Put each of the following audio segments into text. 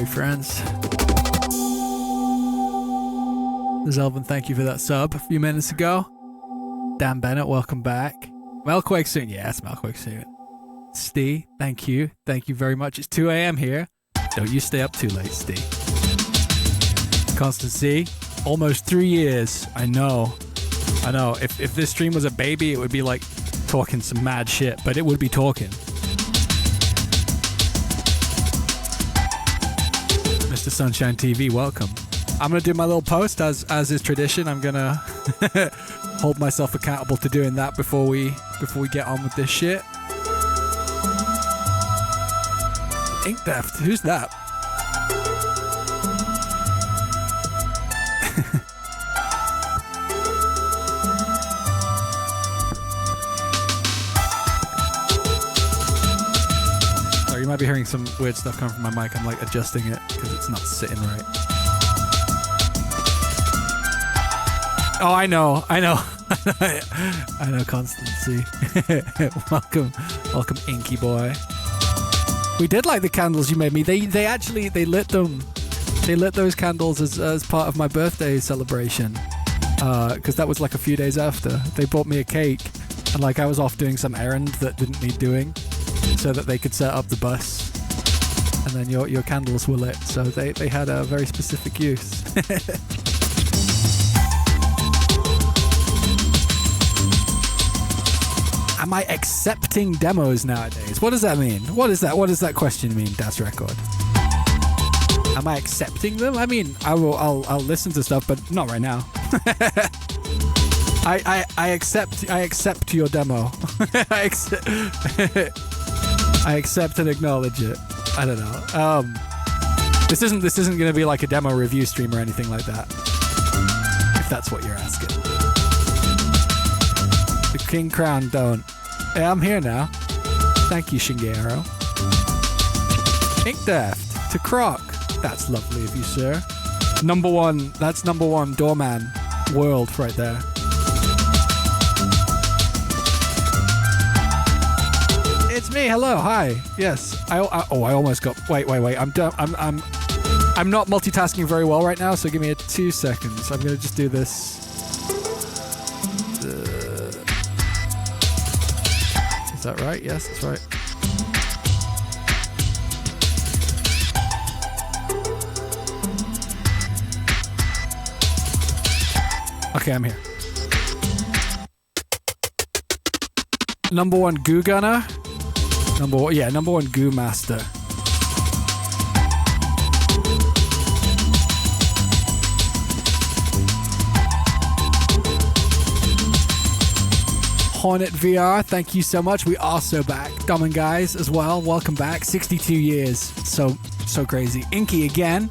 friends. Zelvin, thank you for that sub a few minutes ago. Dan Bennett, welcome back. Melquake soon. Yes, Melquake soon. Steve, thank you. Thank you very much. It's 2 a.m. here. Don't you stay up too late, Steve. Constancy, almost 3 years. I know. If this stream was a baby, it would be like talking some mad shit, but it would be talking. Mr. Sunshine TV, welcome. I'm going to do my little post as is tradition. I'm going to hold myself accountable to doing that before we get on with this shit. Ink Theft, who's that? Sorry, you might be hearing some weird stuff coming from my mic. I'm like adjusting it because it's not sitting right. Oh, I know, Constancy. welcome, Inky boy. We did like the candles you made me. They lit them. They lit those candles as part of my birthday celebration. Because that was like a few days after. They bought me a cake, and like I was off doing some errand that didn't need doing, so that they could set up the bus. And then your candles were lit, so they had a very specific use. Am I accepting demos nowadays? What does that mean? What does that question mean, Das Record? Am I accepting them? I mean, I'll listen to stuff, but not right now. I accept your demo. I accept and acknowledge it. I don't know. This isn't going to be like a demo review stream or anything like that. If that's what you're asking. The King Crown don't. Yeah, I'm here now. Thank you, Shingero. Ink Theft to Croc. That's lovely of you, sir. Number one doorman world right there. It's me. Hello. Hi. Yes. I almost got. Wait. I'm done. I'm not multitasking very well right now, so give me 2 seconds. I'm gonna just do this. Is that right? Yes, that's right. Okay, I'm here. Number one goo gunner. Number one goo master. Hornet VR, thank you so much. We are so back. Dom and guys as well, welcome back. 62 years. So crazy. Inky again.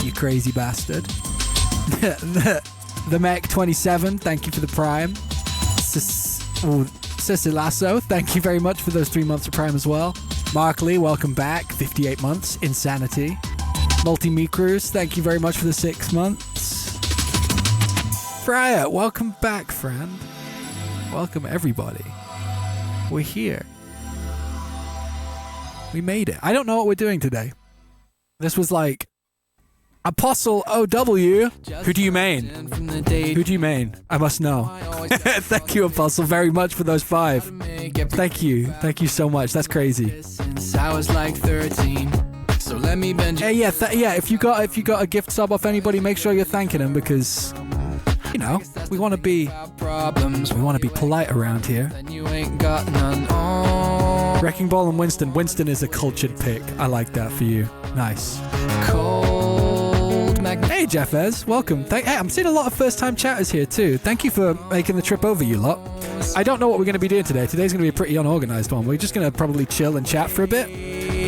You crazy bastard. The Mech 27, thank you for the Prime. Cecilasso, thank you very much for those 3 months of Prime as well. Mark Lee, welcome back. 58 months. Insanity. Multi-Micros, thank you very much for the 6 months. Freya, welcome back, friend. Welcome, everybody. We're here. We made it. I don't know what we're doing today. This was like Apostle OW. Who do you main? Who do you main? I must know. Thank you, Apostle, very much for those 5. Thank you. Thank you so much. That's crazy. I was like 13. So let me bend you. Yeah. If you got a gift sub off anybody, make sure you're thanking them because, you know, we want to be polite around here. Wrecking Ball and Winston. Winston is a cultured pick. I like that for you. Nice. Hey, Jeffez. Welcome. Hey, I'm seeing a lot of first-time chatters here, too. Thank you for making the trip over, you lot. I don't know what we're going to be doing today. Today's going to be a pretty unorganized one. We're just going to probably chill and chat for a bit,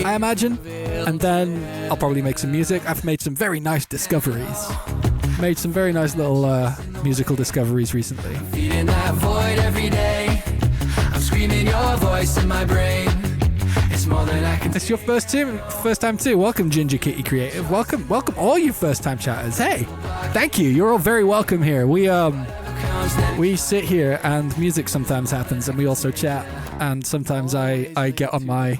I imagine. And then I'll probably make some music. I've made some very nice discoveries. Made some very nice little musical discoveries recently. Feeding that void every day. I'm screaming your voice in my brain. It's more than I can. It's your first time too. Welcome, Ginger Kitty Creative. Welcome all you first time chatters. Hey, thank you. You're all very welcome here. We We sit here and music sometimes happens, and we also chat. And sometimes I get on my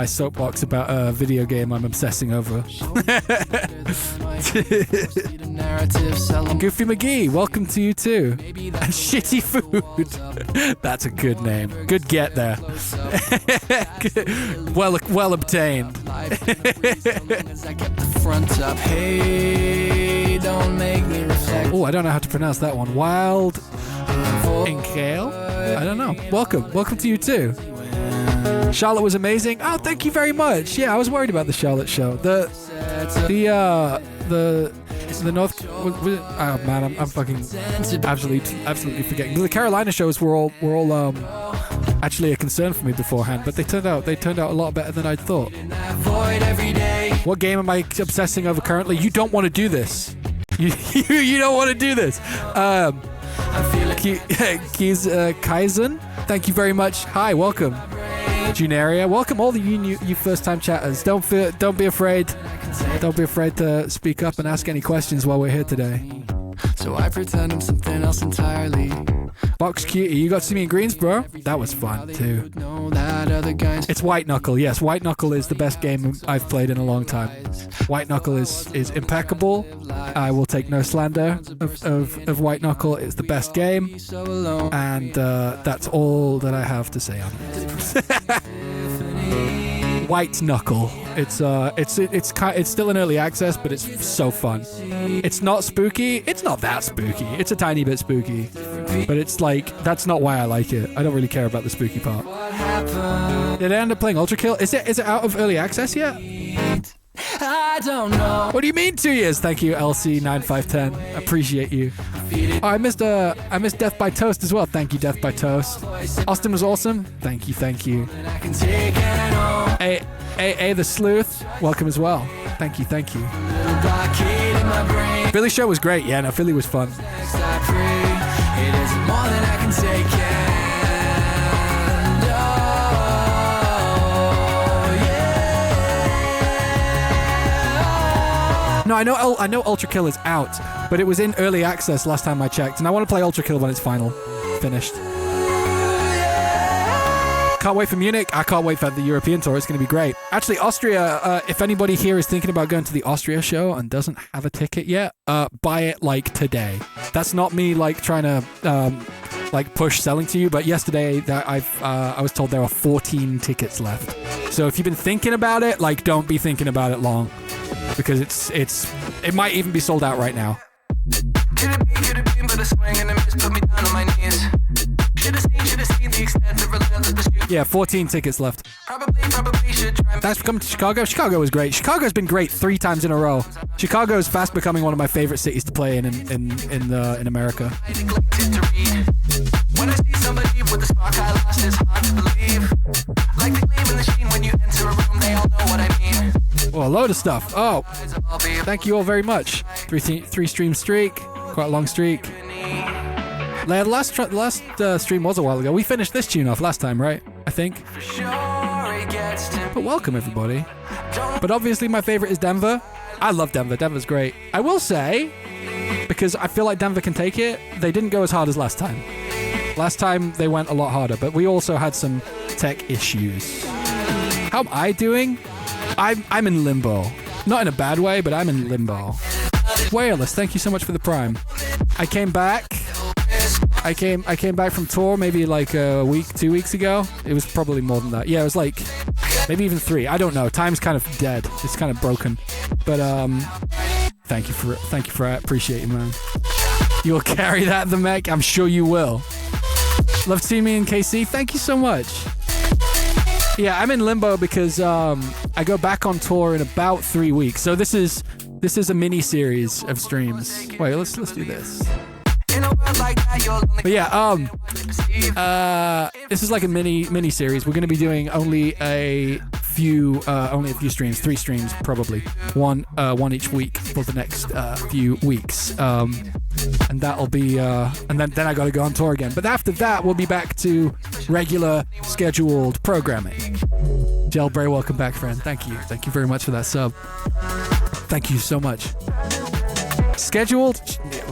soapbox about a video game I'm obsessing over. Goofy McGee, welcome to you too. And Shitty Food. That's a good name. Good get there. well obtained. Oh, I don't know how to pronounce that one. Wild Inkale? I don't know. Welcome to you too. Charlotte was amazing. Oh, thank you very much. Yeah, I was worried about the Charlotte show. The North. Oh man, I'm fucking absolutely forgetting. The Carolina shows were all actually a concern for me beforehand, but they turned out a lot better than I'd thought. What game am I obsessing over currently? You don't want to do this. You don't want to do this. Kaizen, thank you very much. Hi, welcome. Junaria, welcome all the you first-time chatters. Don't be afraid. Don't be afraid to speak up and ask any questions while we're here today. So I pretend I'm something else entirely. Box Cutie, you got to see me in Greensboro? That was fun too. It's White Knuckle. Yes, White Knuckle is the best game I've played in a long time. White Knuckle is impeccable. I will take no slander of White Knuckle. It's the best game, and that's all that I have to say on it. White Knuckle. It's still in early access, but it's so fun. It's not spooky. It's not that spooky. It's a tiny bit spooky, but it's like that's not why I like it. I don't really care about the spooky part. Did I end up playing Ultra Kill? Is it out of early access yet? I don't know. What do you mean 2 years? Thank you, LC9510. Appreciate you. Oh, I missed Death by Toast as well. Thank you, Death by Toast. Austin was awesome. Thank you. A the Sleuth, welcome as well. Thank you. Philly's show was great. Yeah, no, Philly was fun. No, I know Ultra Kill is out, but it was in early access last time I checked, and I want to play Ultra Kill when it's finished. Can't wait for Munich. I can't wait for the European tour. It's going to be great. Actually, Austria, if anybody here is thinking about going to the Austria show and doesn't have a ticket yet, buy it like today. That's not me like trying to push selling to you, but yesterday I was told there are 14 tickets left. So if you've been thinking about it, don't be thinking about it long, because it might even be sold out right now. Yeah, 14 tickets left. Thanks for coming to Chicago. Chicago was great. Chicago's been great 3 times in a row. Chicago is fast becoming one of my favorite cities to play in America. When I see somebody with a spark I lost, it's hard to believe. Like the gleam in the sheen when you enter a room, they all know what I mean. Oh, a load of stuff. Oh, thank you all very much. 3 stream streak. Quite a long streak. The last stream was a while ago. We finished this tune off last time, right? I think. But welcome, everybody. But obviously my favorite is Denver. I love Denver. Denver's great. I will say, because I feel like Denver can take it, they didn't go as hard as last time. Last time they went a lot harder, but we also had some tech issues. How am I doing? I'm in limbo. Not in a bad way, but I'm in limbo. Wireless, thank you so much for the Prime. I came back from tour maybe like a week, 2 weeks ago. It was probably more than that. Yeah, it was like maybe even 3. I don't know. Time's kind of dead. It's kind of broken. But thank you for it. I appreciate you, man. You'll carry that, the mech. I'm sure you will. Love to see me in KC. Thank you so much. Yeah, I'm in limbo because I go back on tour in about 3 weeks. So this is a mini series of streams. Wait, let's do this. But yeah, this is like a mini series. We're going to be doing only a few streams, 3 streams probably, one each week for the next few weeks, and that'll be and then I got to go on tour again. But after that, we'll be back to regular scheduled programming. Gelbray, welcome back, friend. Thank you very much for that sub. Thank you so much. Scheduled?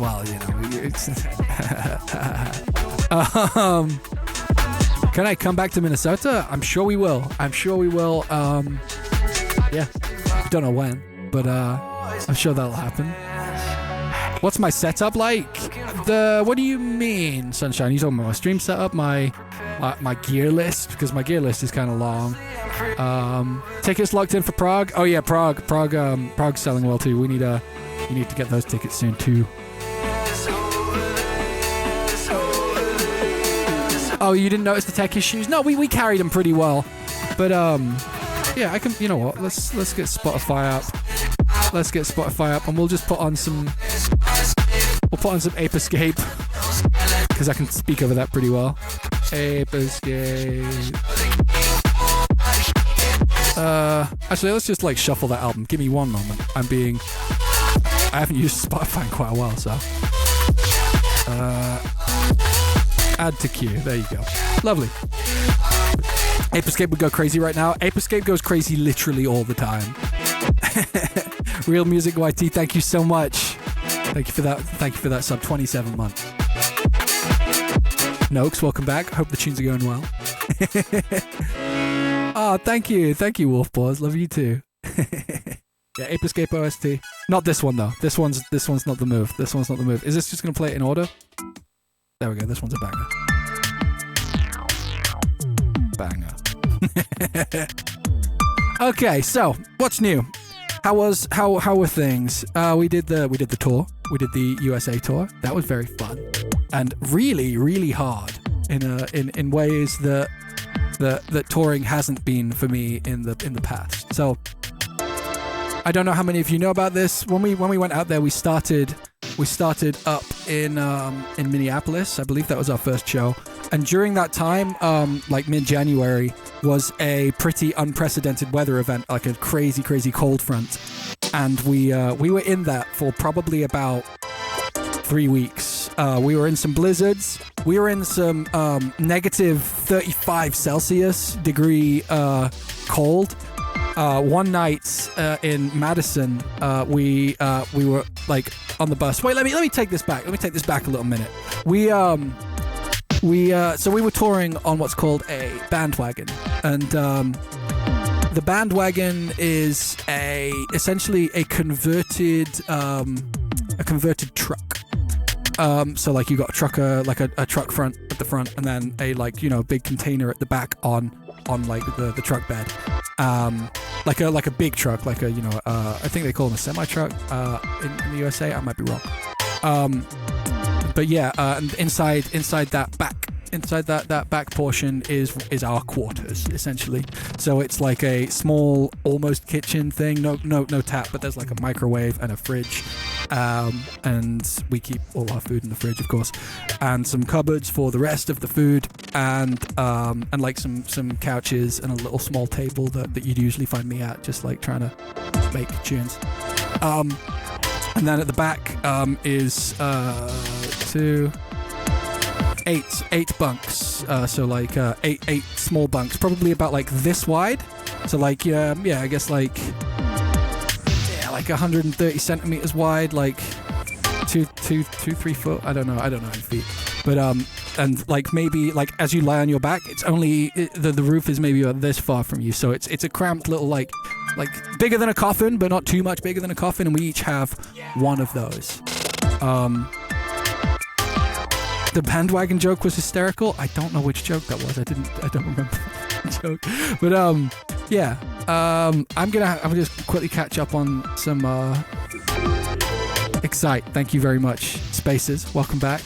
well, you know, it's can I come back to Minnesota? I'm sure we will. Yeah, don't know when, but I'm sure that'll happen. What's my setup like? What do you mean, Sunshine? You talking about my stream setup, my gear list? Because my gear list is kind of long. Tickets locked in for Prague. Oh yeah, Prague's selling well too. We need to get those tickets soon too. Oh, you didn't notice the tech issues? No, we carried them pretty well. But yeah, I can. You know what? Let's get Spotify up. Let's get Spotify up, and we'll just put on some. We'll put on some Ape Escape because I can speak over that pretty well. Ape Escape. Actually, let's just like shuffle that album. Give me one moment. I haven't used Spotify in quite a while, so. Add to queue. There you go. Lovely. Ape Escape would go crazy right now. Ape Escape goes crazy literally all the time. Real Music YT, thank you so much. Thank you for that sub. 27 months. Noakes, welcome back. Hope the tunes are going well. Oh, thank you, Wolf Paws. Love you too. Yeah, Ape Escape OST. Not this one though. This one's not the move. Is this just gonna play it in order? There we go. This one's a banger. Okay, so what's new? How were things? We did the tour. We did the USA tour. That was very fun and really, really hard in ways that touring hasn't been for me in the past. So I don't know how many of you know about this. When we went out there, we started up in Minneapolis. I believe that was our first show. And during that time, like mid-January, was a pretty unprecedented weather event, like a crazy, crazy cold front. And we were in that for probably about 3 weeks. We were in some blizzards. We were in some negative 35 Celsius degree cold. One night in Madison, we were like on the bus. Wait, let me take this back. Let me take this back a little minute. So we were touring on what's called a bandwagon, and the bandwagon is essentially a converted truck. So like you got a trucker, like a truck front at the front, and then a big container at the back on like the truck bed. Like a big truck, I think they call them a semi truck in the USA. I might be wrong. But yeah, and inside that back portion is our quarters essentially. So it's like a small, almost kitchen thing. No tap, but there's like a microwave and a fridge, and we keep all our food in the fridge, of course, and some cupboards for the rest of the food, and like some couches and a little small table that you'd usually find me at, just like trying to make tunes. And then at the back is 8 bunks, so like eight small bunks, probably about like this wide. So like I guess like 130 centimeters wide, like 3 foot. I don't know in feet, but and like maybe like as you lie on your back, it's only the roof is maybe about this far from you, so it's a cramped little like bigger than a coffin, but not too much bigger than a coffin, and we each have one of those. The bandwagon joke was hysterical. I don't know which joke that was. I don't remember the joke. But yeah. I'm just quickly catch up on some Excite. Thank you very much. Spaces, welcome back.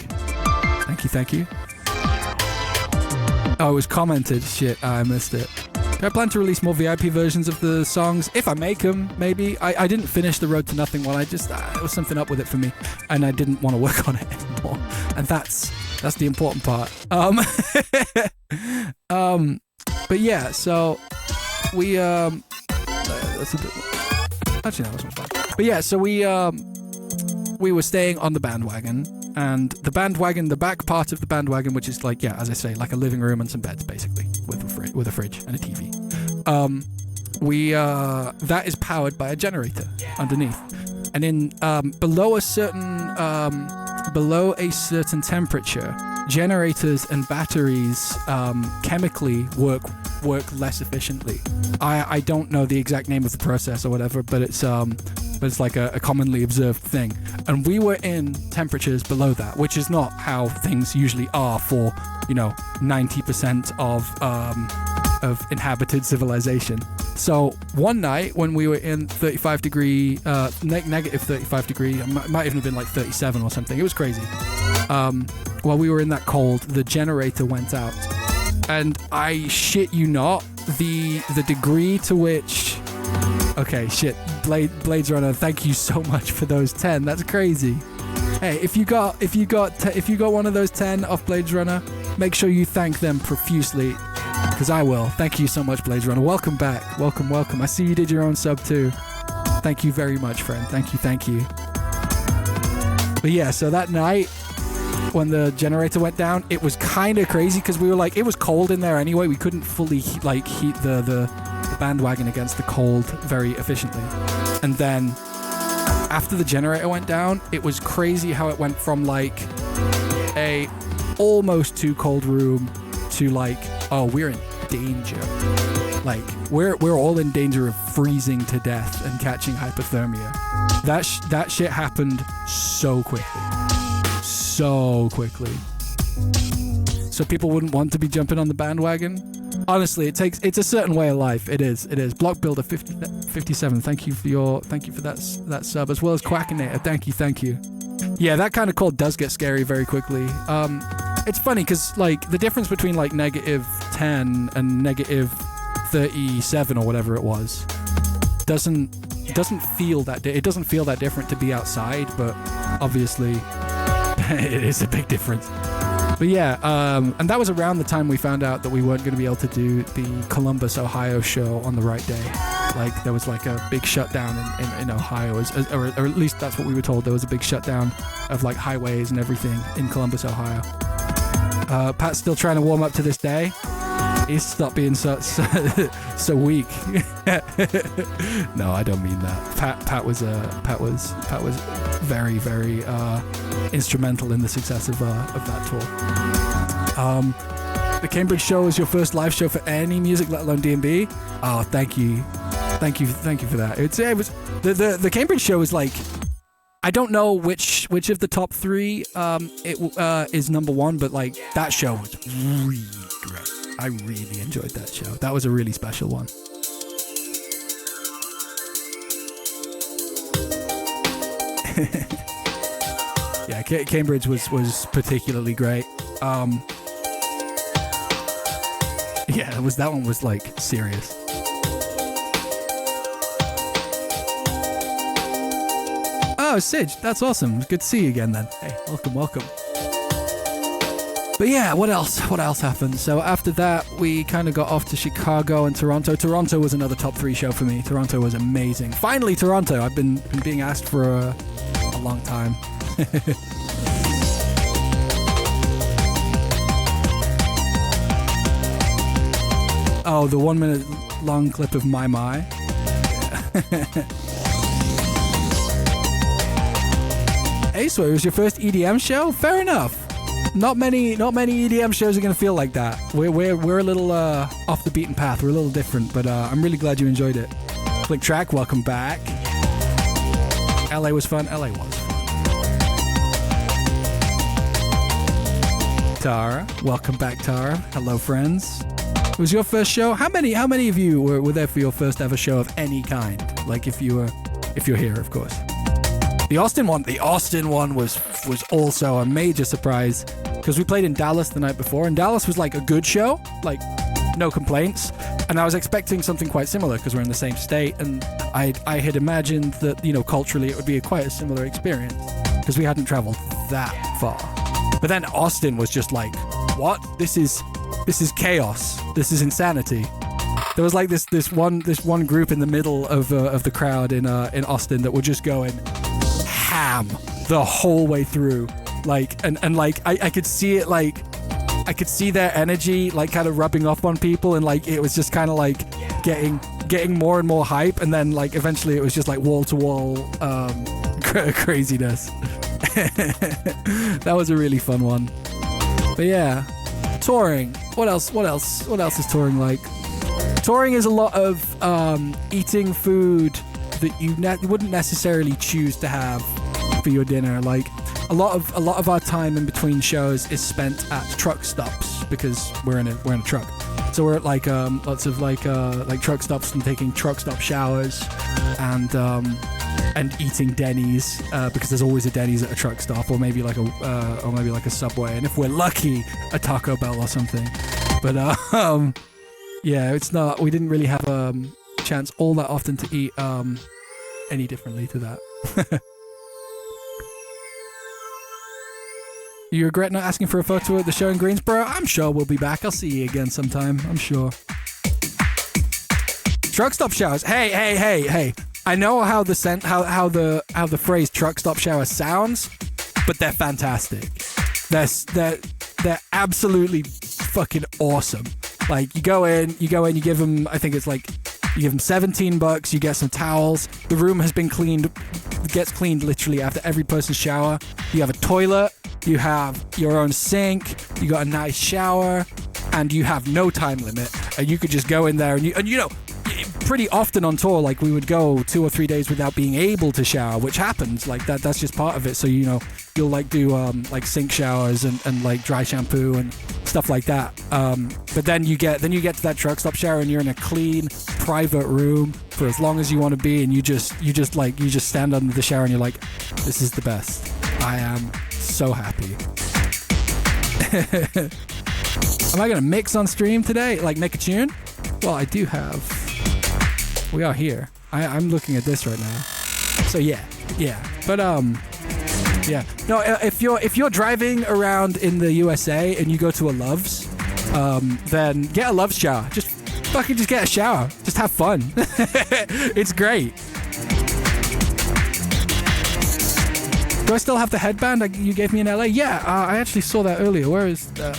Thank you. Oh, it was commented. Shit, I missed it. Do I plan to release more VIP versions of the songs? If I make them, maybe. I didn't finish the Road to Nothing one. I just, there was something up with it for me, and I didn't want to work on it anymore. And that's the important part. But yeah, so we, that's a bit, actually, that was fun. But yeah, so we were staying on the bandwagon, and the back part of the bandwagon, which is like, yeah, as I say, like a living room and some beds, basically, with a fridge and a TV. That is powered by a generator underneath. And in below a certain temperature, generators and batteries chemically work less efficiently. I don't know the exact name of the process or whatever, but it's like a commonly observed thing. And we were in temperatures below that, which is not how things usually are for 90% of inhabited civilization. So one night when we were in 35 degree, negative 35 degree, it might even have been like 37 or something. It was crazy. While we were in that cold, the generator went out. And I shit you not, the degree to which... Okay, shit. Blades Runner, thank you so much for those 10. That's crazy. Hey, if you got one of those 10 off Blades Runner, make sure you thank them profusely, because I will. Thank you so much, Blades Runner. Welcome back. Welcome. I see you did your own sub too. Thank you very much, friend. Thank you. But yeah, so that night when the generator went down, it was kind of crazy because we were like, it was cold in there anyway. We couldn't fully heat the bandwagon against the cold very efficiently. And then after the generator went down, it was crazy how it went from like a almost too cold room to like, oh, we're in danger. Like we're all in danger of freezing to death and catching hypothermia. That shit happened so quickly. So people wouldn't want to be jumping on the bandwagon. Honestly, it's a certain way of life. It is. Block Builder 57. Thank you for that sub, as well as Quackinator. Thank you. Yeah, that kind of cold does get scary very quickly. It's funny because like the difference between like negative 10 and negative 37 or whatever it was doesn't feel that different to be outside, but obviously it is a big difference. But yeah, and that was around the time we found out that we weren't going to be able to do the Columbus, Ohio show on the right day. Like there was like a big shutdown in Ohio, or at least that's what we were told. There was a big shutdown of like highways and everything in Columbus, Ohio. Pat's still trying to warm up to this day. He's stopped being so weak. No, I don't mean that. Pat was very, very instrumental in the success of that tour. The Cambridge show was your first live show for any music, let alone D&B. Oh, thank you for that. It was the Cambridge show is like, I don't know which of the top three is number one, but like that show was really great. I really enjoyed that show. That was a really special one. Yeah, Cambridge was particularly great. Yeah, that one was like serious. Oh, Sidge, that's awesome. Good to see you again then. Hey, welcome. But yeah, what else happened? So after that, we kind of got off to Chicago and Toronto. Toronto was another top 3 show for me. Toronto was amazing. Finally, Toronto. I've been being asked for a long time. Oh, the 1 minute long clip of My. Aceway was your first EDM show? Fair enough. Not many EDM shows are gonna feel like that. We're a little off the beaten path. We're a little different, but I'm really glad you enjoyed it. Click Track, welcome back. LA was fun. LA was fun. Tara, welcome back, Tara. Hello, friends. It was your first show. How many of you were there for your first ever show of any kind? Like if you're here, of course. The Austin one was also a major surprise because we played in Dallas the night before, and Dallas was like a good show, like no complaints. And I was expecting something quite similar because we're in the same state, and I had imagined that culturally it would be quite a similar experience because we hadn't traveled that far. But then Austin was just like, what? This is chaos. This is insanity. There was like this one group in the middle of the crowd in Austin that were just going ham the whole way through, like and like I could see it, like I could see their energy like kind of rubbing off on people, and like it was just kind of like getting more and more hype, and then like eventually it was just like wall to wall craziness. That was a really fun one. But yeah, touring. What else is touring like? Touring is a lot of eating food that you wouldn't necessarily choose to have for your dinner. Like a lot of our time in between shows is spent at truck stops because we're in a truck. So we're at like lots of like truck stops and taking truck stop showers and eating Denny's because there's always a Denny's at a truck stop, or maybe like a Subway, and if we're lucky, a Taco Bell or something. But yeah, it's not. We didn't really have a chance all that often to eat any differently to that. You regret not asking for a photo at the show in Greensboro? I'm sure we'll be back. I'll see you again sometime. I'm sure. Truck stop showers. Hey. I know how the phrase truck stop shower sounds, but they're fantastic. They're absolutely fucking awesome. Like you go in, you give them, I think it's like, you give them $17, you get some towels. The room has been cleaned, gets cleaned literally after every person's shower. You have a toilet, you have your own sink, you got a nice shower, and you have no time limit. And you could just go in there and you know, pretty often on tour, like we would go 2 or 3 days without being able to shower, which happens. Like that's just part of it. So you know, you'll like do like sink showers and like dry shampoo and stuff like that. But then you get to that truck stop shower and you're in a clean private room for as long as you want to be, and you just stand under the shower and you're like, this is the best. I am so happy. Am I gonna mix on stream today? Like make a tune? Well, I do have. We are here. I'm looking at this right now. So yeah. But yeah. No, if you're driving around in the USA and you go to a Love's, then get a Love's shower. Just get a shower. Just have fun. It's great. Do I still have the headband you gave me in LA? Yeah, I actually saw that earlier. Where is that?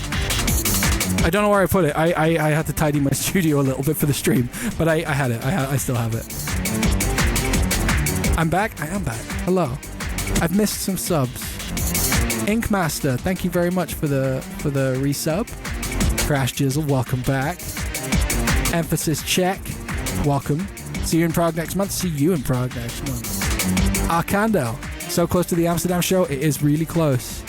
I don't know where I put it. I had to tidy my studio a little bit for the stream, but I had it. I still have it. I'm back. I am back. Hello. I've missed some subs. Inkmaster, thank you very much for the resub. Crash Jizzle, welcome back. Emphasis check, welcome. See you in Prague next month. See you in Prague next month. Arcando, so close to the Amsterdam show. It is really close.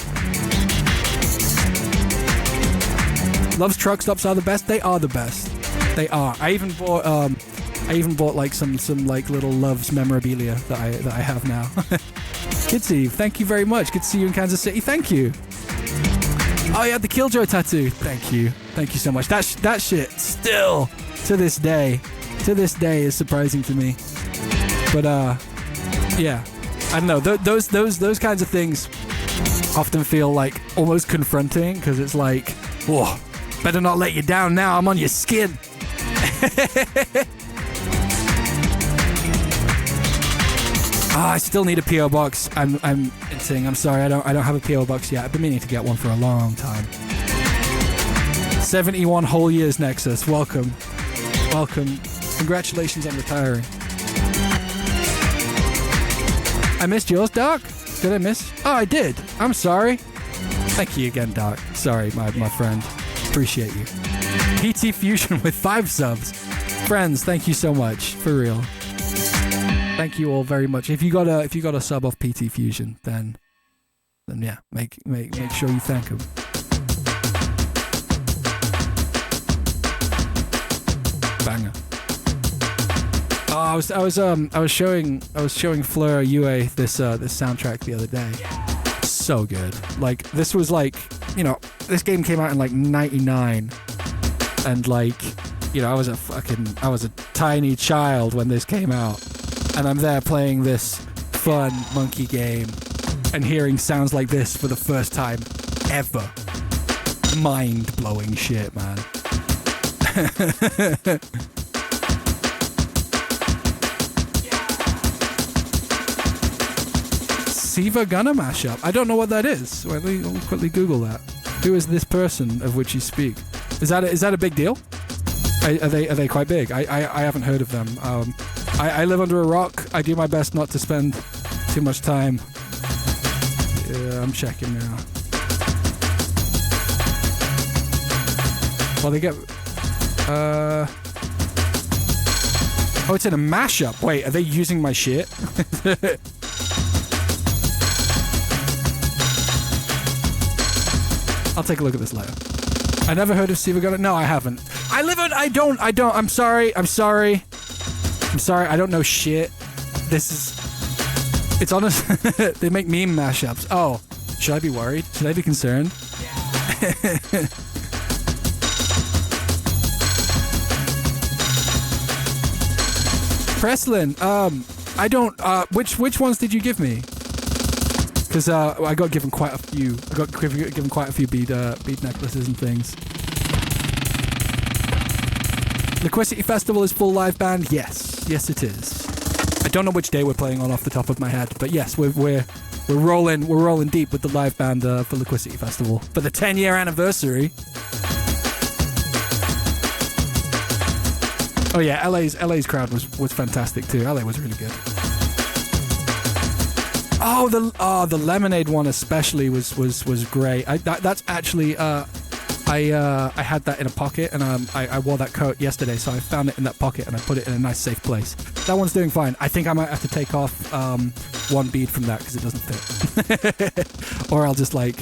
Love's truck stops are the best. They are the best. They are. I even bought like some like little Love's memorabilia that I have now. Kitsy, thank you very much. Good to see you in Kansas City. Thank you. Oh yeah, the Killjoy tattoo. Thank you so much. That shit still to this day is surprising to me. But yeah, I don't know. Those kinds of things often feel like almost confronting because it's like, whoa. Better not let you down now. I'm on your skin. I still need a PO box. I'm sorry. I don't have a PO box yet. I've been meaning to get one for a long time. 71 whole years, Nexus. Welcome. Congratulations on retiring. I missed yours, Doc. Did I miss? Oh, I did. I'm sorry. Thank you again, Doc. Sorry, my friend. Appreciate you. PT Fusion with 5 subs. Friends, thank you so much. For real. Thank you all very much. If you got a sub off PT Fusion, then yeah, make sure you thank him. Banger. Oh, I was showing Fleur Yue this soundtrack the other day. So good. Like this was like, you know, this game came out in like 99, and like, you know, I was a tiny child when this came out, and I'm there playing this fun monkey game and hearing sounds like this for the first time ever. Mind-blowing shit, man. Siva Gunner mashup. I don't know what that is. Let me quickly Google that. Who is this person of which you speak? Is that a big deal? Are they quite big? I haven't heard of them. I live under a rock. I do my best not to spend Too much time. Yeah, I'm checking now. Well, they get... Oh, it's in a mashup. Wait, are they using my shit? I'll take a look at this later. I never heard of Siva Gona. No, I haven't. I don't. I'm sorry. I don't know shit. It's honest. They make meme mashups. Oh, should I be worried? Should I be concerned? Preslin, I don't, which ones did you give me? Because, I got given quite a few. I got given quite a few bead necklaces and things. Liquidity Festival is full live band? Yes. Yes, it is. I don't know which day we're playing on off the top of my head, but yes, we're rolling deep with the live band, for Liquidity Festival. For the 10-year anniversary. Oh yeah, LA's crowd was fantastic too. LA was really good. Oh, the lemonade one especially was great. That's actually I had that in a pocket, and I wore that coat yesterday, so I found it in that pocket and I put it in a nice safe place. That one's doing fine. I think I might have to take off one bead from that because it doesn't fit, or I'll just like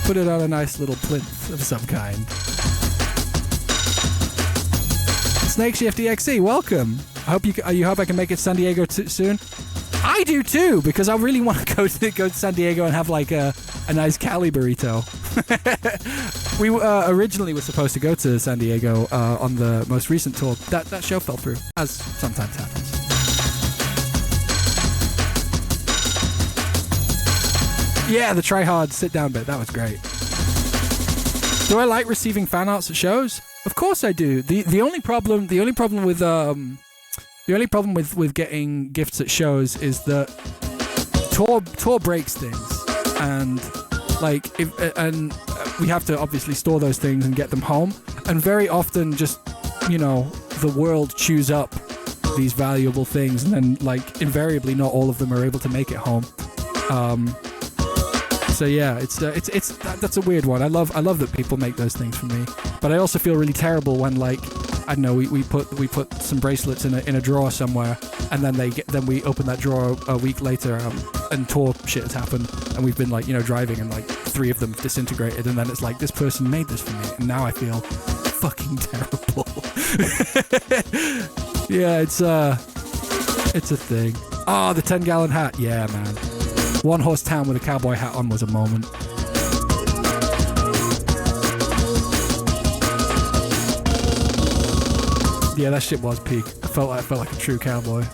put it on a nice little plinth of some kind. Snakeshift EXE, welcome. I hope I can make it to San Diego soon. I do too, because I really want to go to San Diego and have like a nice Cali burrito. We originally were supposed to go to San Diego on the most recent tour. That show fell through, as sometimes happens. Yeah, the try hard sit down bit, that was great. Do I like receiving fan arts at shows? Of course I do. The only problem with getting gifts at shows is that tour breaks things, and we have to obviously store those things and get them home, and very often just the world chews up these valuable things, and then like invariably not all of them are able to make it home. So yeah, that's a weird one. I love that people make those things for me, but I also feel really terrible when like I don't know we put some bracelets in a drawer somewhere, and then we open that drawer a week later and tour shit has happened, and we've been like driving and like 3 of them disintegrated, and then it's like this person made this for me, and now I feel fucking terrible. Yeah, it's a thing. Oh, the 10-gallon hat. Yeah, man. One horse town with a cowboy hat on was a moment. Yeah, that shit was peak. I felt like a true cowboy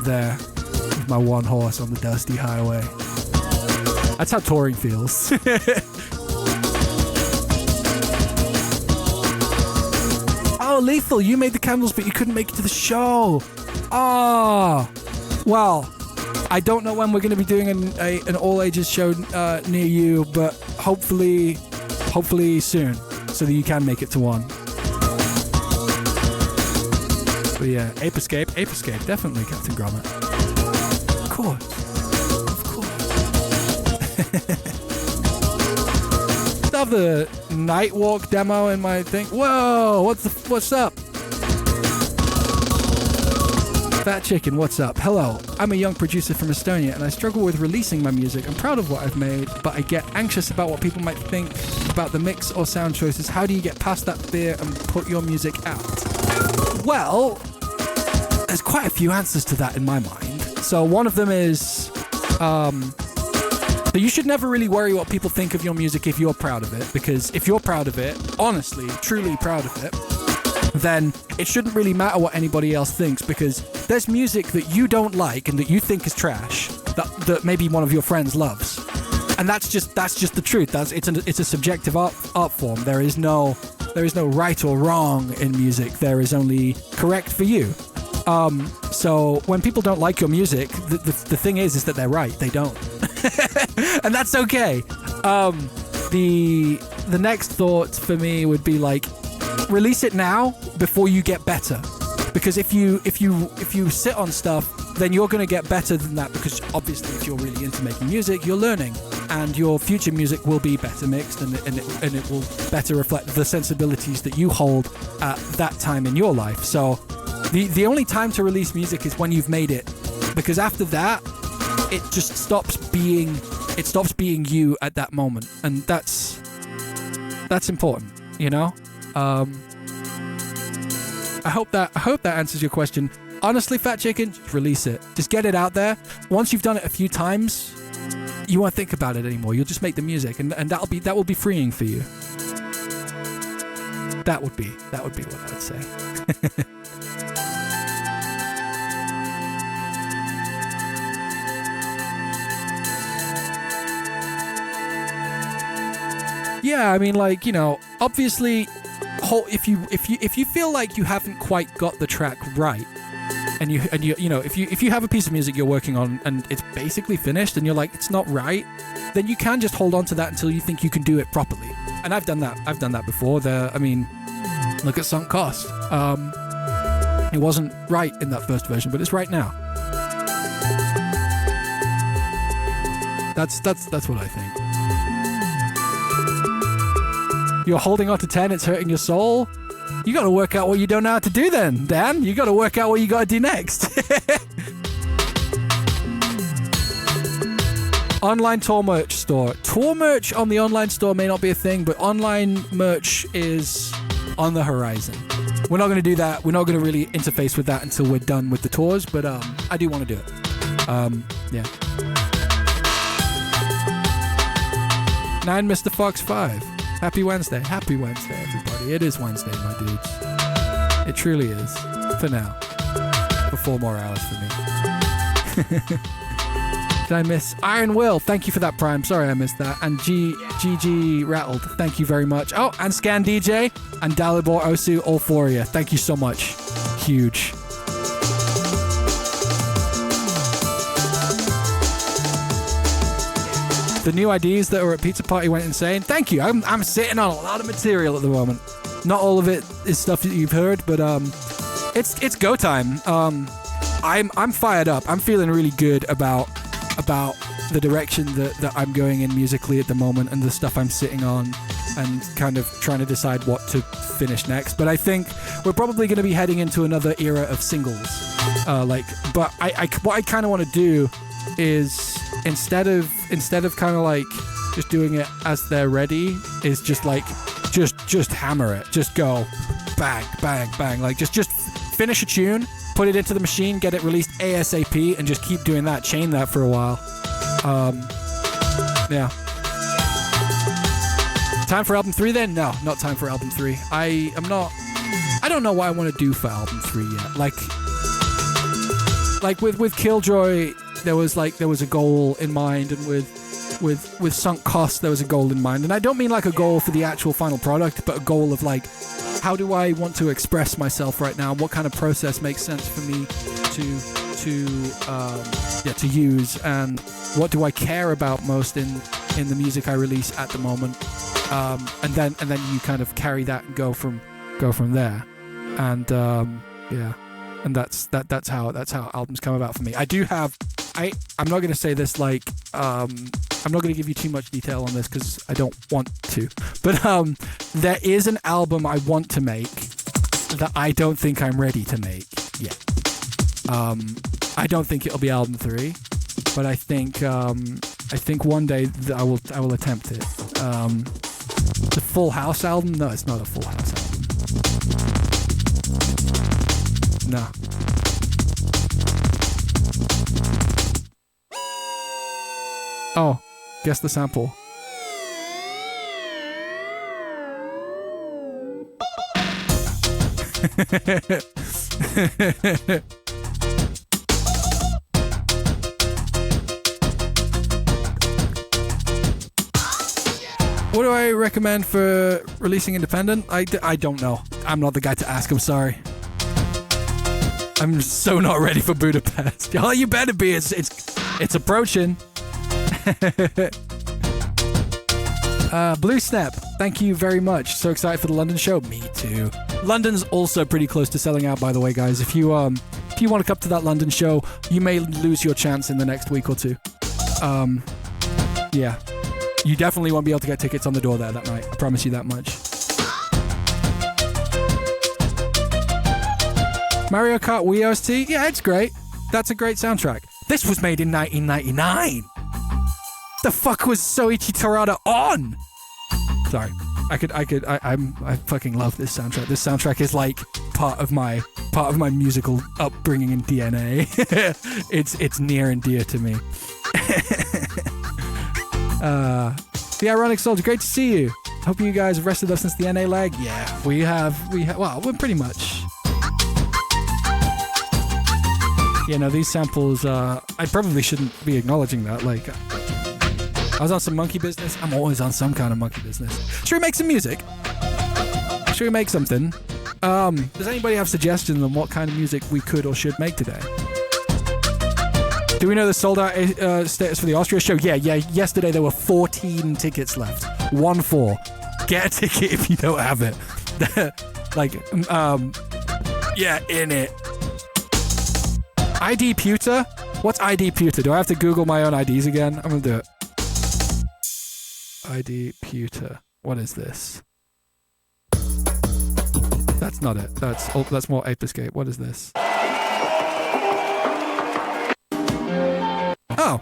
there with my one horse on the dusty highway. That's how touring feels. Oh, Lethal, you made the candles, but you couldn't make it to the show. Oh, well. I don't know when we're going to be doing an all ages show near you, but hopefully soon, so that you can make it to one. But yeah, Ape Escape, definitely, Captain Gromit. Of course. Still have the Nightwalk demo in my thing. Whoa, what's up? Fat Chicken, what's up? Hello, I'm a young producer from Estonia and I struggle with releasing my music. I'm proud of what I've made, but I get anxious about what people might think about the mix or sound choices. How do you get past that fear and put your music out? Well, there's quite a few answers to that in my mind. So one of them is, that you should never really worry what people think of your music if you're proud of it, because if you're proud of it, honestly, truly proud of it, then it shouldn't really matter what anybody else thinks, because there's music that you don't like and that you think is trash that maybe one of your friends loves, and that's just the truth. It's a subjective art form. There is no right or wrong in music. There is only correct for you. So when people don't like your music, the thing is that they're right. They don't, and that's okay. The next thought for me would be like, release it now before you get better, Because if you sit on stuff, then you're going to get better than that, because obviously if you're really into making music, you're learning, and your future music will be better mixed, and it will better reflect the sensibilities that you hold at that time in your life. So the only time to release music is when you've made it, because after that it just stops being you at that moment, and that's important, you know. I hope that answers your question. Honestly, Fat Chicken, just release it. Just get it out there. Once you've done it a few times, you won't think about it anymore. You'll just make the music, and that will be freeing for you. That would be what I would say. Yeah, I mean, like, you know, obviously, if you feel like you haven't quite got the track right, and you know, if you have a piece of music you're working on and it's basically finished and you're like, it's not right, then you can just hold on to that until you think you can do it properly. And I've done that before. I mean, look at Sunk Cost. It wasn't right in that first version, but it's right now. That's what I think. You're holding on to 10, it's hurting your soul. You got to work out what you don't know how to do then, Dan. You got to work out what you got to do next. Online tour merch store. Tour merch on the online store may not be a thing, but online merch is on the horizon. We're not going to do that. We're not going to really interface with that until we're done with the tours, but I do want to do it. Yeah. 9 Mr. Fox 5. Happy Wednesday, everybody. It is Wednesday, my dudes. It truly is. For now. For 4 more hours for me. Did I miss? Iron Will, thank you for that Prime. Sorry I missed that. And GG Rattled, thank you very much. Oh, and Scan DJ and Dalibor Osu, all 4 of you. Thank you so much. Huge. The new ideas that were at Pizza Party went insane. Thank you. I'm sitting on a lot of material at the moment. Not all of it is stuff that you've heard, but it's go time. I'm fired up. I'm feeling really good about the direction that I'm going in musically at the moment, and the stuff I'm sitting on, and kind of trying to decide what to finish next. But I think we're probably going to be heading into another era of singles. But what I kind of want to do is, instead of kind of like just doing it as they're ready, is just like just hammer it, just go bang bang bang, like just finish a tune, put it into the machine, get it released ASAP, and just keep doing that, chain that for a while. Yeah. Time for album 3 then? No, not time for album 3. I don't know what I want to do for album 3 yet. Like with Killjoy, there was a goal in mind, and with Sunk Cost there was a goal in mind, and I don't mean like a goal for the actual final product, but a goal of like, how do I want to express myself right now? What kind of process makes sense for me to use, and what do I care about most in the music I release at the moment? And then you kind of carry that and go from there, and yeah. And that's how albums come about for me. I'm not going to say this like, I'm not going to give you too much detail on this because I don't want to. But there is an album I want to make that I don't think I'm ready to make yet. I don't think it'll be album 3, but I think one day I will attempt it. The Full House album? No, it's not a Full House album. No. Oh, guess the sample. What do I recommend for releasing independent? I don't know. I'm not the guy to ask, I'm sorry. I'm so not ready for Budapest. Oh, you better be. It's approaching. Blue Snap. Thank you very much. So excited for the London show. Me too. London's also pretty close to selling out, by the way, guys. If you want to come to that London show, you may lose your chance in the next week or two. Yeah. You definitely won't be able to get tickets on the door there that night. I promise you that much. Mario Kart Wii OST? Yeah, it's great. That's a great soundtrack. This was made in 1999. The fuck was Soichi Terada on? Sorry. I fucking love this soundtrack. This soundtrack is like part of my musical upbringing and DNA. It's near and dear to me. The Ironic Soldier, great to see you. Hope you guys have rested up since the NA lag. Yeah, we have. Well, we're pretty much. You know, these samples, I probably shouldn't be acknowledging that. Like, I was on some monkey business. I'm always on some kind of monkey business. Should we make some music? Should we make something? Does anybody have suggestions on what kind of music we could or should make today? Do we know the sold out status for the Austria show? Yeah. Yesterday there were 14 tickets left. 1-4. Get a ticket if you don't have it. Yeah, in it. ID Pewter? What's ID Pewter? Do I have to Google my own IDs again? I'm gonna do it. ID Pewter. What is this? That's not it. That's more Ape Escape. What is this? Oh.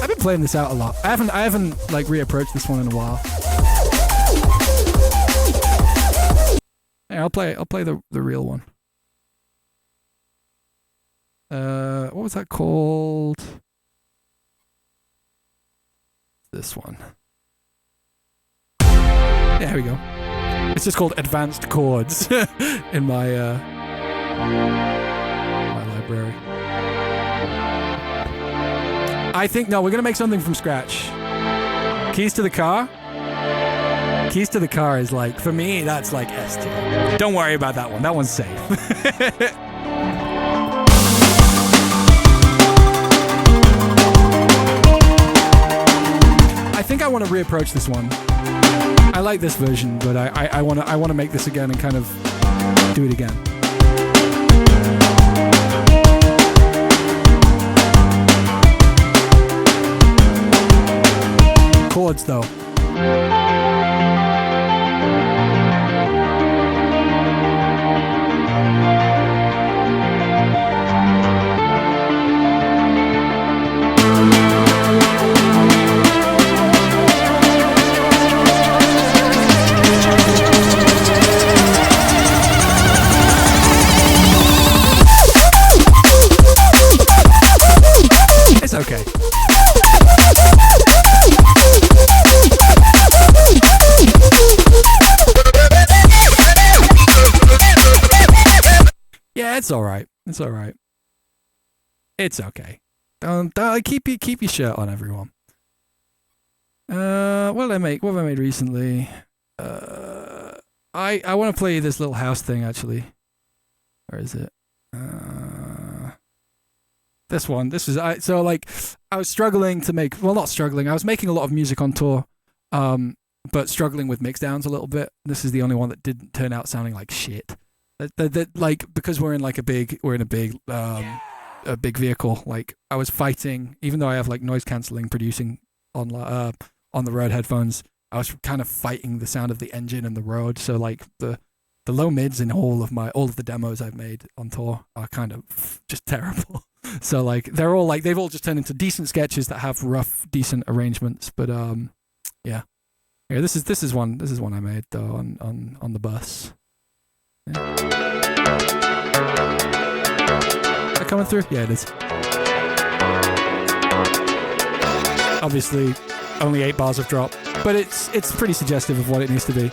I've been playing this out a lot. I haven't like reapproached this one in a while. Hey, I'll play the real one. What was that called? This one. Yeah, here we go. It's just called Advanced Chords in my library. I think, no, we're gonna make something from scratch. Keys to the Car? Keys to the Car is like, for me, that's like S tier. Don't worry about that one. That one's safe. I think I want to reapproach this one. I like this version, but I want to make this again and kind of do it again. Chords though. It's okay. Yeah, it's all right. It's all right. It's okay. Don't keep your shirt on, everyone. What did I make? What have I made recently? I want to play this little house thing actually. Where is it? This one. This is I was struggling to make. Well, not struggling. I was making a lot of music on tour, but struggling with mixdowns a little bit. This is the only one that didn't turn out sounding like shit. Like because we're in a big vehicle. Like I was fighting, even though I have like noise cancelling producing on the Rode headphones. I was kind of fighting the sound of the engine and the Rode. So like the low mids in all of the demos I've made on tour are kind of just terrible. So like they're all like they've all just turned into decent sketches that have rough, decent arrangements. But yeah. This is one I made though on the bus. Yeah. Is that coming through? Yeah, it is. Obviously, only 8 bars of drop, but it's pretty suggestive of what it needs to be.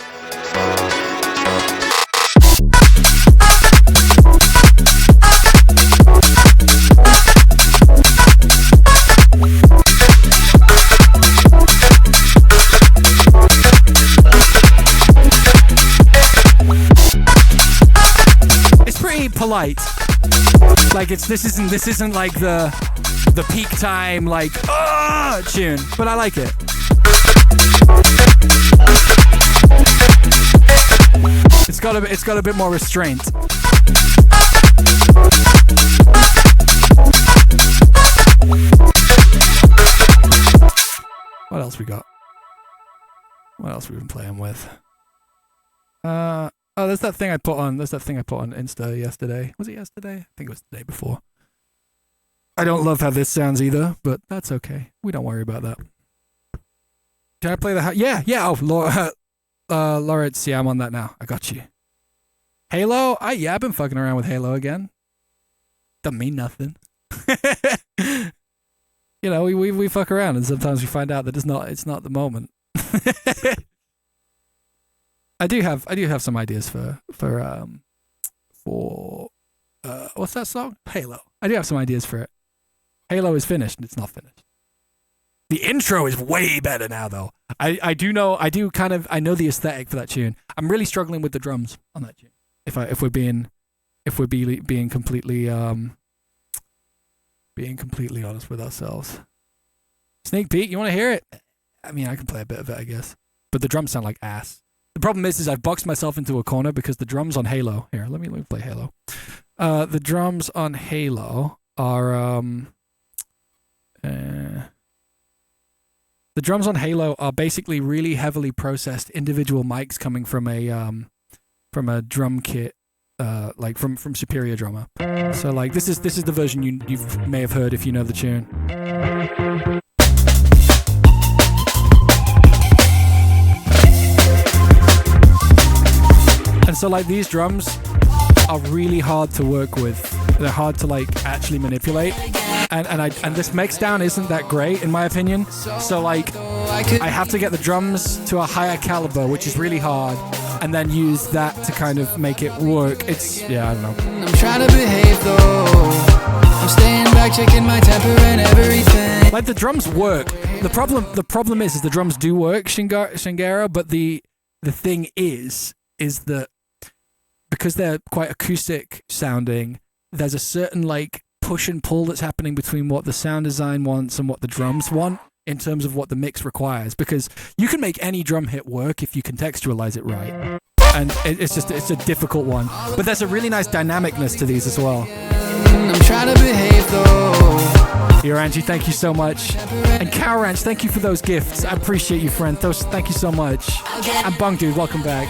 Polite, like this isn't like the the peak time, like, tune. But I like it. It's got a bit more restraint. What else we got? What else we've been playing with? Oh, there's that thing I put on Insta yesterday. Was it yesterday? I think it was the day before. I don't love how this sounds either, but that's okay. We don't worry about that. Can I play the yeah. Oh, Laura, yeah, I'm on that now. I got you. Halo? I've been fucking around with Halo again. Doesn't mean nothing. You know, we fuck around and sometimes we find out that it's not the moment. I do have some ideas for what's that song? Halo. I do have some ideas for it. Halo is finished and it's not finished. The intro is way better now though. I know the aesthetic for that tune. I'm really struggling with the drums on that tune. If we're being completely honest with ourselves. Sneak peek, you want to hear it? I mean, I can play a bit of it, I guess. But the drums sound like ass. The problem is I've boxed myself into a corner because the drums on Halo. Here, let me play Halo. The drums on Halo are the drums on Halo are basically really heavily processed individual mics coming from a drum kit, like from Superior Drummer. So like this is the version you may have heard if you know the tune. And so like these drums are really hard to work with. They're hard to like actually manipulate. And this mix down isn't that great in my opinion. So like I have to get the drums to a higher caliber, which is really hard, and then use that to kind of make it work. I don't know. I'm trying to behave though. I'm staying back, checking my temper and everything. Like the drums work. The problem is the drums do work, Shingara, but the thing is that because they're quite acoustic sounding, there's a certain like push and pull that's happening between what the sound design wants and what the drums want in terms of what the mix requires, because you can make any drum hit work if you contextualize it right, and it's a difficult one, but there's a really nice dynamicness to these as well. I'm trying to behave though. Here, Angie, thank you so much. And Cow Ranch, thank you for those gifts. I appreciate you, friend. Thank you so much. And Bung Dude, welcome back.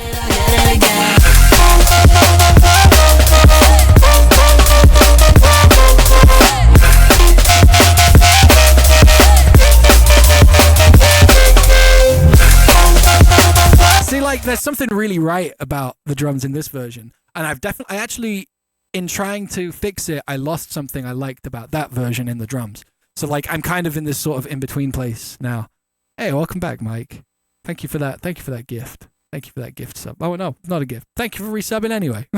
See, like, there's something really right about the drums in this version. And I actually, in trying to fix it, I lost something I liked about that version in the drums. So, like, I'm kind of in this sort of in-between place now. Hey, welcome back, Mike. Thank you for that. Thank you for that gift. Thank you for that gift sub. Oh, no, not a gift. Thank you for resubbing anyway.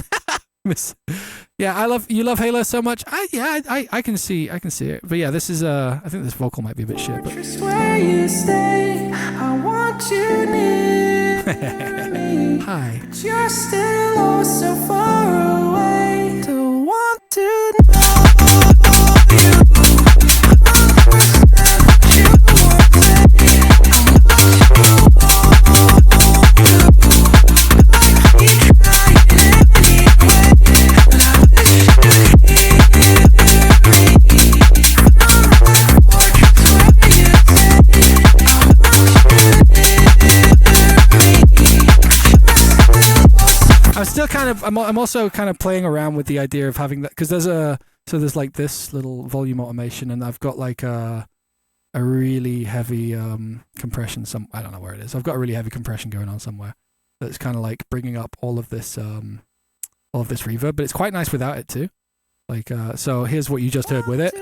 Yeah, you love Halo so much. I can see it. But yeah, this is I think this vocal might be a bit shit. But where you stay, I want you near. Hi. But you're still oh so far away. To want to know you. I'm also kind of playing around with the idea of having that, because there's like this little volume automation, and I've got like a really heavy compression. I don't know where it is. I've got a really heavy compression going on somewhere that's kind of like bringing up all of this reverb, but it's quite nice without it too. Like so here's what you just heard with it.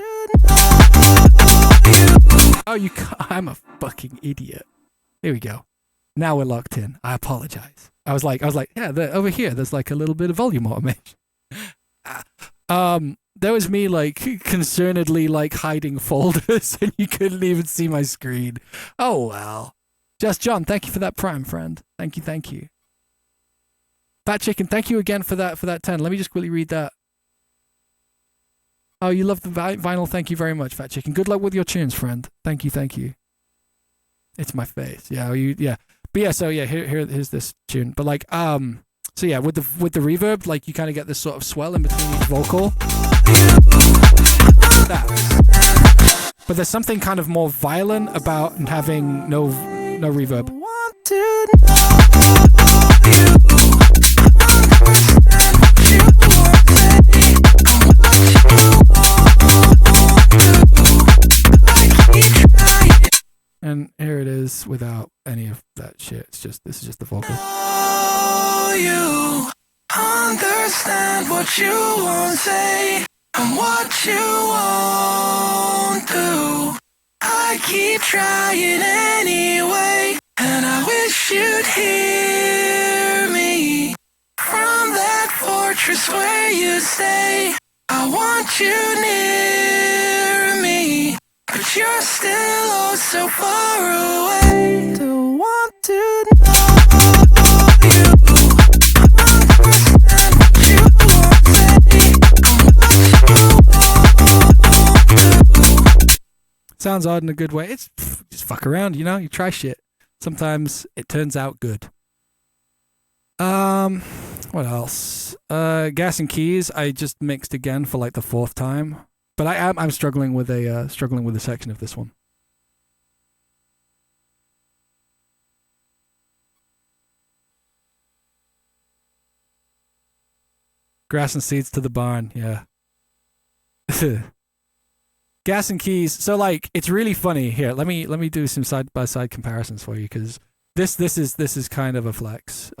Oh, I'm a fucking idiot. Here we go. Now we're locked in. I apologize. I was like, yeah, over here, there's like a little bit of volume automation. There was me like concernedly like hiding folders, and you couldn't even see my screen. Oh well. Just John, thank you for that Prime, friend. Thank you. Fat Chicken, thank you again for that 10. Let me just quickly read that. Oh, you love the vinyl. Thank you very much, Fat Chicken. Good luck with your tunes, friend. Thank you, thank you. It's my face. Yeah, yeah. But yeah, so yeah, here's this tune. But like, so yeah, with the reverb, like you kind of get this sort of swell in between each vocal. That. But there's something kind of more violent about having no reverb. And here it is without any of that shit. This is just the vocal. Oh, you understand what you won't say and what you won't do. I keep trying anyway, and I wish you'd hear me from that fortress where you stay. I want you near me, but you're still oh so far away. To want to know you, understand what you won't say, and what you won't do. Sounds odd in a good way. It's just fuck around, you know. You try shit. Sometimes it turns out good. What else? Gas and Keys. I just mixed again for like the 4th time. But I'm struggling with a section of this one. Grass and Seeds to the Barn, yeah. Gas and Keys. So like it's really funny. Here, let me do some side by side comparisons for you, because this is kind of a flex.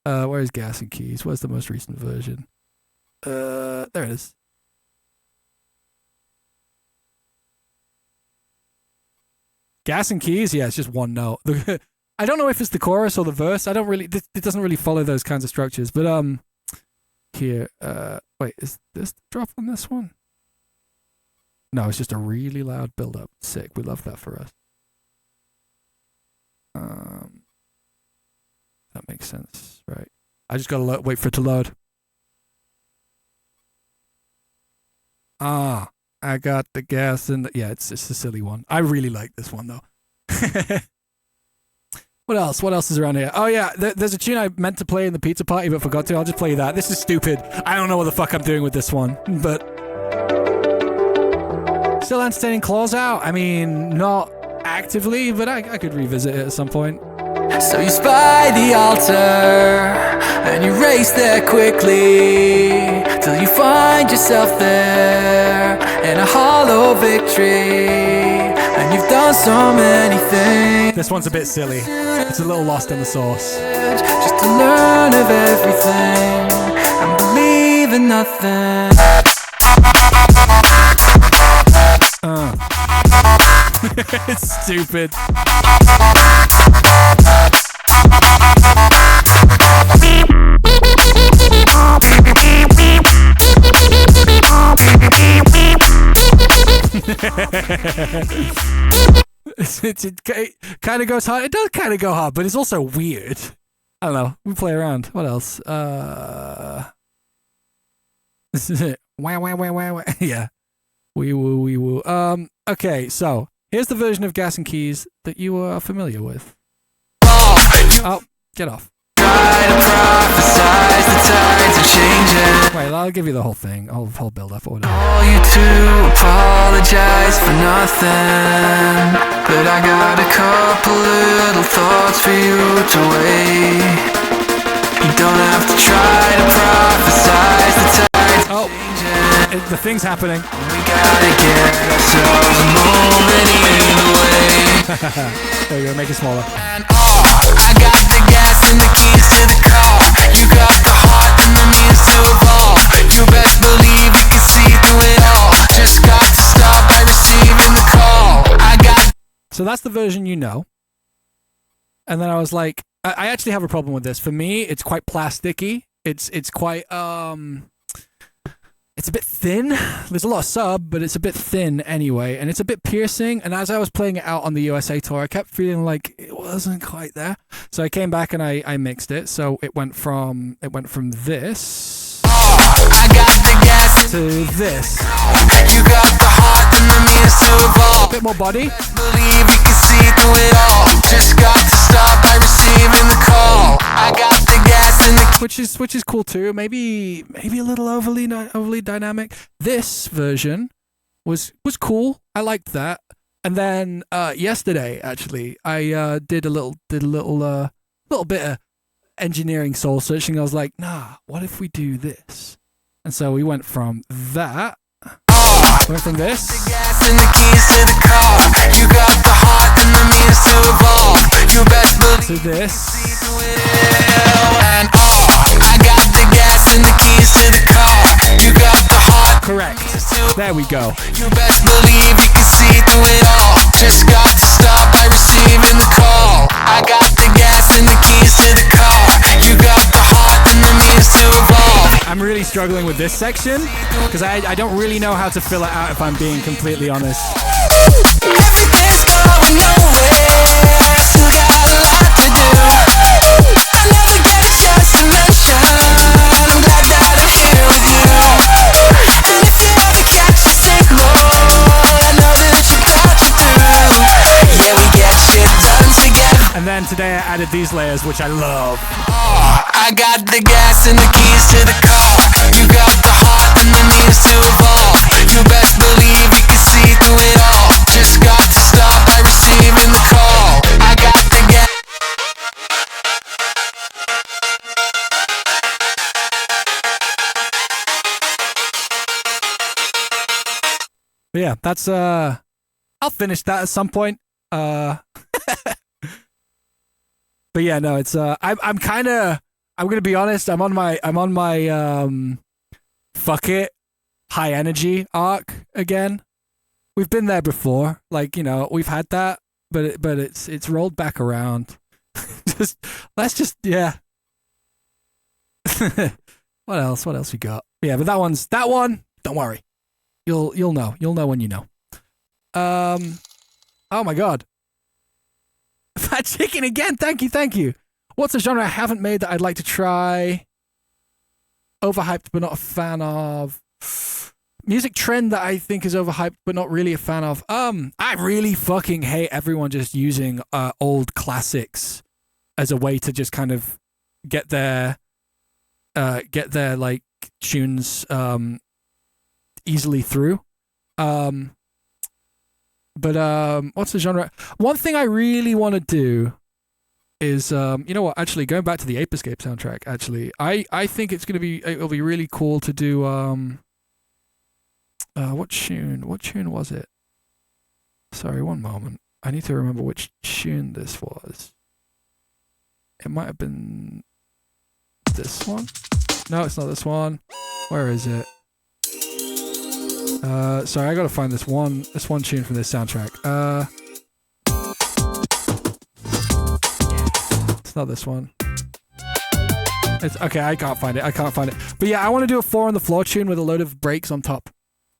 Where's Gas and Keys? Where's the most recent version? There it is. Gas and Keys, yeah, it's just one note. I don't know if it's the chorus or the verse. I don't really. It doesn't really follow those kinds of structures. But here, wait, is this the drop on this one? No, it's just a really loud build-up. Sick. We love that for us. That makes sense, right? I just gotta wait for it to load. Ah, I got the gas in the... Yeah, it's a silly one. I really like this one, though. What else? What else is around here? Oh, yeah, there's a tune I meant to play in the pizza party but forgot to. I'll just play that. This is stupid. I don't know what the fuck I'm doing with this one, but... Still entertaining Claws Out. I mean, not actively, but I could revisit it at some point. So you spy the altar and you race there quickly till you find yourself there in a hollow victory, and you've done so many things. This one's a bit silly. It's a little lost in the sauce. Just to learn of everything and believe in nothing. It's stupid. It kind of goes hard. It does kind of go hard, but it's also weird. I don't know. We play around. What else? This is it. Wow. Yeah. Wee woo. Okay, so here's the version of Gas and Keys that you are familiar with. Oh, get off. Wait, I'll give you the whole thing. Whole build up or whatever. All you to apologize for nothing, but I got a couple little thoughts for you to weigh. You don't have to try to prophesize the tides. Oh, the thing's happening. We gotta get ourselves a moment either way. There you go, make it smaller. And I got the gas and the keys to the car. You got the heart and the means to evolve. You best believe you can see through it all. Just got to start by receiving the call. So that's the version you know. And then I was like, I actually have a problem with this. For me, it's quite plasticky. It's quite It's a bit thin. There's a lot of sub, but it's a bit thin anyway, and it's a bit piercing. And as I was playing it out on the USA tour, I kept feeling like it wasn't quite there. So I came back and I mixed it. So it went from this I got the gas to this. You got the heart and the means to evolve. A bit more body. Believe you can see through it all. Just got to start by receiving the call. I got the gas and the Which is cool too. Maybe a little overly dynamic. This version was cool. I liked that. And then yesterday, actually, I did a little bit of engineering soul searching. I was like, nah, what if we do this? And so we went from that. Went from this. The gas and the keys to the car. You got the heart and the means to evolve. You best believe To this. and I got the gas and the keys to the car. You got the heart. Correct. There we go. You best believe you can see through it all. Just got to start by receiving the call. I got the gas and the keys to the car. You got the heart and the means to evolve. I'm really struggling with this section because I don't really know how to fill it out if I'm being completely honest. Everything's going nowhere. Still got a lot to do. I never get a chance to mention. I'm glad that I'm here with you. And if you ever catch a signal, I know that you got you through. Yeah, we get shit done together. And then today I added these layers, which I love. I got the gas and the keys to the car. You got the heart and the means to evolve. You best believe you can see through it all. Just got to start by receiving the call. I got the gas. But yeah, that's I'll finish that at some point. But yeah, no, it's I'm gonna be honest, I'm on my fuck it high energy arc again. We've been there before. Like, you know, we've had that, but it's rolled back around. Yeah. What else we got? Yeah, but that one, don't worry. You'll know when you know. Oh my god. Fat chicken again. Thank you. What's a genre I haven't made that I'd like to try? Overhyped but not a fan of. Music trend that I think is overhyped but not really a fan of. I really fucking hate everyone just using old classics as a way to just kind of get their like tunes easily through. But what's the genre? One thing I really want to do is you know what? Actually, going back to the Ape Escape soundtrack, actually, I think it'll be really cool to do what tune was it? Sorry, one moment. I need to remember which tune this was. It might have been this one. No, it's not this one. Where is it? Sorry, I gotta find this one tune from this soundtrack. It's not this one. It's okay, I can't find it. But yeah, I want to do a 4 on the floor tune with a load of breaks on top.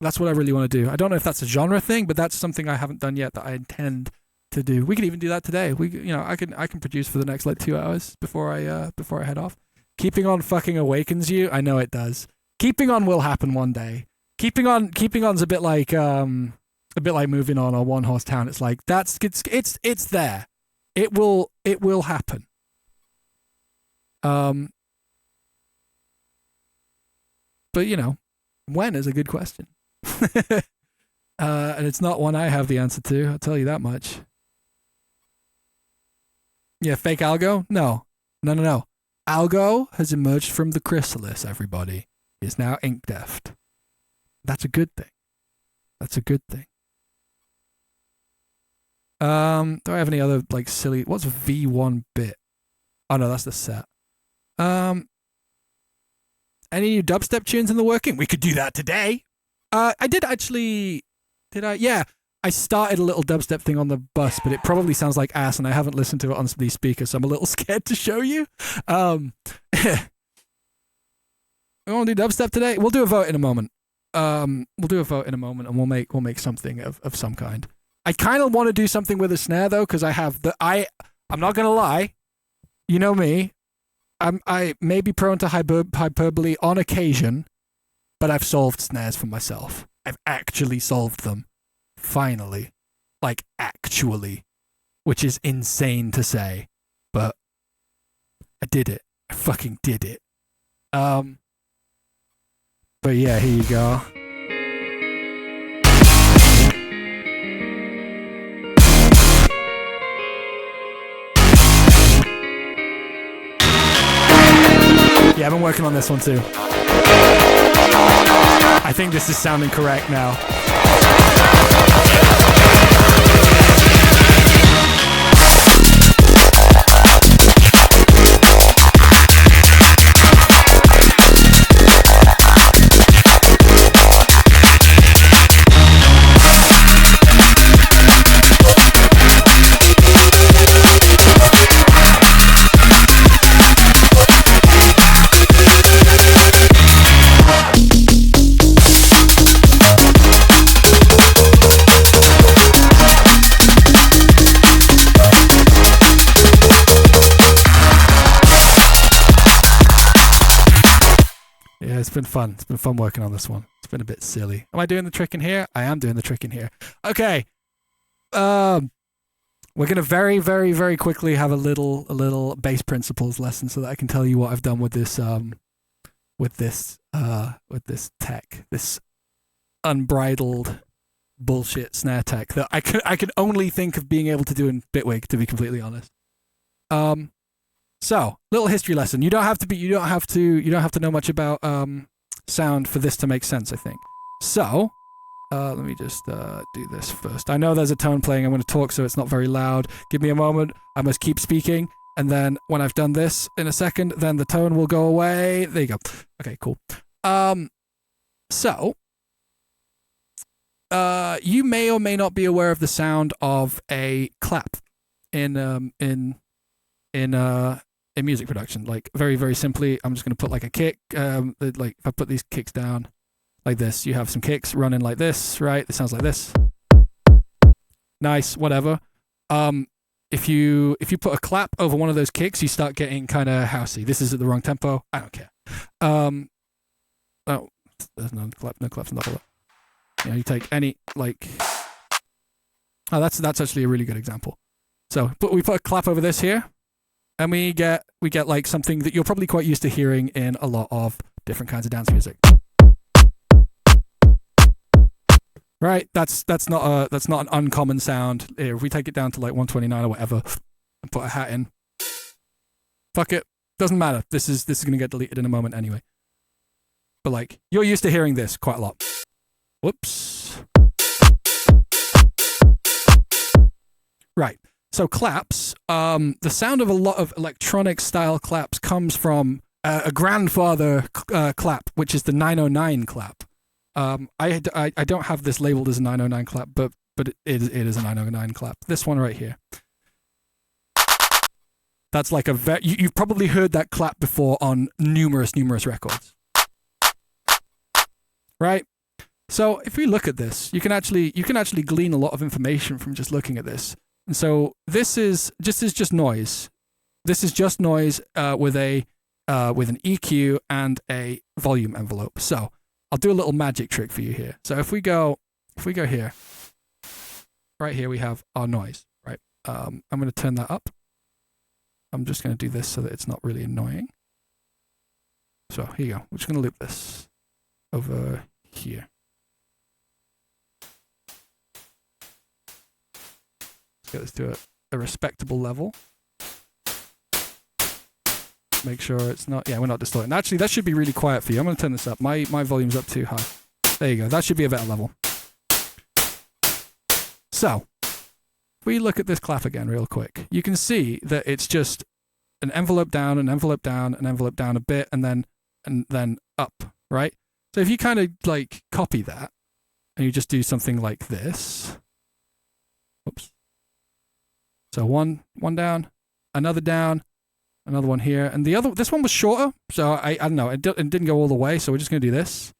That's what I really want to do. I don't know if that's a genre thing, but that's something I haven't done yet that I intend to do. We could even do that today. I can produce for the next like 2 hours before I head off. Keeping on fucking awakens you. I know it does. Keeping on will happen one day. Keeping on's a bit like Moving On or One Horse Town. It's like it's there. It will happen. But you know, when is a good question. And it's not one I have the answer to, I'll tell you that much. Yeah, fake algo? No. Algo has emerged from the chrysalis, everybody. He is now ink deft. That's a good thing. Do I have any other like silly what's V1 bit? Oh no, that's the set. Any new dubstep tunes in the working? We could do that today. I did actually. Did I? Yeah. I started a little dubstep thing on the bus, but it probably sounds like ass, and I haven't listened to it on these speakers, so I'm a little scared to show you. We want to do dubstep today? We'll do a vote in a moment. we'll do a vote in a moment, and we'll make something of some kind. I kind of want to do something with a snare though, because I have I'm not gonna lie, you know me, I may be prone to hyperbole on occasion, but I've solved snares for myself. I've actually solved them, finally, like actually, which is insane to say, but I did it. I fucking did it. But yeah, here you go. Yeah, I've been working on this one too. I think this is sounding correct now. It's been fun. It's been fun working on this one. It's been a bit silly. Am I doing the trick in here? I am doing the trick in here. Okay. We're gonna very, very, very quickly have a little bass principles lesson so that I can tell you what I've done with this tech, this unbridled bullshit snare tech that I can only think of being able to do in Bitwig, to be completely honest. So, little history lesson. You don't have to know much about sound for this to make sense, I think. So, let me just do this first. I know there's a tone playing. I'm going to talk so it's not very loud. Give me a moment. I must keep speaking. And then when I've done this in a second, then the tone will go away. There you go. Okay, cool. So, you may or may not be aware of the sound of a clap in music production. Like, very, very simply, I'm just going to put like a kick. Like if I put these kicks down like this, you have some kicks running like this, right? It sounds like this. Nice, whatever. If you put a clap over one of those kicks, you start getting kind of housey. This is at the wrong tempo. I don't care. Oh, there's no clap, no claps, nothing. You know, you take any like. Oh, that's actually a really good example. So, but we put a clap over this here. And we get like something that you're probably quite used to hearing in a lot of different kinds of dance music. Right? That's not an uncommon sound. Here, if we take it down to like 129 or whatever and put a hat in. Fuck it. Doesn't matter. This is going to get deleted in a moment anyway. But like, you're used to hearing this quite a lot. Whoops. Right. So claps, the sound of a lot of electronic style claps comes from a grandfather clap, which is the 909 clap. I don't have this labeled as a 909 clap, but it is a 909 clap. This one right here. That's like you've probably heard that clap before on numerous records. Right? So if we look at this, you can actually glean a lot of information from just looking at this. And so this is just noise. This is just noise with an EQ and a volume envelope. So I'll do a little magic trick for you here. So if we go here, right here we have our noise. Right. I'm going to turn that up. I'm just going to do this so that it's not really annoying. So here you go. We're just going to loop this over here. Get this to a respectable level. Make sure it's not. Yeah, we're not distorting. Actually, that should be really quiet for you. I'm going to turn this up. My volume's up too high. There you go. That should be a better level. So, if we look at this clap again real quick, you can see that it's just an envelope down, an envelope down, an envelope down a bit, and then up, right? So if you kind of like copy that, and you just do something like this. Oops. So one down, another one here, and this one was shorter, so I don't know, it didn't go all the way, so we're just going to do this.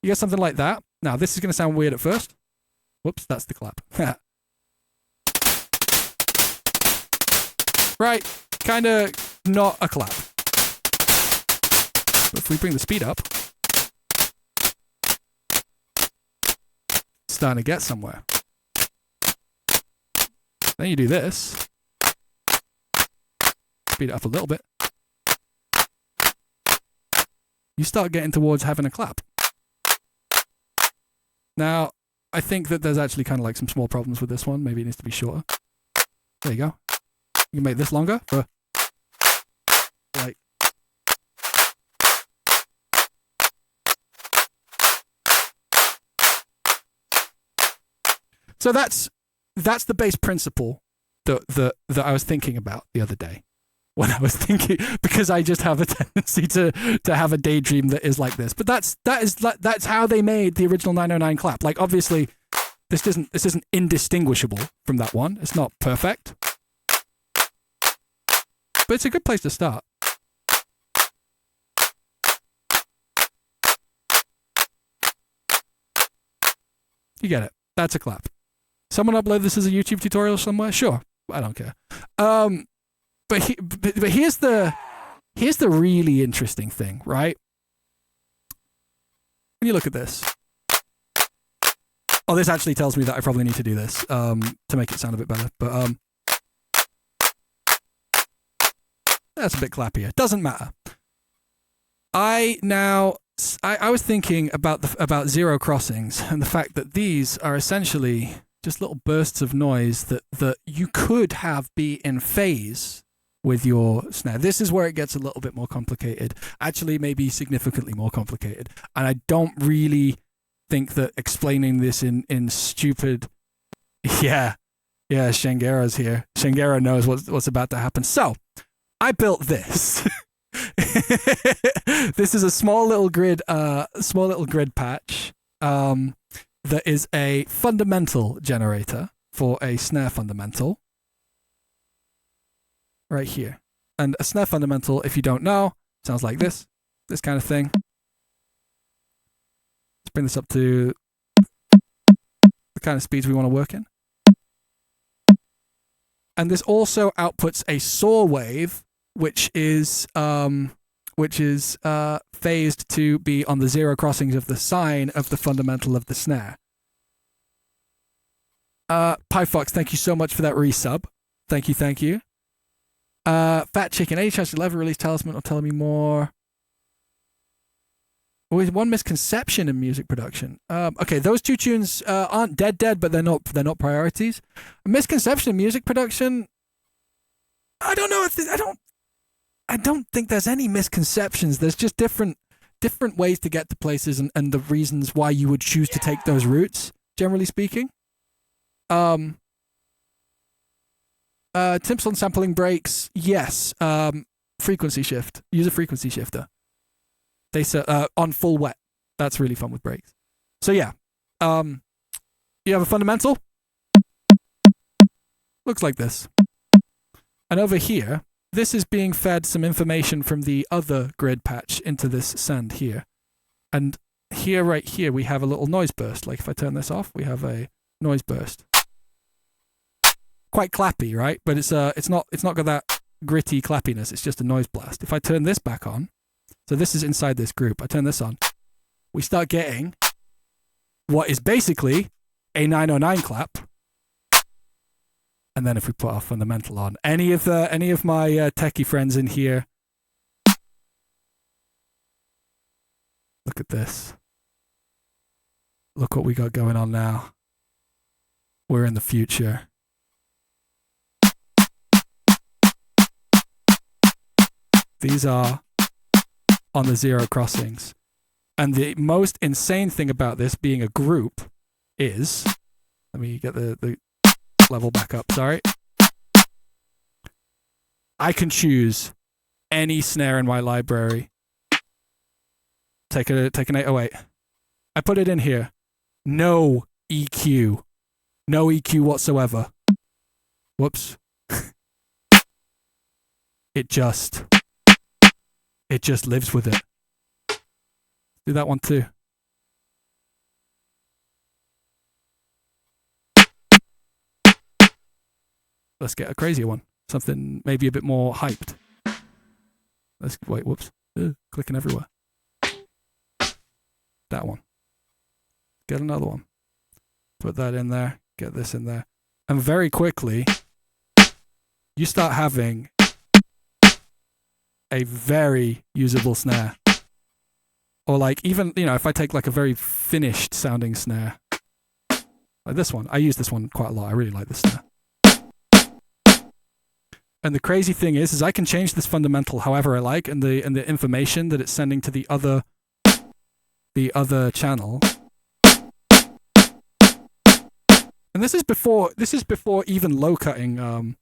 You get something like that. Now, this is going to sound weird at first. Whoops, that's the clap. Right, kind of not a clap. But if we bring the speed up, it's starting to get somewhere. Then you do this. Speed it up a little bit. You start getting towards having a clap. Now, I think that there's actually kind of like some small problems with this one. Maybe it needs to be shorter. There you go. You can make this longer for like. So that's the base principle that I was thinking about the other day. When I was thinking, because I just have a tendency to have a daydream that is like this. But that's how they made the original 909 clap. Like, obviously, this isn't indistinguishable from that one. It's not perfect, but it's a good place to start. You get it. That's a clap. Someone upload this as a YouTube tutorial somewhere? Sure, I don't care. But here's the really interesting thing, right? When you look at this. Oh, this actually tells me that I probably need to do this to make it sound a bit better. But that's a bit clappier. Doesn't matter. I was thinking about zero crossings and the fact that these are essentially just little bursts of noise that you could have be in phase with your snare. This is where it gets a little bit more complicated. Actually, maybe significantly more complicated. And I don't really think that explaining this in stupid... Yeah, Shangara's here. Shangara knows what's about to happen. So, I built this. This is a small little grid patch that is a fundamental generator for a snare fundamental. Right here. And a snare fundamental, if you don't know, sounds like this kind of thing. Let's bring this up to the kind of speeds we want to work in. And this also outputs a saw wave, which is phased to be on the zero crossings of the sine of the fundamental of the snare. PieFox, thank you so much for that resub. Thank you. Fat Chicken, any chance you'll ever release Talisman or Tell Me More? Always one misconception in music production. Okay, those two tunes aren't dead, but they're not priorities. A misconception in music production. I don't know. I don't think there's any misconceptions. There's just different ways to get to places and the reasons why you would choose to take those routes. Generally speaking. Tips on sampling breaks, yes. Frequency shift. Use a frequency shifter. They say on full wet. That's really fun with breaks. So yeah, you have a fundamental. Looks like this. And over here, this is being fed some information from the other grid patch into this send here. And here, right here, we have a little noise burst. Like if I turn this off, we have a noise burst. Quite clappy, right? But it's not got that gritty clappiness. It's just a noise blast. If I turn this back on, so this is inside this group. I turn this on. We start getting what is basically a 909 clap. And then if we put our fundamental on, any of my techie friends in here, look at this. Look what we got going on now. We're in the future. These are on the zero crossings. And the most insane thing about this being a group is, let me get the level back up, sorry. I can choose any snare in my library. Take an 808. I put it in here. No EQ. No EQ whatsoever. Whoops. It just lives with it. Do that one too. let's get a crazier one. Something maybe a bit more hyped. Let's wait. Whoops. Clicking everywhere. That one. Get another one. Put that in there. Get this in there. And very quickly, you start having a very usable snare. Or like even, if I take like a very finished sounding snare, like this one. I use this one quite a lot. I really like this snare. And the crazy thing is I can change this fundamental however I like, and the information that it's sending to the other channel. And this is before even low cutting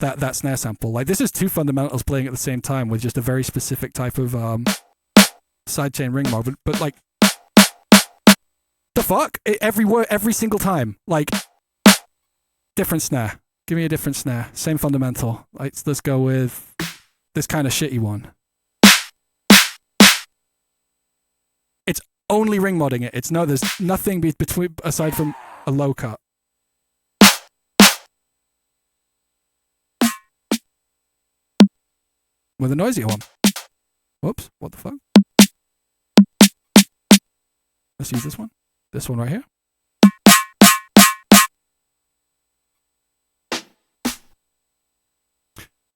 that snare sample. Like this is two fundamentals playing at the same time with just a very specific type of sidechain ring mod. But like the fuck? Every single time. Like different snare. Give me a different snare. Same fundamental. Let's go with this kind of shitty one. It's only ring modding it. There's nothing between aside from a low cut. With a noisier one. Whoops, what the fuck? Let's use this one. This one right here.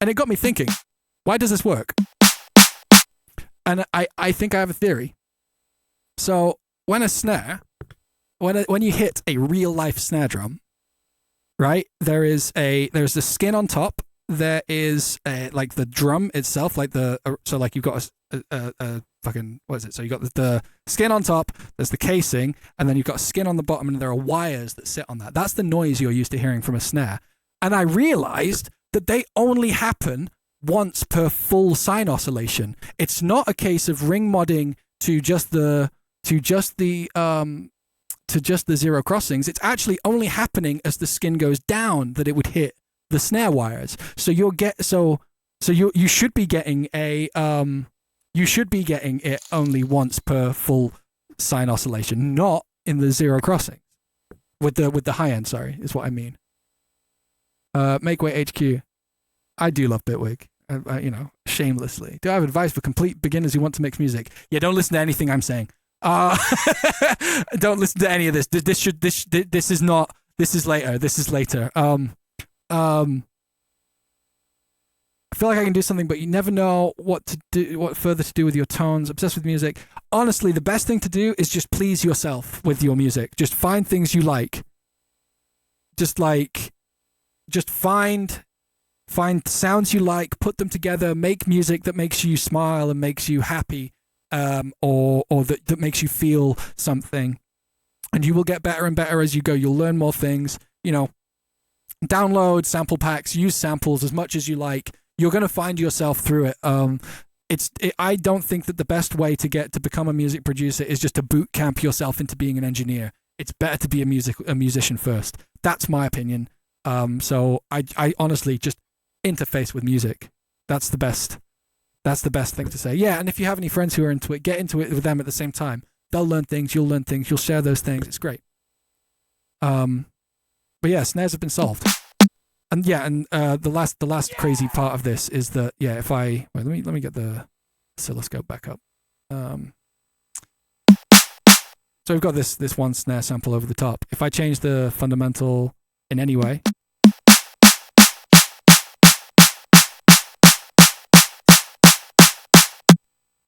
And it got me thinking, why does this work? And I think I have a theory. So when a snare, when you hit a real life snare drum, right? There's the skin on top. There is like the drum itself, like so like you've got a fucking, what is it? So you got the skin on top. There's the casing, and then you've got skin on the bottom, and there are wires that sit on that. That's the noise you're used to hearing from a snare. And I realized that they only happen once per full sine oscillation. It's not a case of ring modding to just the zero crossings. It's actually only happening as the skin goes down that it would hit the snare wires. So you should be getting it only once per full sine oscillation, not in the zero crossings. With the high end, sorry, is what I mean. Makeway HQ. I do love Bitwig. Shamelessly. Do I have advice for complete beginners who want to mix music? Yeah, don't listen to anything I'm saying. Don't listen to any of this. This is not. This is later. This is later. I feel like I can do something, but you never know what further to do with your tones. Obsessed with music. Honestly, the best thing to do is just please yourself with your music. Just find things you like. Just find sounds you like, put them together, make music that makes you smile and makes you happy, or that makes you feel something. And you will get better and better as you go. You'll learn more things. Download sample packs, use samples as much as you like. You're going to find yourself through it. I don't think that the best way to become a music producer is just to boot camp yourself into being an engineer. It's better to be a musician first. That's my opinion. So I honestly just interface with music. That's the best thing to say. Yeah, and if you have any friends who are into it, get into it with them at the same time. They'll learn things, you'll learn things, you'll share those things. It's great. But yeah, snares have been solved. And yeah, and the last crazy part of this is that if I let me get the oscilloscope back up. So we've got this one snare sample over the top. If I change the fundamental in any way,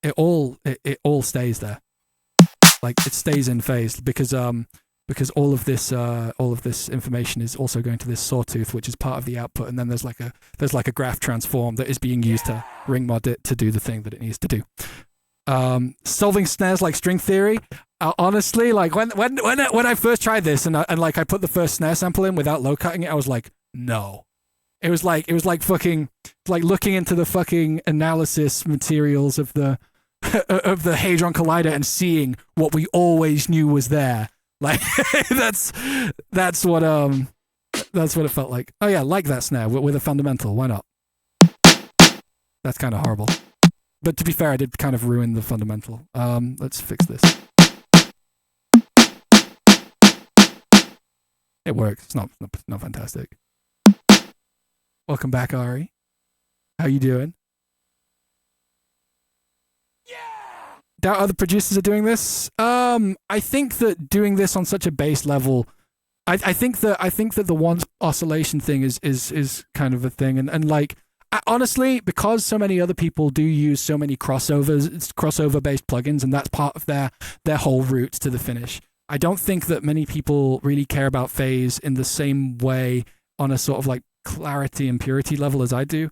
it all stays there. Like it stays in phase because all of this information is also going to this sawtooth, which is part of the output, and then there's like a graph transform that is being used to ring mod it to do the thing that it needs to do. Solving snares like string theory. Honestly, like when I first tried this and I put the first snare sample in without low cutting it, I was like, no. It was like fucking like looking into the fucking analysis materials of the Hadron Collider and seeing what we always knew was there. Like that's what it felt like. Oh yeah, like that snare with a fundamental. Why not? That's kind of horrible. But to be fair, I did kind of ruin the fundamental. Let's fix this. It works. It's not fantastic. Welcome back, Ari. How you doing? Doubt other producers are doing this. I think that doing this on such a base level, I think that the one oscillation thing is kind of a thing, and like honestly, because so many other people do use so many crossover based plugins, and that's part of their whole route to the finish. I don't think that many people really care about phase in the same way on a sort of like clarity and purity level as I do.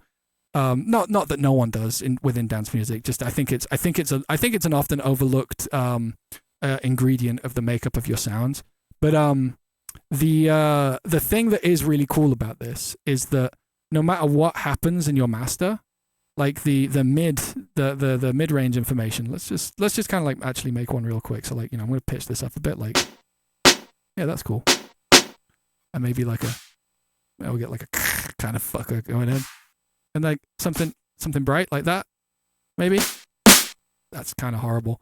Not that no one does within dance music. Just I think it's an often overlooked ingredient of the makeup of your sounds. But the thing that is really cool about this is that no matter what happens in your master, like the mid range information. Let's just kind of like actually make one real quick. So like, you know, I'm gonna pitch this up a bit. Like, yeah, that's cool. And maybe like we'll get like a kind of fucker going in. And like something bright like that, maybe. That's kind of horrible.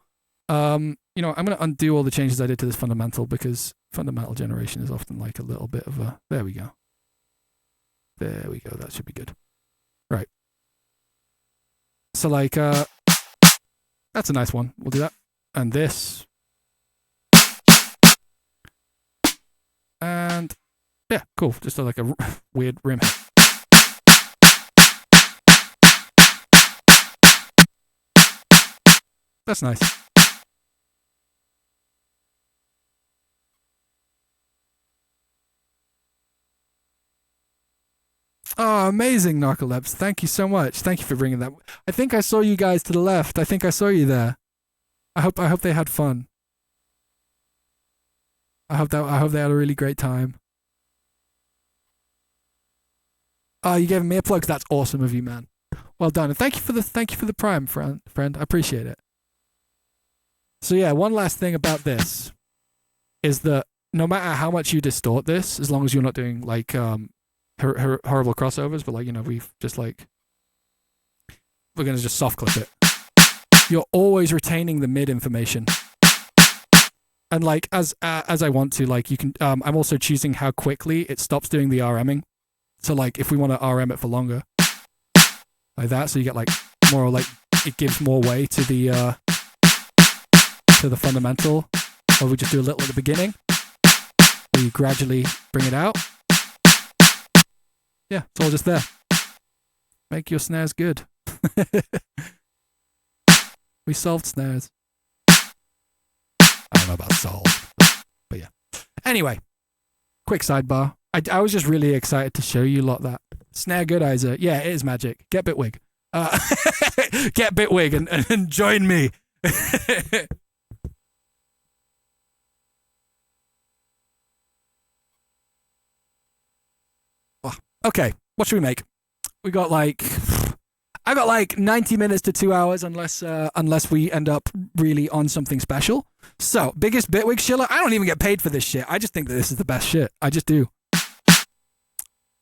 You know, I'm gonna undo all the changes I did to this fundamental because fundamental generation is often like a little bit of a. There we go. That should be good. Right. So like, that's a nice one. We'll do that. And this. And yeah, cool. Just like a weird rim. That's nice. Oh, amazing, Narcolepsy. Thank you so much. Thank you for bringing that. I think I saw you guys to the left. I think I saw you there. I hope they had fun. I hope they had a really great time. Oh, you gave me a plug. That's awesome of you, man. Well done. And thank you for the prime, friend. I appreciate it. So yeah, one last thing about this is that no matter how much you distort this, as long as you're not doing like horrible crossovers, but like, you know, we've just like, we're gonna just soft clip it. You're always retaining the mid information, and like as I want to, like you can. I'm also choosing how quickly it stops doing the RMing. So like, if we want to RM it for longer, like that, so you get like more, like it gives more way to the fundamental, or we just do a little at the beginning, where you gradually bring it out. Yeah, it's all just there. Make your snares good. We solved snares. I don't know about solved, but yeah. Anyway, quick sidebar. I was just really excited to show you lot that snare goodizer. Yeah, it is magic. Get Bitwig. Get Bitwig and join me. Okay, what should we make? I got like 90 minutes to 2 hours unless we end up really on something special. So, biggest Bitwig shiller. I don't even get paid for this shit. I just think that this is the best shit. I just do.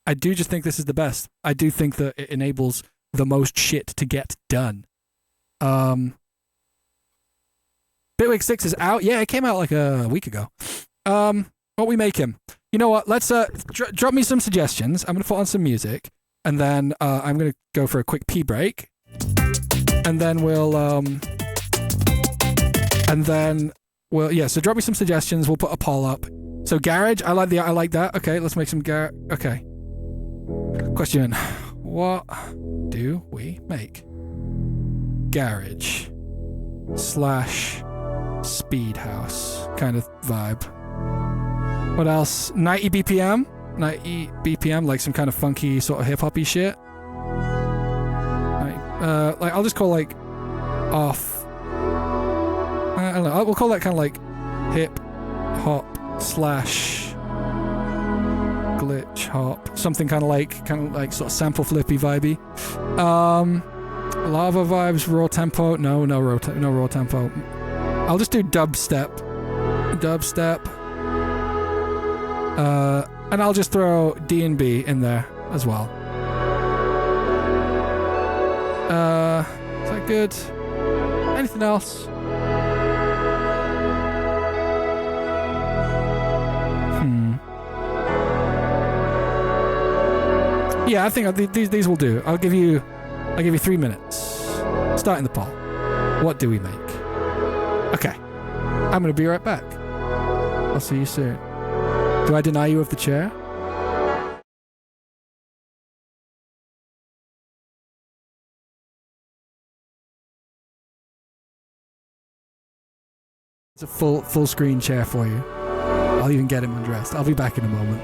I do just think this is the best. I do think that it enables the most shit to get done. Bitwig 6 is out. Yeah, it came out like a week ago. What we make him? You know what? Let's drop me some suggestions. I'm gonna put on some music, and then I'm gonna go for a quick pee break, and then we'll yeah. So drop me some suggestions. We'll put a poll up. So garage, I like that. Okay, let's make some garage. Okay. Question: what do we make? Garage / speed house kind of vibe. What else? 90 BPM? 90 BPM, like some kind of funky sort of hip-hoppy shit. Like I'll just call like off. I don't know. We'll call that kind of like hip hop / glitch hop. Something kind of like sort of sample flippy vibey. Lava vibes, raw tempo. No raw tempo. I'll just do dubstep. And I'll just throw D&B in there as well. Is that good? Anything else? Yeah, I think these will do. I'll give you 3 minutes. Starting the poll. What do we make? Okay. I'm going to be right back. I'll see you soon. Do I deny you of the chair? It's a full screen chair for you. I'll even get him undressed. I'll be back in a moment.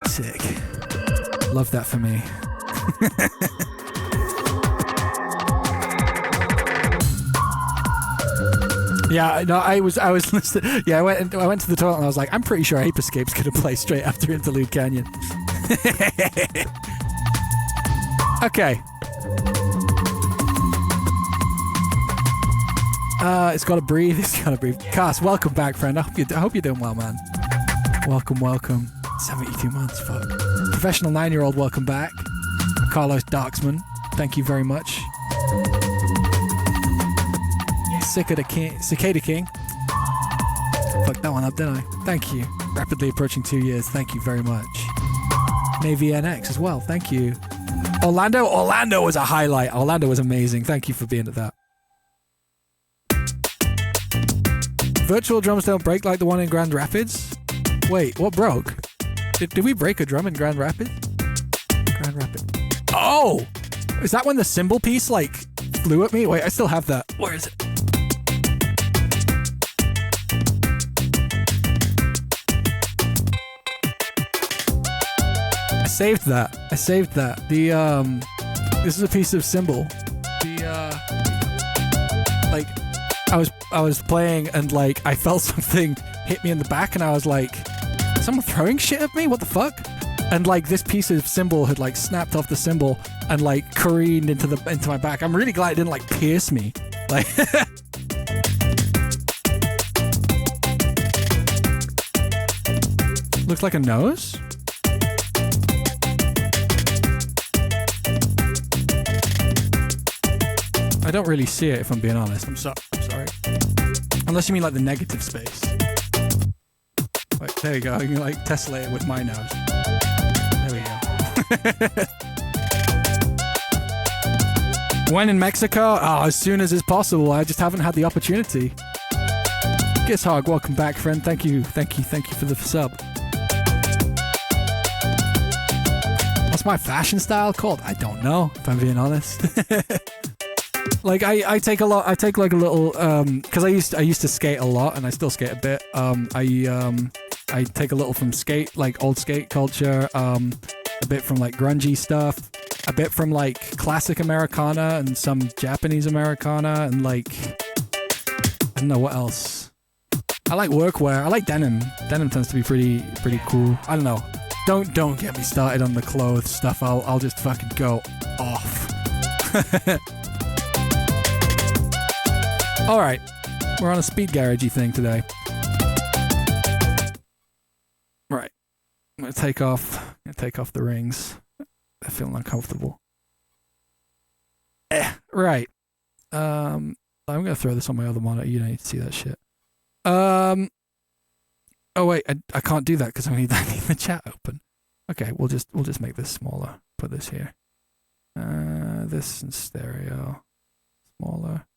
Sick. Love that for me. Yeah, no, I was listening. Yeah, I went to the toilet and I was like, I'm pretty sure Ape Escape's gonna play straight after Interlude Canyon. Okay. It's gotta breathe. It's gotta breathe. Cass, welcome back, friend. I hope you're doing well, man. Welcome. 72 months, fuck. Professional 9-year-old, welcome back. Carlos Darksman, thank you very much. Cicada King. Fucked that one up, didn't I? Thank you. Rapidly approaching 2 years, thank you very much. Navy NX as well, thank you. Orlando was a highlight. Orlando was amazing. Thank you for being at that. Virtual drums don't break like the one in Grand Rapids? Wait, what broke? Did we break a drum in Grand Rapids? Oh! Is that when the cymbal piece, like, flew at me? Wait, I still have that. Where is it? I saved that. This is a piece of cymbal. I was playing and, like, I felt something hit me in the back and I was like, is someone throwing shit at me? What the fuck? and like this piece of cymbal had like snapped off the cymbal and like careened into my back. I'm really glad it didn't like pierce me. Like looks like a nose. I don't really see it if I'm being honest. I'm sorry. Unless you mean like the negative space. Wait, there you go. You can like tessellate it with my nose. There we go. When in Mexico? Oh, as soon as is possible. I just haven't had the opportunity. Gizhog, welcome back, friend. Thank you for the sub. What's my fashion style called? I don't know, if I'm being honest. Like I take like a little because I used to skate a lot and I still skate a bit. I take a little from skate, like old skate culture, a bit from like grungy stuff, a bit from like classic Americana and some Japanese Americana, and like I don't know what else. I like workwear. I like denim. Denim tends to be pretty cool. I don't know. Don't get me started on the clothes stuff. I'll just fucking go off. All right, we're on a speed garagey thing today. Right, I'm gonna take off the rings. They're feeling uncomfortable. Right. I'm gonna throw this on my other monitor. You don't need to see that shit. Oh wait, I can't do that because I need the chat open. Okay, we'll just make this smaller. Put this here. This in stereo. Smaller.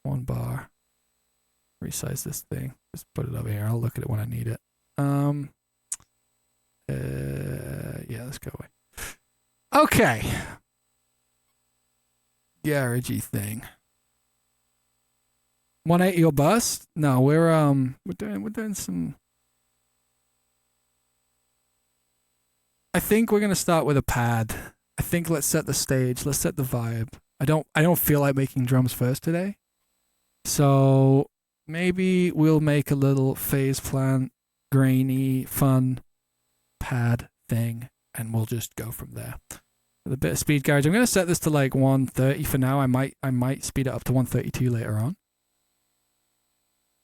1 bar. Resize this thing. Just put it over here. I'll look at it when I need it. Yeah, let's go away. Okay. Garagey thing. 180 or bust? No, we're doing some. I think we're gonna start with a pad. I think let's set the stage. Let's set the vibe. I don't feel like making drums first today. So maybe we'll make a little phase plant, grainy, fun pad thing, and we'll just go from there. With a bit of speed garage. I'm gonna set this to like 130 for now. I might speed it up to 132 later on.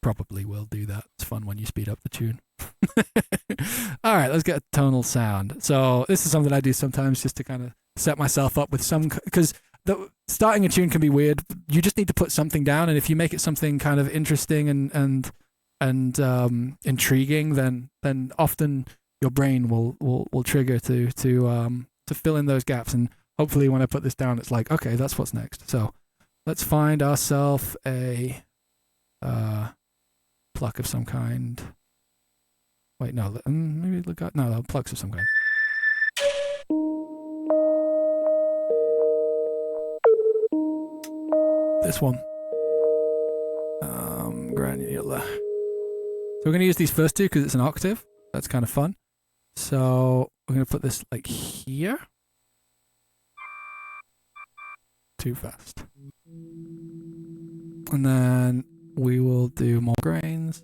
Probably will do that. It's fun when you speed up the tune. All right, let's get a tonal sound. So this is something I do sometimes just to kind of set myself up with some, because starting a tune can be weird. You just need to put something down, and if you make it something kind of interesting and intriguing, then often your brain will trigger to fill in those gaps. And hopefully, when I put this down, it's like, okay, that's what's next. So let's find ourselves a pluck of some kind. Wait, no, maybe look at plucks of some kind. This one. Granular. So we're going to use these first two because it's an octave. That's kind of fun. So we're going to put this like here. Too fast. And then we will do more grains.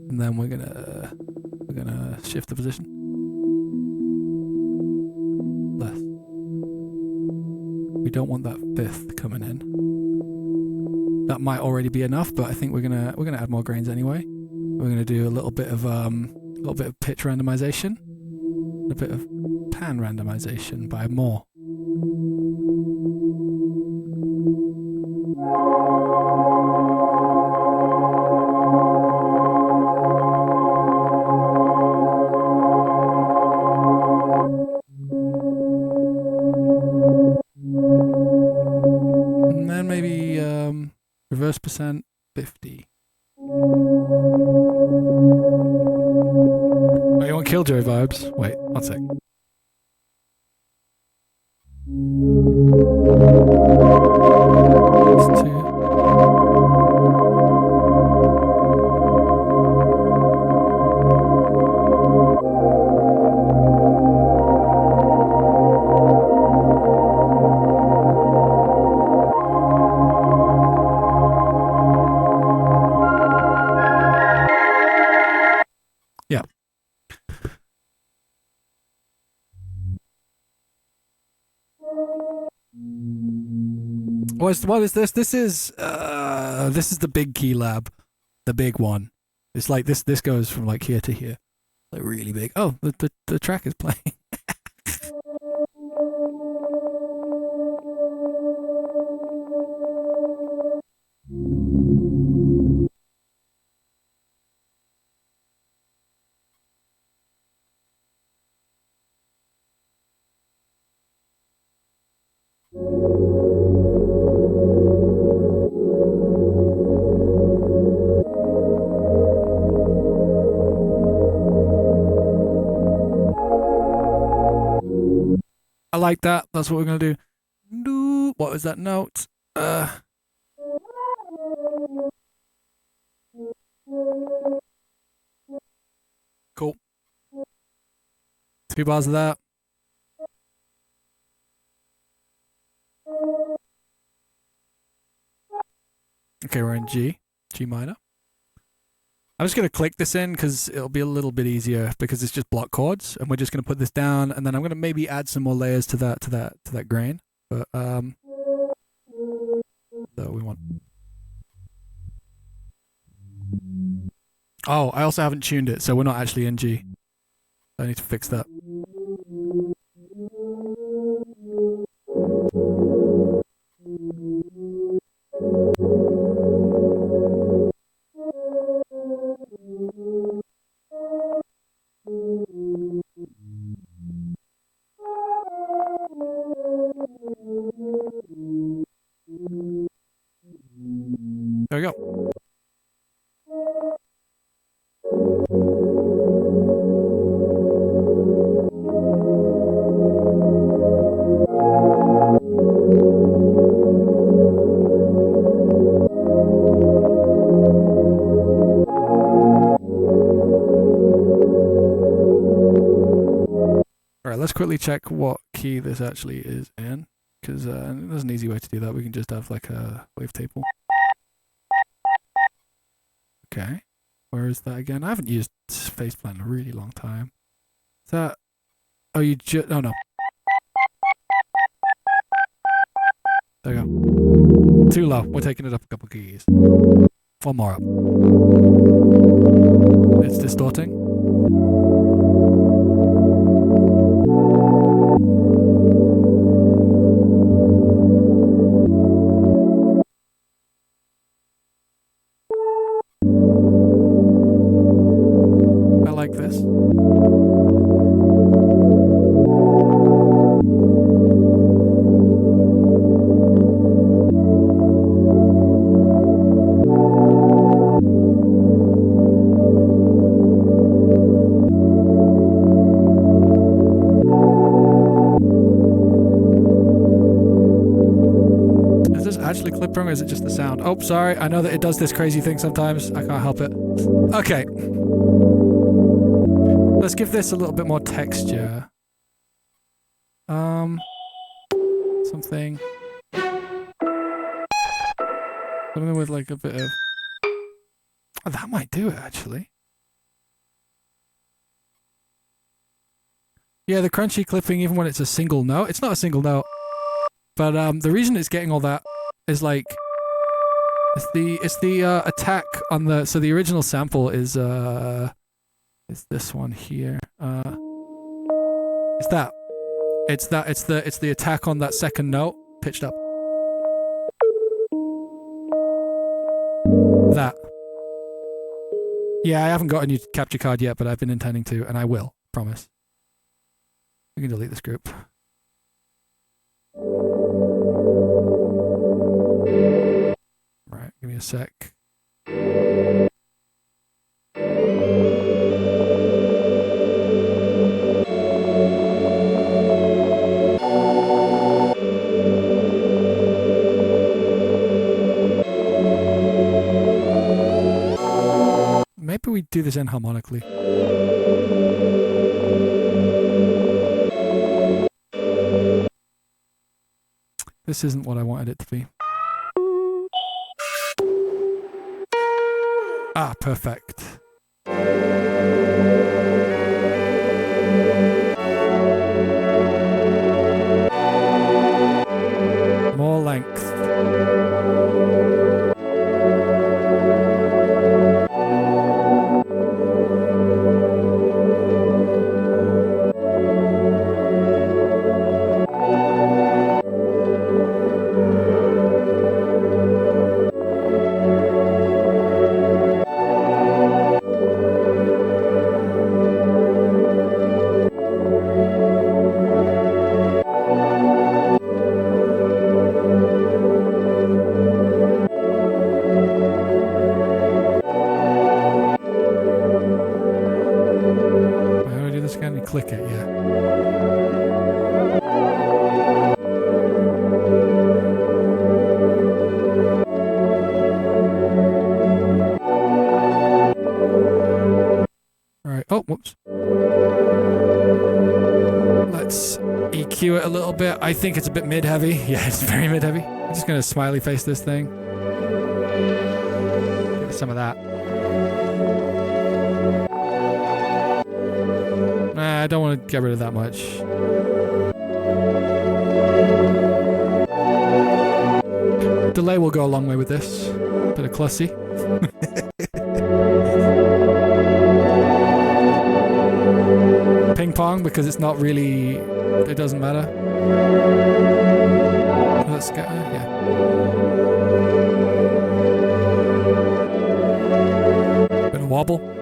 And then we're gonna shift the position. Less. We don't want that fifth coming in. That might already be enough, but I think we're gonna add more grains anyway. We're gonna do a little bit of pitch randomization, a bit of pan randomization by more. And then maybe reverse percent 50. Oh, you want Killjoy vibes? Wait, one sec. That's 2. What is this? This is the big key lab, the big one. It's like this goes from like here to here, like really big. Oh, the track is playing. I like that. That's what we're gonna do. What was that note? Cool. 2 bars of that. Okay, we're in G minor. I'm just gonna click this in because it'll be a little bit easier because it's just block chords, and we're just gonna put this down, and then I'm gonna maybe add some more layers to that grain. But so we want. Oh, I also haven't tuned it, so we're not actually in G. I need to fix that. There we go. All right, let's quickly check what key this actually is in, because there's an easy way to do that. We can just have like a wavetable. Okay, where is that again? I haven't used Faceplan in a really long time. Is that? Oh, you just? Oh no. There you go. Too low. We're taking it up a couple keys. 1 more up. It's distorting. I like this. Actually clip wrong, or is it just the sound? Oh, sorry. I know that it does this crazy thing sometimes. I can't help it. Okay. Let's give this a little bit more texture. Something with like a bit of... Oh, that might do it, actually. Yeah, the crunchy clipping, even when it's a single note. It's not a single note. But the reason it's getting all that is like it's the attack on the, so the original sample is this one here. It's the attack on that second note pitched up. That. Yeah, I haven't got a new capture card yet, but I've been intending to, and I will, promise. We can delete this group. Right, give me a sec. Maybe we do this inharmonically. This isn't what I wanted it to be. Ah, perfect. More length. Can you click it? Yeah. Alright. Oh, whoops. Let's EQ it a little bit. I think it's a bit mid-heavy. Yeah, it's very mid-heavy. I'm just going to smiley face this thing. Give it some of that. Nah, I don't want to get rid of that much. Delay will go a long way with this. Bit of clussy. Ping pong, because it's not really... It doesn't matter. Let's go... Yeah. Bit of wobble.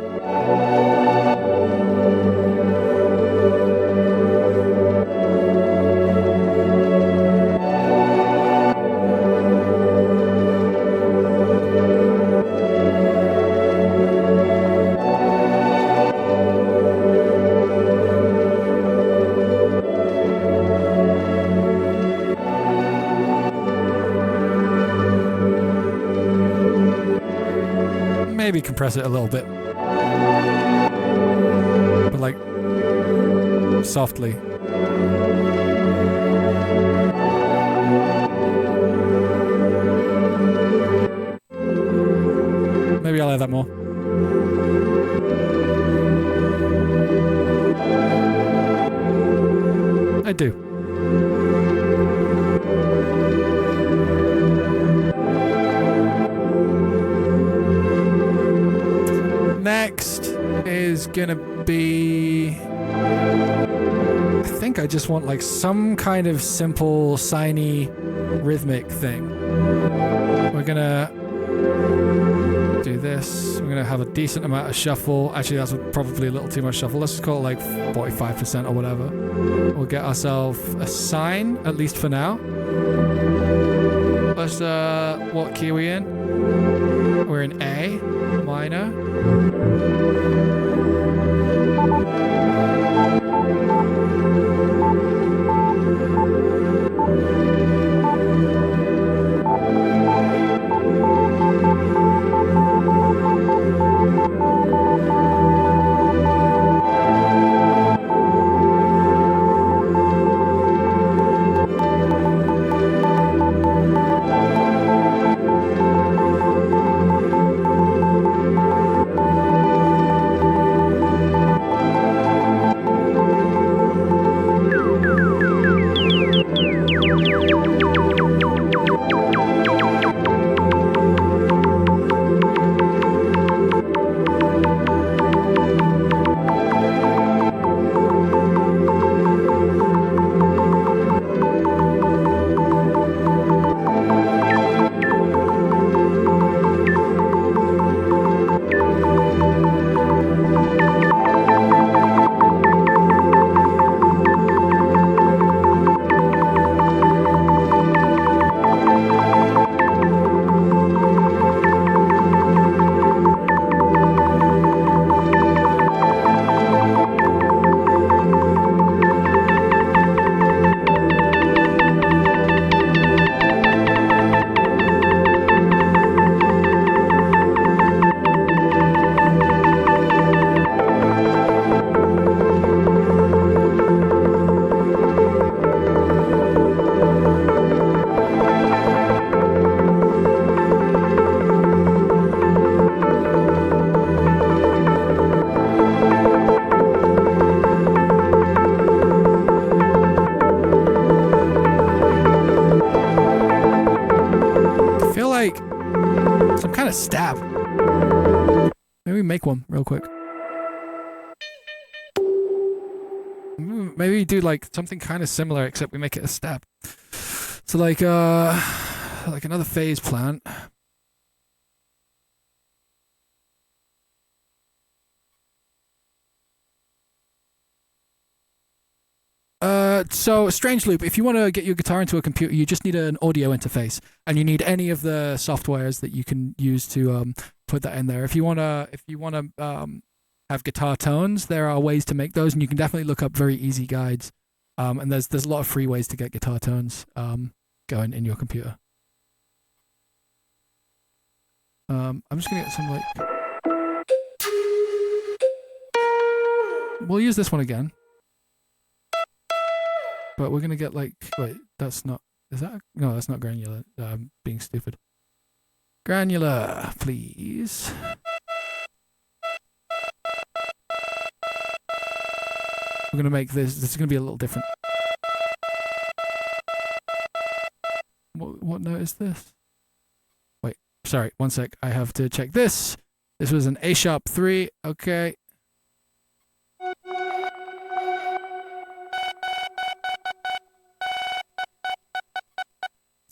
Maybe compress it a little bit, but like softly. Maybe I'll add that more. I do. Next is gonna be... I think I just want like some kind of simple, sine rhythmic thing. We're gonna do this. We're gonna have a decent amount of shuffle. Actually, that's probably a little too much shuffle. Let's just call it like 45% or whatever. We'll get ourselves a sine, at least for now. Let's, what key are we in? We're in A minor. Stab. Maybe make one real quick. Maybe do like something kind of similar, except we make it a stab. So like another phase plant. So Strange Loop, if you want to get your guitar into a computer, you just need an audio interface, and you need any of the softwares that you can use to put that in there. If you wanna have guitar tones, there are ways to make those, and you can definitely look up very easy guides. And there's a lot of free ways to get guitar tones going in your computer. I'm just gonna get some like. We'll use this one again, but we're gonna get like. Wait, that's not. Is that? No, that's not granular. I'm being stupid. Granular, please. We're gonna make this. This is gonna be a little different. What note is this? Wait, sorry, one sec. I have to check this. This was an A sharp 3. Okay.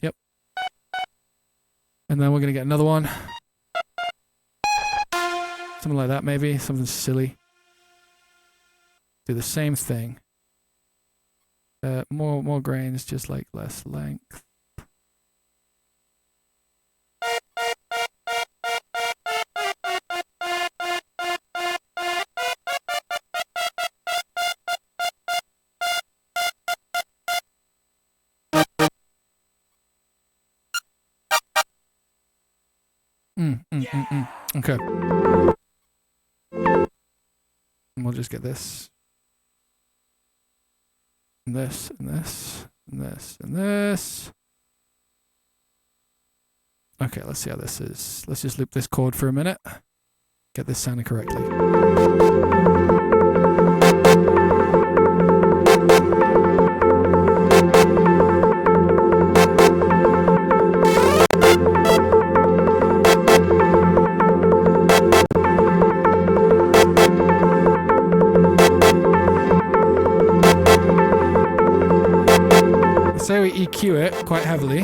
Yep. And then we're gonna get another one. Something like that, maybe. Something silly. Do the same thing. More grains, just like less length. Okay. And we'll just get this. And this, and this, and this, and this. Okay, let's see how this is. Let's just loop this chord for a minute. Get this sounding correctly. So we EQ it quite heavily.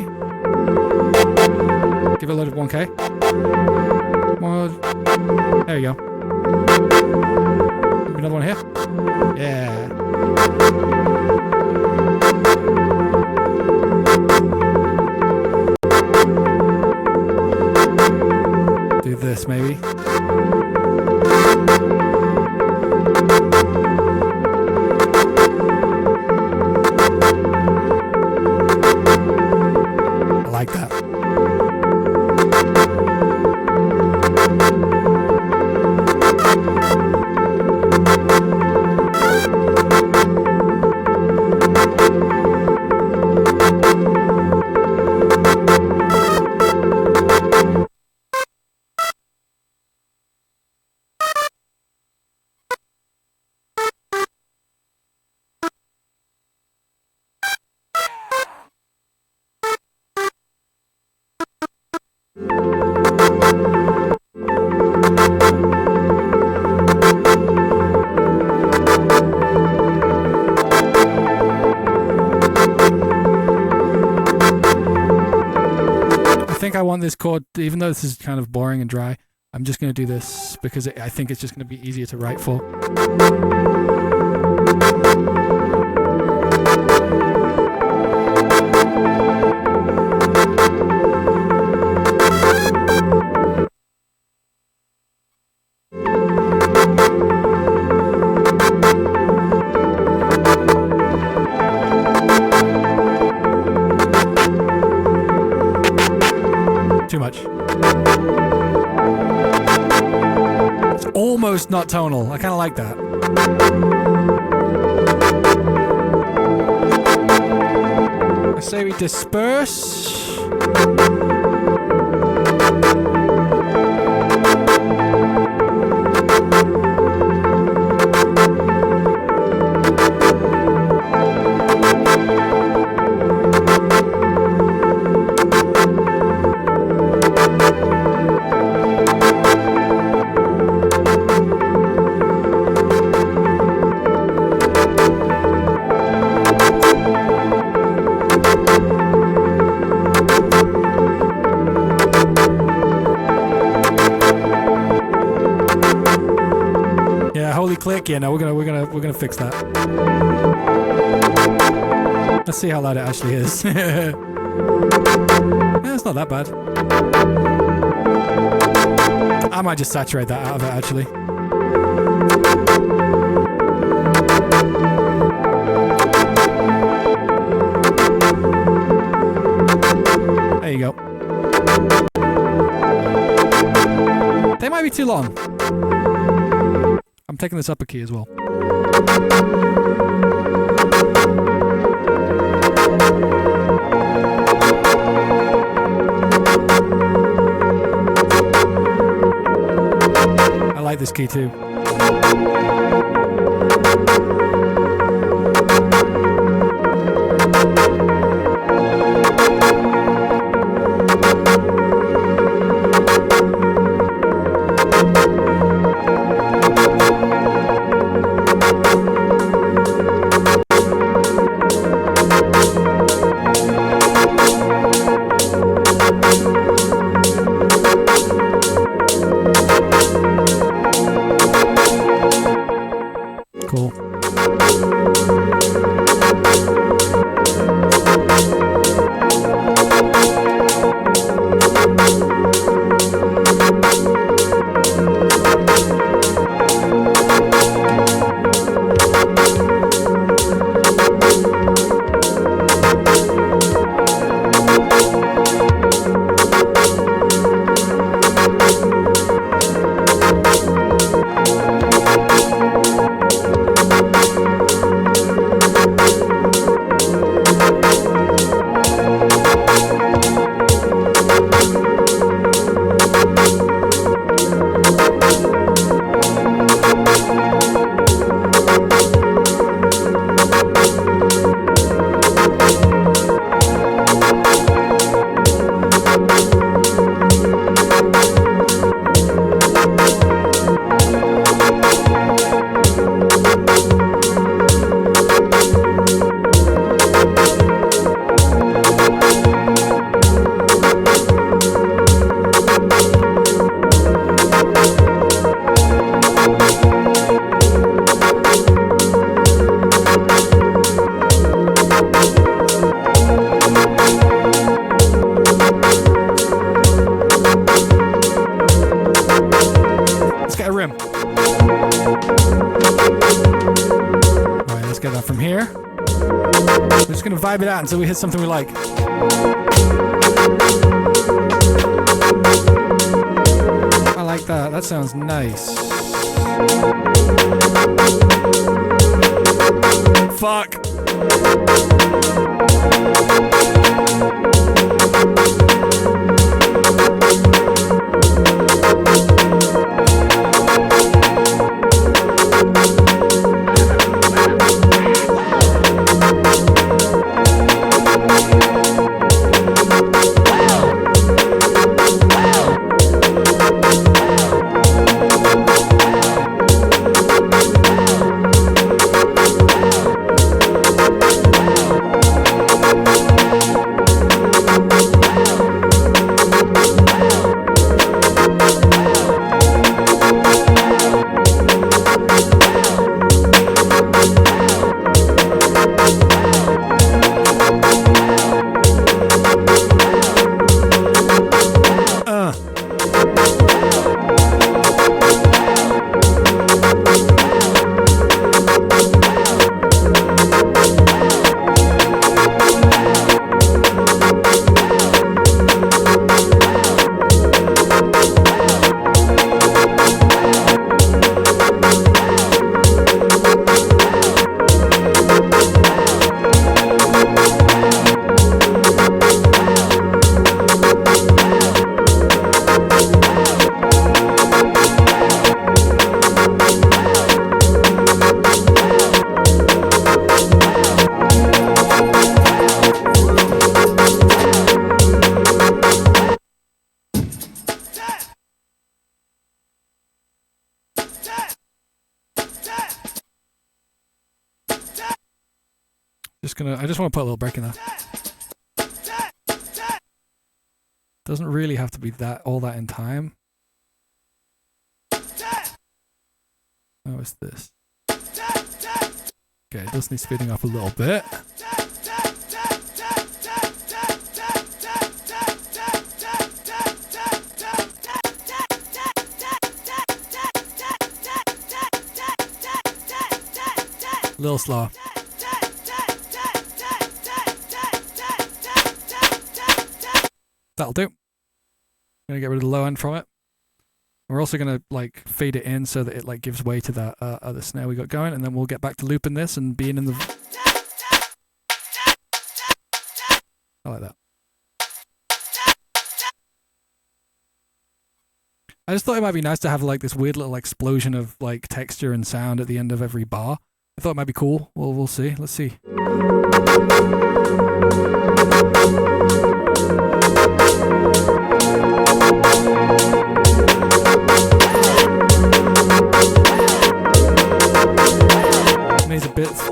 Give it a load of 1K. More. There we go. Another one here. Yeah. Do this maybe. Like that. I want this chord, even though this is kind of boring and dry, I'm just going to do this because I think it's just going to be easier to write for. Too much. It's almost not tonal. I kind of like that. I say we disperse. Click. Yeah, no, we're gonna fix that. Let's see how loud it actually is. Yeah, it's not that bad. I might just saturate that out of it actually. They might be too long. I'm taking this up a key as well. I like this key too. Cool. Vibe it out until we hit something we like. I like that. That sounds nice. Fuck. I just want to put a little break in there. Doesn't really have to be all that in time. Oh, it's this. Okay, it does need speeding up a little bit. A little slower. That'll do. Gonna get rid of the low end from it. We're also gonna like fade it in so that it like gives way to that other snare we got going, and then we'll get back to looping this and being in the. I like that. I just thought it might be nice to have like this weird little explosion of like texture and sound at the end of every bar. I thought it might be cool. Well, we'll see. Let's see.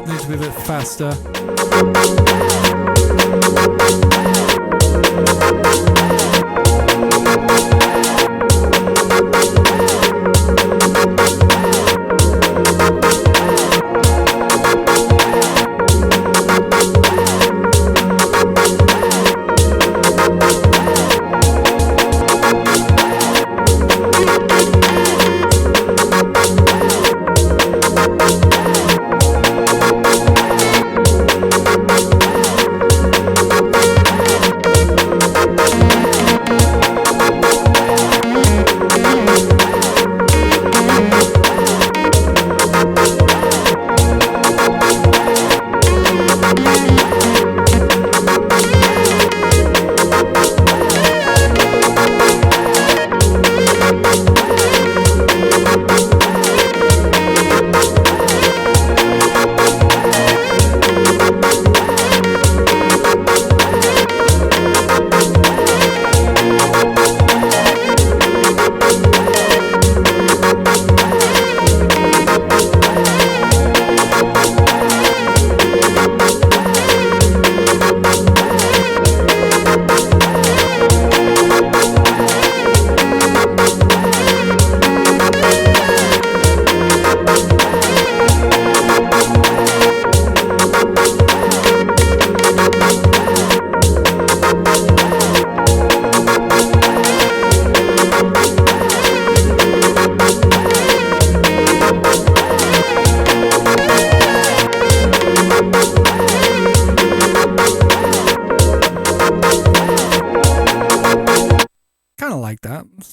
Needs to be a bit faster.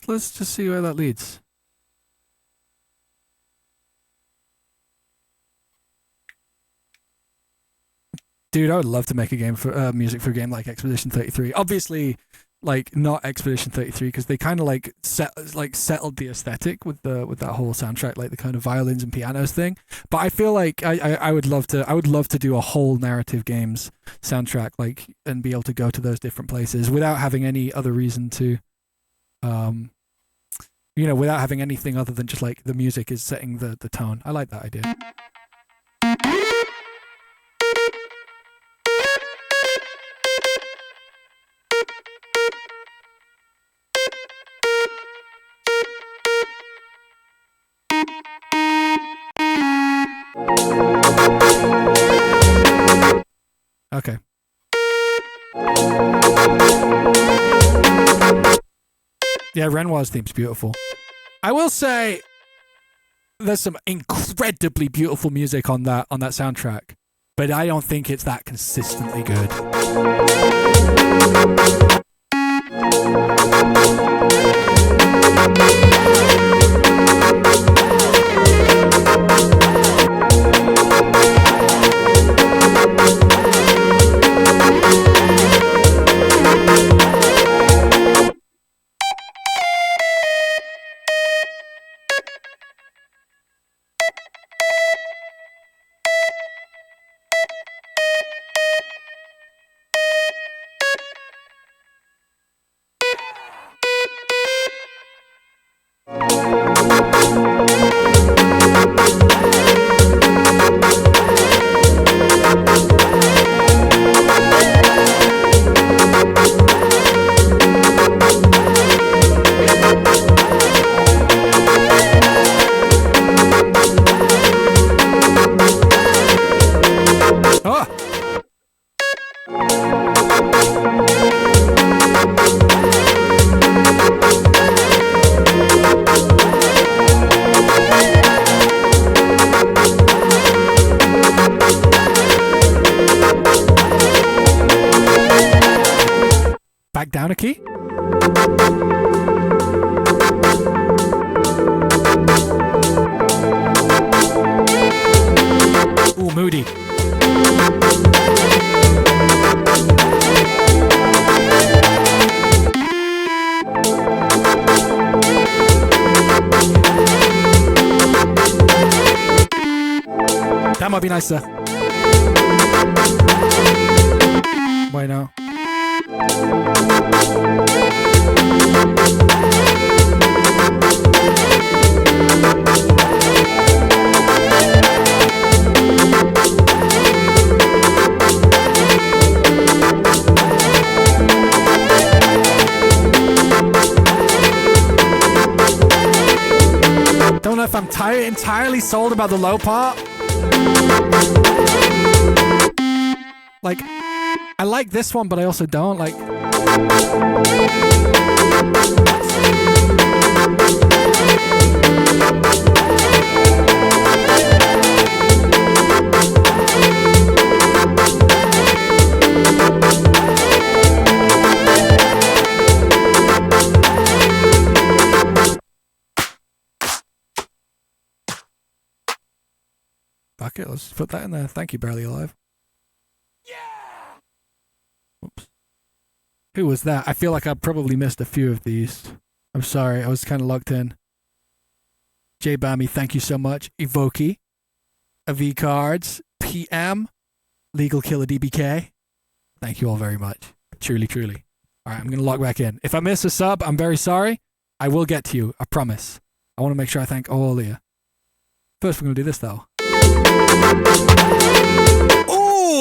Let's just see where that leads. Dude, I would love to make a game for music for a game like Expedition 33. Obviously, like not Expedition 33 because they kind of like settled the aesthetic with that whole soundtrack, like the kind of violins and pianos thing. But I feel like I would love to do a whole narrative games soundtrack, like, and be able to go to those different places without having any other reason to, without having anything other than just like the music is setting the tone. I like that idea. Okay. Yeah, Renoir's theme's beautiful. I will say there's some incredibly beautiful music on that soundtrack, but I don't think it's that consistently good. Back down a key. That might be nicer. Why no? Don't know if I'm entirely sold about the low part. Like, I like this one, but I also don't. Like, fuck it, let's put that in there. Thank you, Barely Alive. Oops. Who was that? I feel like I probably missed a few of these. I'm sorry, I was kind of locked in. J Bammy, thank you so much. Evoki, AV Cards, PM, Legal Killer DBK. Thank you all very much. Truly, truly. All right, I'm going to log back in. If I miss a sub, I'm very sorry. I will get to you, I promise. I want to make sure I thank all of you. First, we're going to do this, though. Oh!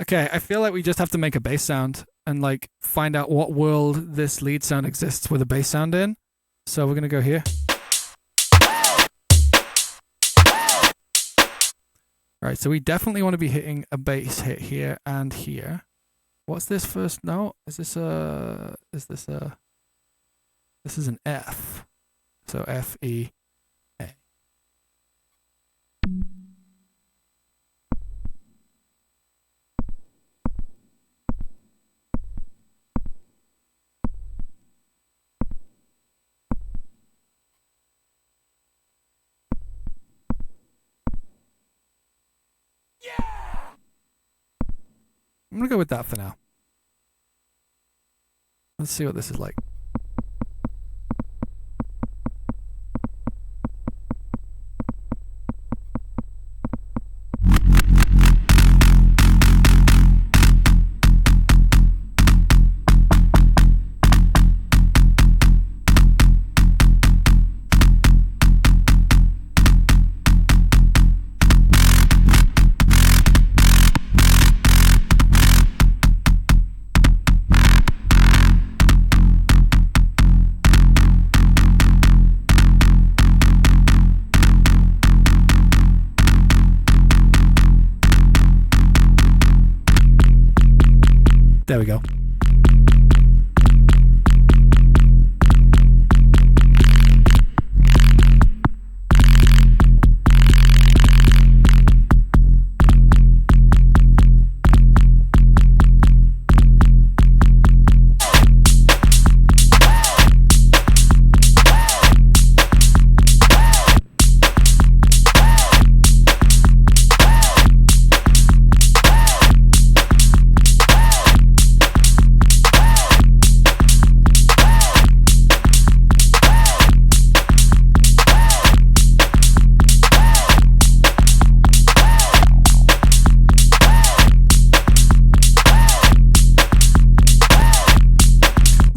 Okay, I feel like we just have to make a bass sound and like find out what world this lead sound exists with a bass sound in. So we're gonna go here. Alright, so we definitely want to be hitting a bass hit here and here. What's this first note? This is an F. So F, E, A. I'm gonna go with that for now. Let's see what this is like. There we go.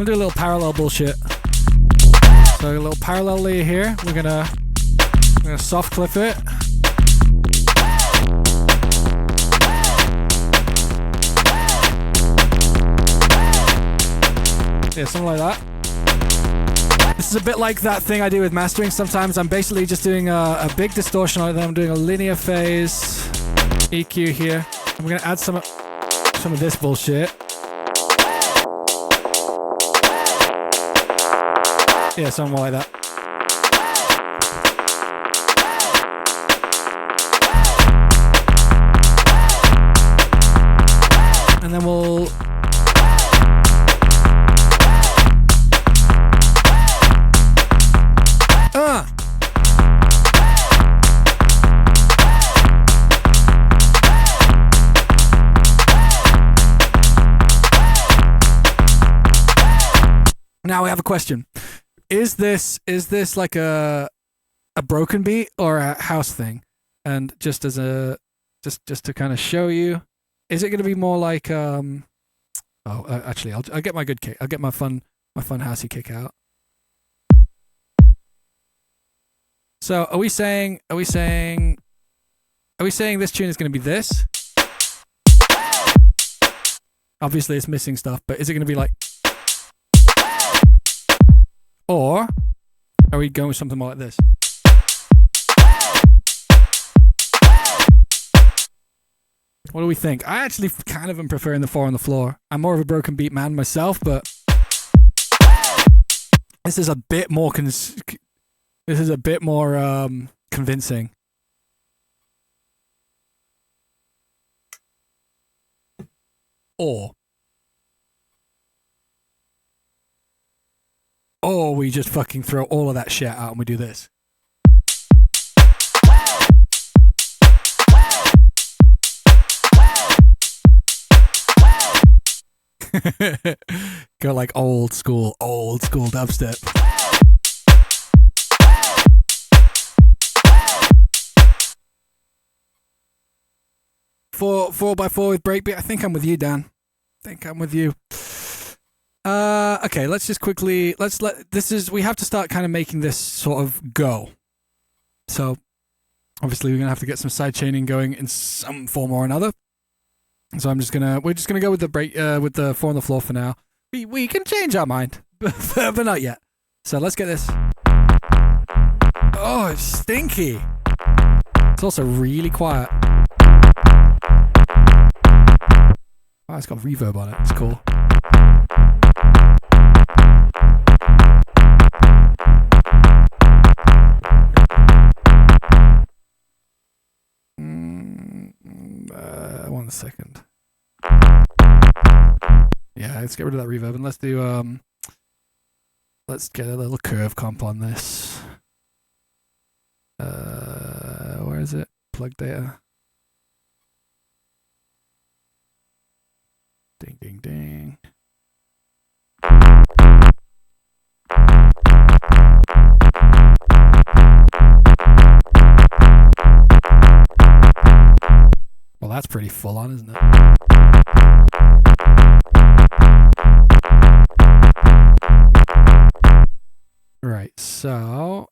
do a little parallel bullshit. So a little parallel layer here. We're gonna soft clip it. Yeah, something like that. This is a bit like that thing I do with mastering. Sometimes I'm basically just doing a big distortion on it, then I'm doing a linear phase EQ here. And we're gonna add some of this bullshit. Yeah, something more like that. And then we'll Now we have a question. Is this like a broken beat or a house thing? And just as a just to kind of show you, is it going to be more like actually I'll get my good kick. I'll get my fun housey kick out. So are we saying this tune is going to be this? Obviously it's missing stuff, but is it going to be like, or are we going with something more like this? What do we think? I actually kind of am preferring the 4 on the floor. I'm more of a broken beat man myself, but this is a bit more convincing. Or we just fucking throw all of that shit out and we do this. Go like old school dubstep. 4x4 with breakbeat. I think I'm with you, Dan. I think I'm with you. Okay, let's just quickly we have to start kind of making this sort of go. So obviously we're gonna have to get some side chaining going in some form or another. So we're just gonna go with the 4 on the floor for now. We can change our mind, but not yet. So let's get this. Oh, it's stinky. It's also really quiet. Wow, it's got reverb on it. It's cool. One second. Yeah, let's get rid of that reverb and let's do let's get a little curve comp on this. Where is it? Plug data. Ding ding ding. Well, that's pretty full on, isn't it? Right, so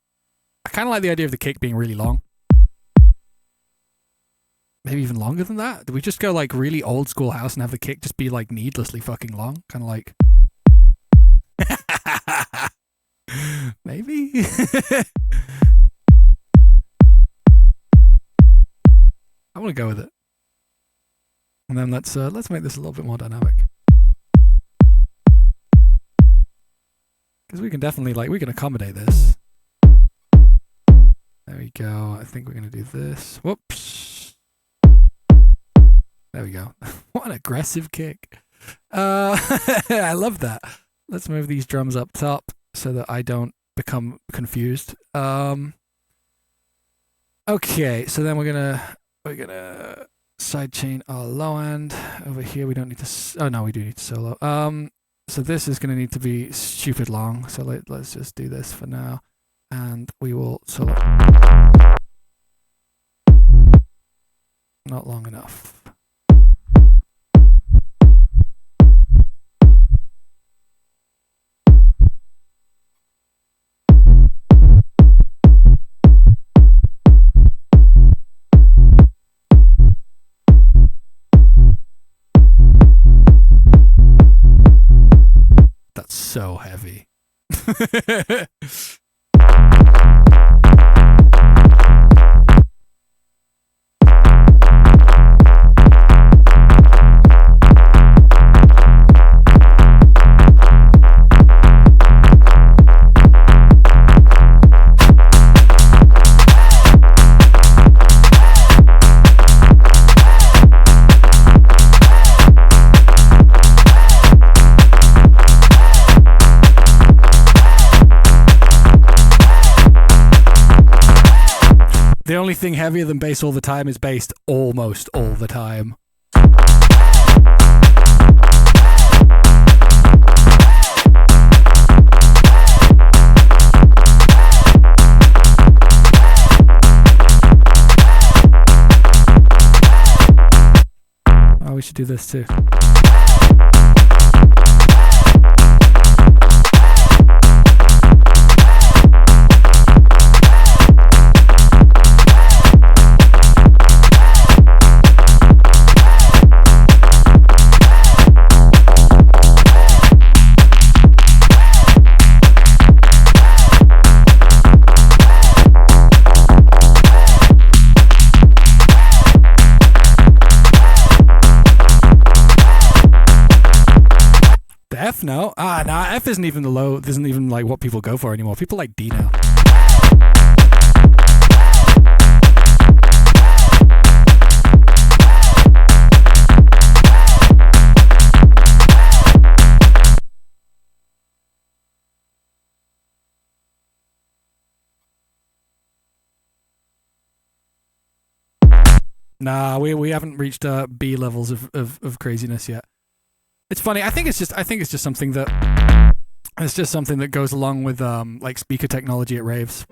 I kind of like the idea of the kick being really long. Maybe even longer than that. Do we just go like really old school house and have the kick just be like needlessly fucking long? Kind of like... Maybe? I want to go with it. And then let's make this a little bit more dynamic. Because we can definitely, we can accommodate this. There we go. I think we're going to do this. Whoops. There we go. What an aggressive kick. I love that. Let's move these drums up top so that I don't become confused. Okay, so then we're gonna sidechain our low end over here. We don't need to. Oh no, we do need to solo. So this is gonna need to be stupid long. So let's just do this for now, and we will solo. Not long enough. The only thing heavier than bass all the time is bass almost all the time. Oh, we should do this too. F now? Nah, F isn't even the low, isn't even like what people go for anymore. People like D now. Nah, we haven't reached B levels of craziness yet. It's funny. I think it's just something that goes along with like speaker technology at raves.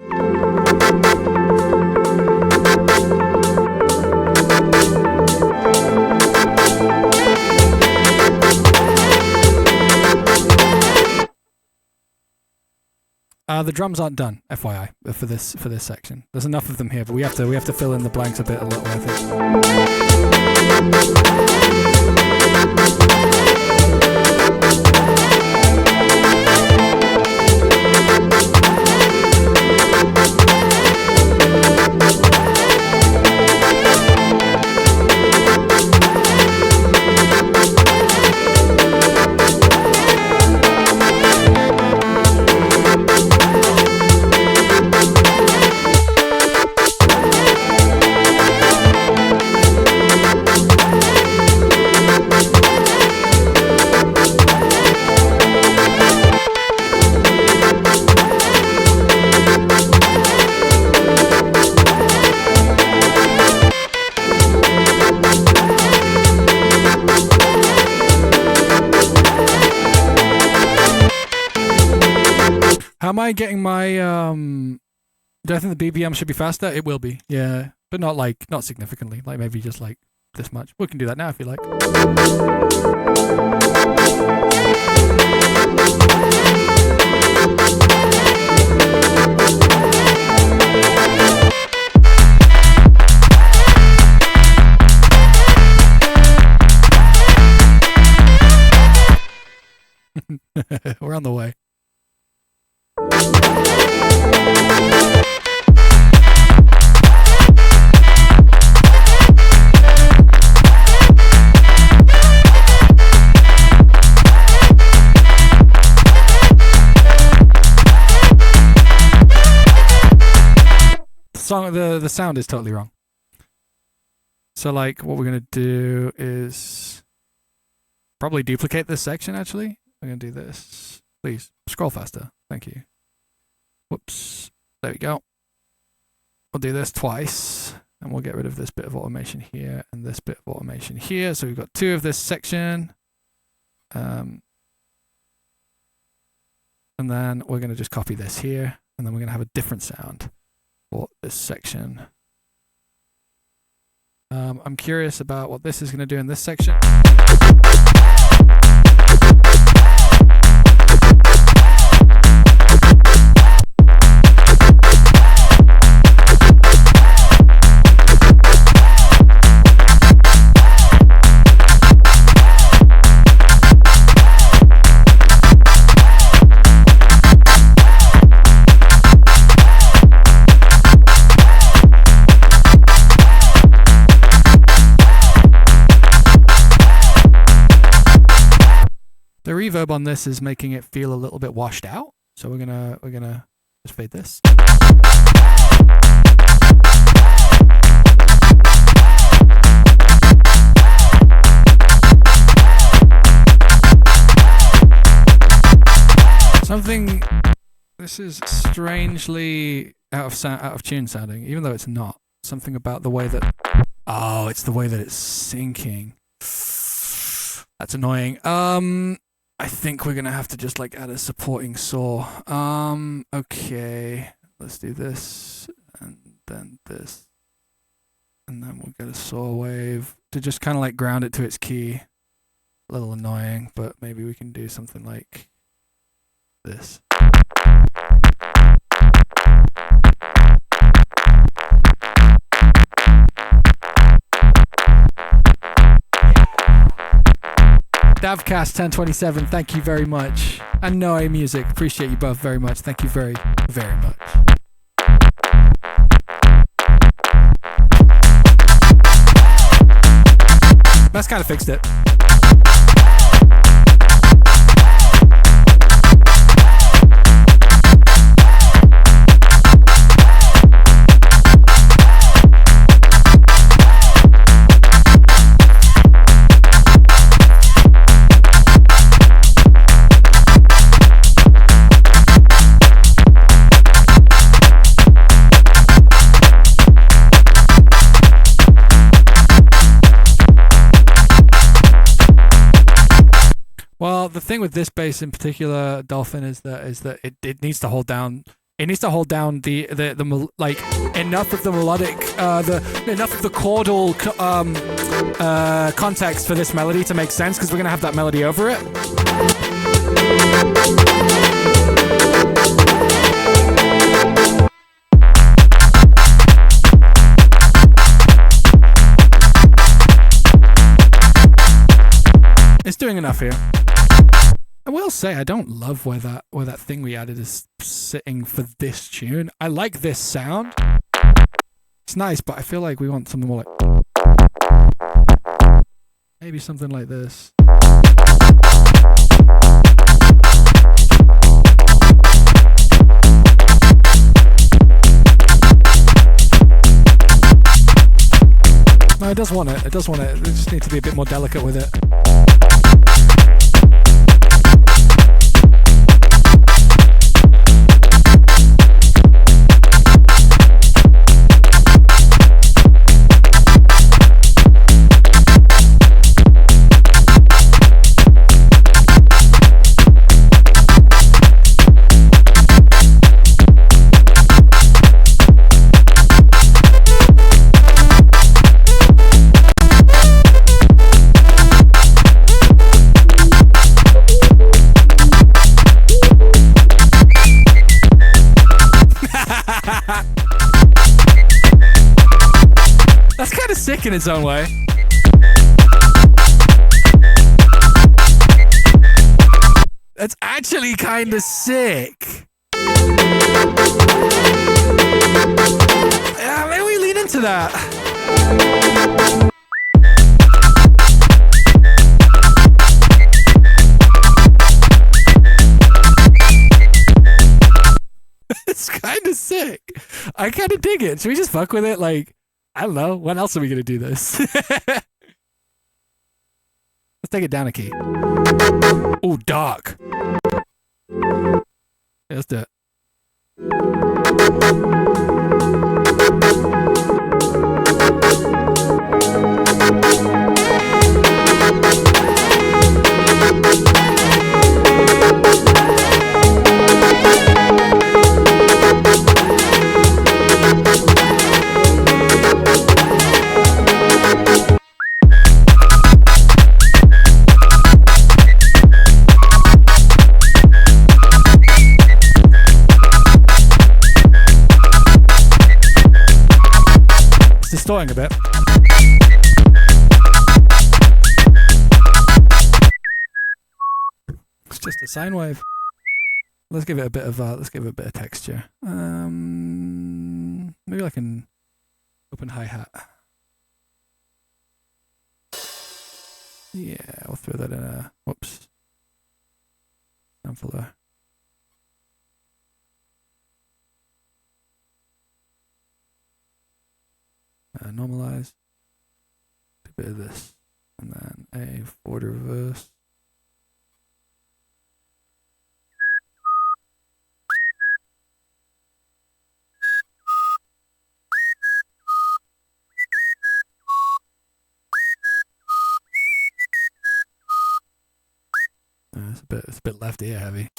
The drums aren't done, FYI, for this section. There's enough of them here, but we have to fill in the blanks a little, I think. How am I getting my do I think the BPM should be faster? It will be, yeah. But not significantly. Like maybe just like this much. We can do that now if you like. We're on the way. The sound is totally wrong. So like what we're gonna do is probably duplicate this section. Actually, I'm gonna do this. Please scroll faster. Thank you. Whoops. There we go. We'll do this twice, and we'll get rid of this bit of automation here and this bit of automation here. So we've got two of this section. And then we're gonna just copy this here, and then we're gonna have a different sound for this section. I'm curious about what this is going to do in this section. reverb on this is making it feel a little bit washed out. So we're gonna just fade this. Something. This is strangely out of tune sounding, even though it's not. Something about the way that. Oh, it's the way that it's syncing. That's annoying. I think we're gonna have to just like add a supporting saw. Okay, let's do this and then this, and then we'll get a saw wave to just kind of like ground it to its key. A little annoying, but maybe we can do something like this. Davcast 1027, thank you very much. And Noe Music, appreciate you both very much. Thank you very, very much. That's kind of fixed it. Well, the thing with this bass in particular, Dolphin, is that it needs to hold down. It needs to hold down the like enough of the melodic, enough of the chordal context for this melody to make sense, because we're gonna have that melody over it. It's doing enough here. I will say I don't love where that thing we added is sitting for this tune. I like this sound. It's nice, but I feel like we want something more like maybe something like this. No, it does want it. It does want it. We just need to be a bit more delicate with it. Sick in its own way. That's actually kind of sick. Yeah, maybe we lean into that. It's kind of sick. I kind of dig it. Should we just fuck with it? Like, I don't know. When else are we going to do this? Let's take it down a key. Ooh, dark. Yeah, let's do it. Distorting a bit. It's just a sine wave. Let's give it a bit of texture. Maybe like an open hi-hat. Yeah, I'll throw that in a whoops. sampler. Normalize. A bit of this. And then a forward reverse. It's a bit left ear heavy.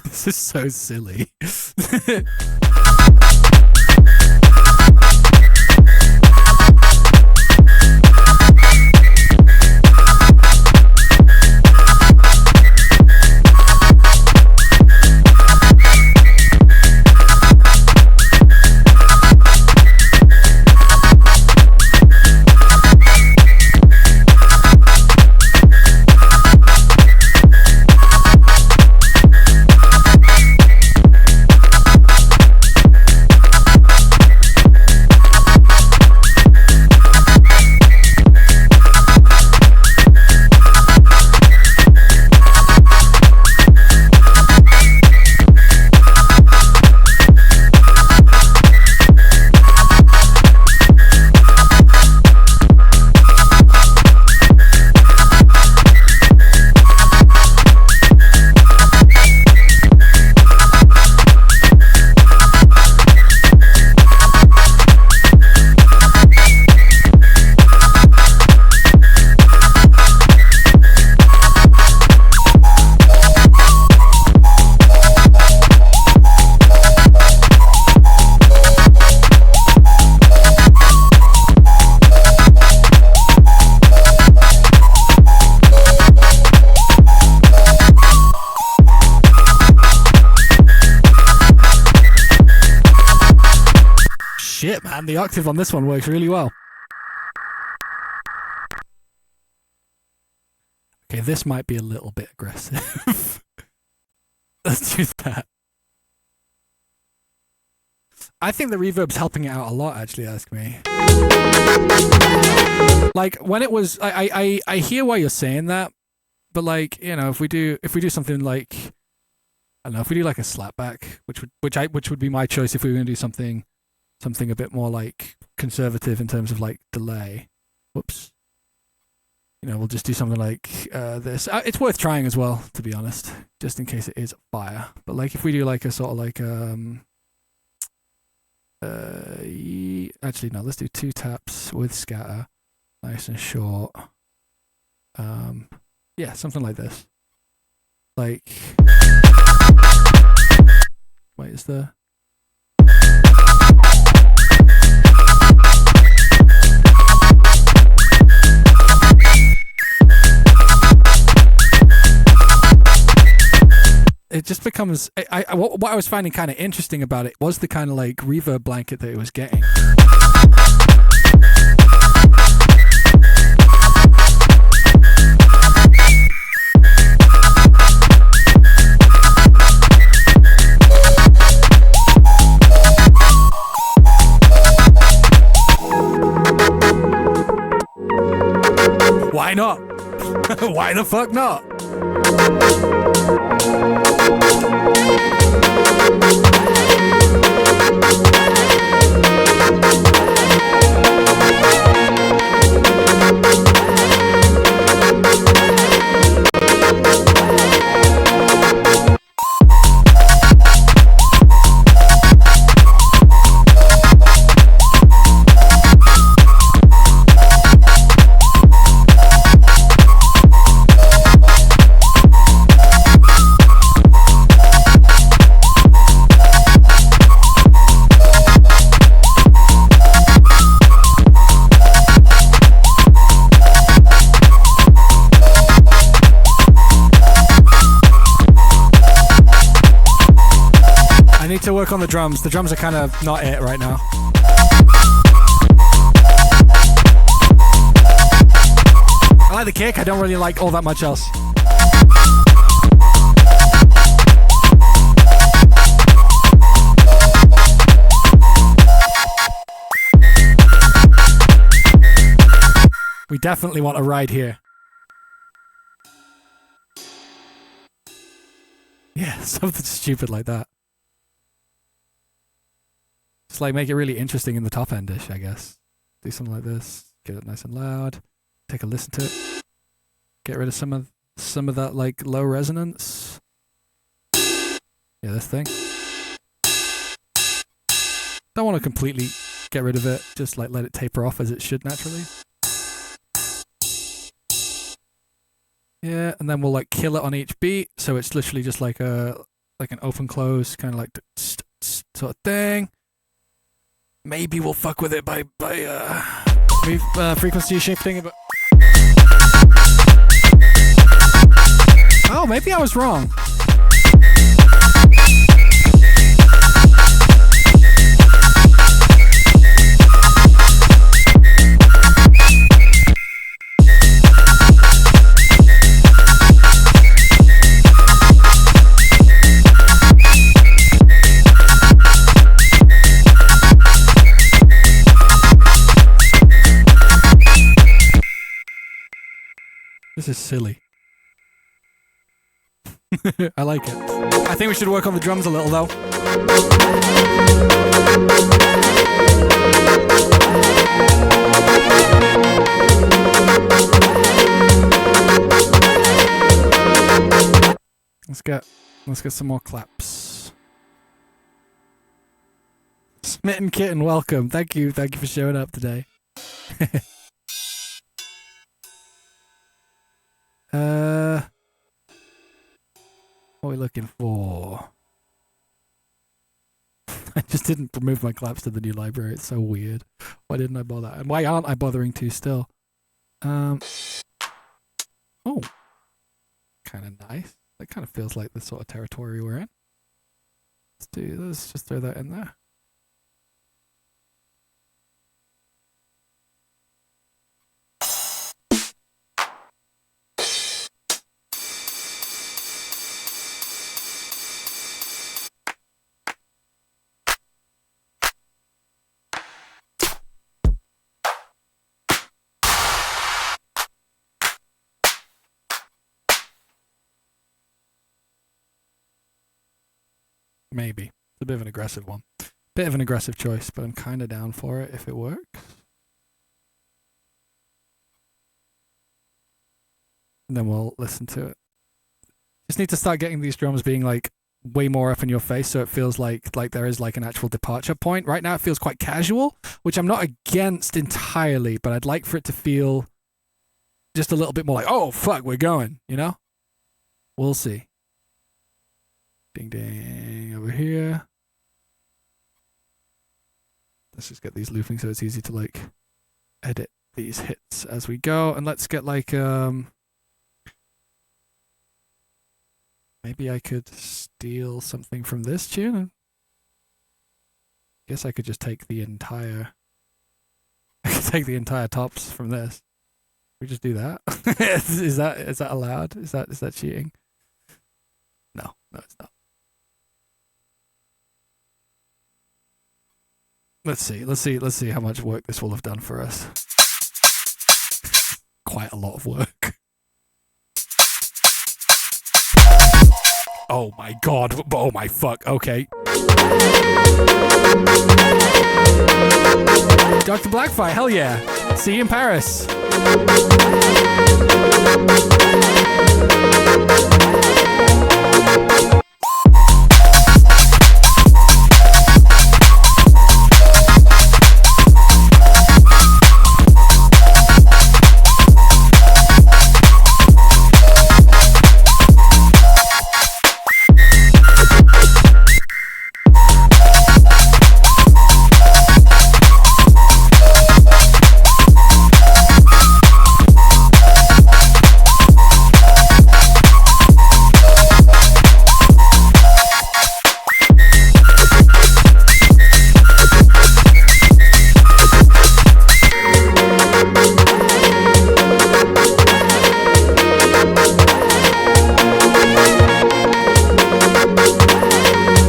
This is so silly. Shit, man, the octave on this one works really well. Okay, this might be a little bit aggressive. Let's do that. I think the reverb's helping it out a lot, actually, ask me. Like, when it was... I hear why you're saying that, but, like, you know, if we do something like... I don't know, if we do, like, a slapback, which would be my choice if we were going to do something a bit more, like, conservative in terms of, like, delay. Whoops. You know, we'll just do something like this. It's worth trying as well, to be honest, just in case it is fire. But, like, if we do, like, a sort of, like, actually, no, let's do 2 taps with scatter. Nice and short. Yeah, something like this. Like... Wait, is there... It just becomes... what I was finding kind of interesting about it was the kind of like reverb blanket that it was getting. Why not? Why the fuck not? need to work on the drums. The drums are kind of not it right now. I like the kick. I don't really like all that much else. We definitely want a ride here. Yeah, something stupid like that. Just like make it really interesting in the top end-ish, I guess. Do something like this. Get it nice and loud. Take a listen to it. Get rid of some of that like low resonance. Yeah, this thing. Don't want to completely get rid of it. Just like let it taper off as it should naturally. Yeah, and then we'll like kill it on each beat, so it's literally just like an open close kind of like sort of thing. Maybe we'll fuck with it by frequency shifting it, but oh, maybe I was wrong. This is silly. I like it. I think we should work on the drums a little though. Let's get some more claps. Smitten Kitten, welcome. Thank you for showing up today. What are we looking for? I just didn't remove my claps to the new library. It's so weird. Why didn't I bother? And why aren't I bothering to still? Oh. Kind of nice. That kind of feels like the sort of territory we're in. Let's just throw that in there. Maybe. It's a bit of an aggressive one. Bit of an aggressive choice, but I'm kind of down for it if it works. And then we'll listen to it. Just need to start getting these drums being like way more up in your face so it feels like there is like an actual departure point. Right now it feels quite casual, which I'm not against entirely, but I'd like for it to feel just a little bit more like, oh, fuck, we're going, you know? We'll see. Ding ding over here. Let's just get these looping so it's easy to like edit these hits as we go. And let's get like maybe I could steal something from this tune. Guess I could just take the entire tops from this. We just do that. Is that allowed? Is that cheating? No, it's not. Let's see how much work this will have done for us. Quite a lot of work. Oh my god. Oh my fuck. Okay. Dr. Blackfire, hell yeah. See you in Paris.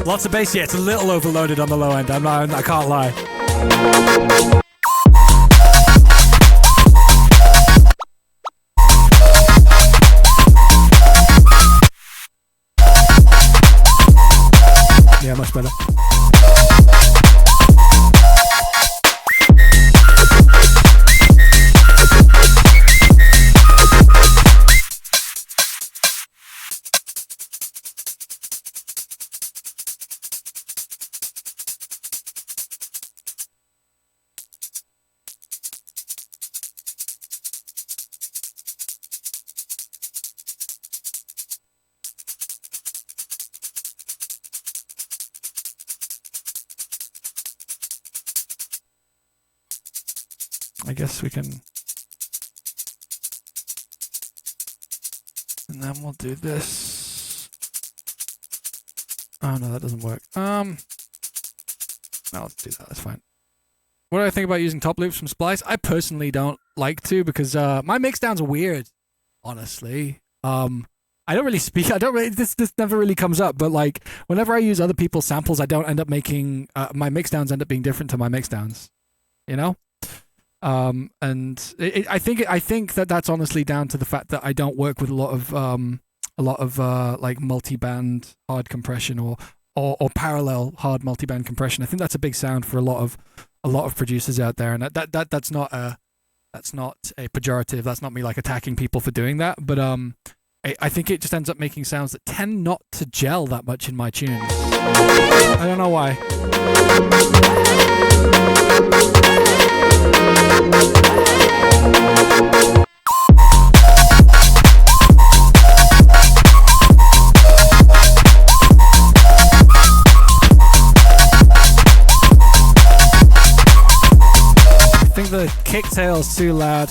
Lots of bass. Yeah, it's a little overloaded on the low end. I can't lie. Yeah, much better. I guess we can, and then we'll do this. Oh no, that doesn't work. No, let's do that. That's fine. What do I think about using top loops from Splice? I personally don't like to because my mixdowns are weird. Honestly, I don't really speak. I don't really. This never really comes up. But like, whenever I use other people's samples, I don't end up making my mixdowns end up being different to my mixdowns. You know. And I think that's honestly down to the fact that I don't work with a lot of like multi-band hard compression or parallel hard multi-band compression. I think that's a big sound for a lot of producers out there, and that's not a pejorative. That's not me like attacking people for doing that, but I think it just ends up making sounds that tend not to gel that much in my tunes. I don't know why. I think the kick tail's too loud.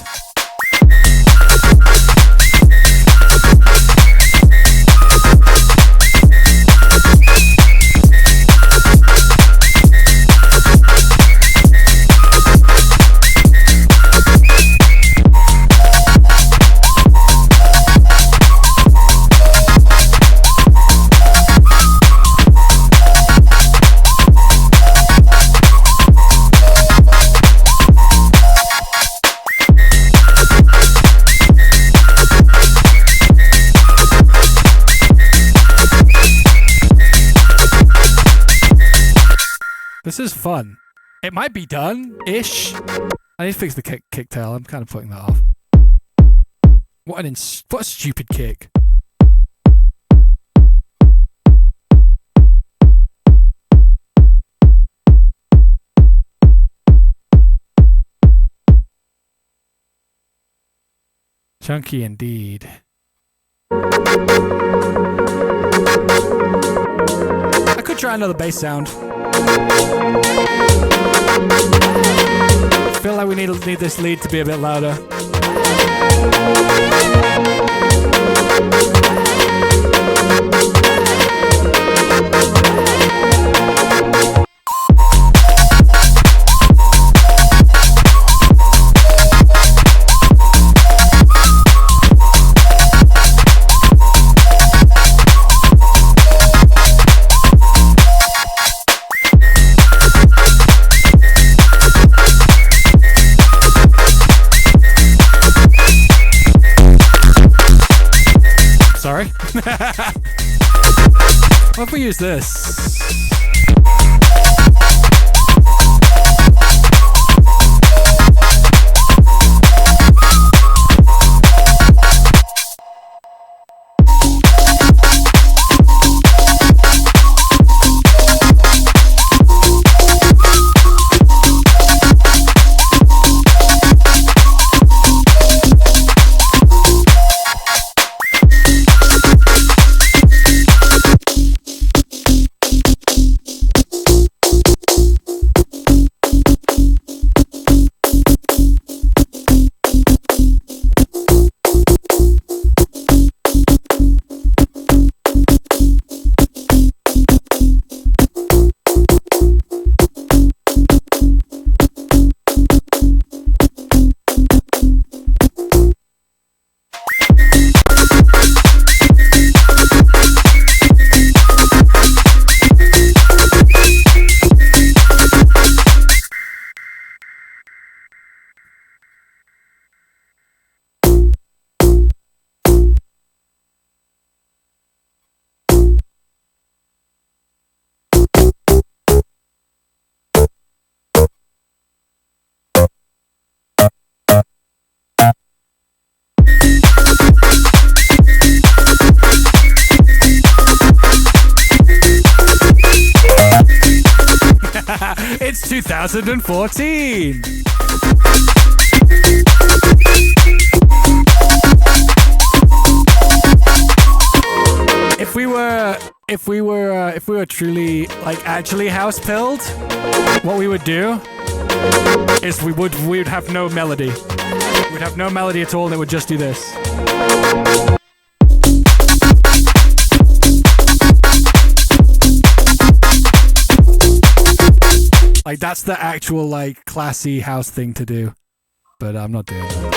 This is fun. It might be done-ish. I need to fix the kick tail. I'm kind of putting that off. What a stupid kick. Chunky indeed. I could try another bass sound. I feel like we need this lead to be a bit louder. Sorry. What if we use this? 2014. If we were truly like actually house pilled, what we would do is we would have no melody. We'd have no melody at all, and it would just do this. Like that's the actual like classy house thing to do, but I'm not doing that.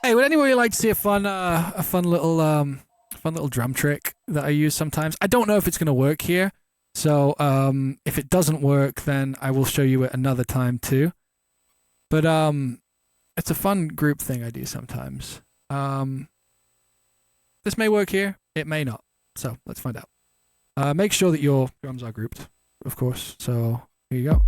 Hey, would anybody like to see a fun little drum trick that I use sometimes? I don't know if it's going to work here, so if it doesn't work, then I will show you it another time too. But it's a fun group thing I do sometimes. This may work here, it may not. So let's find out. Make sure that your drums are grouped, of course. So here you go.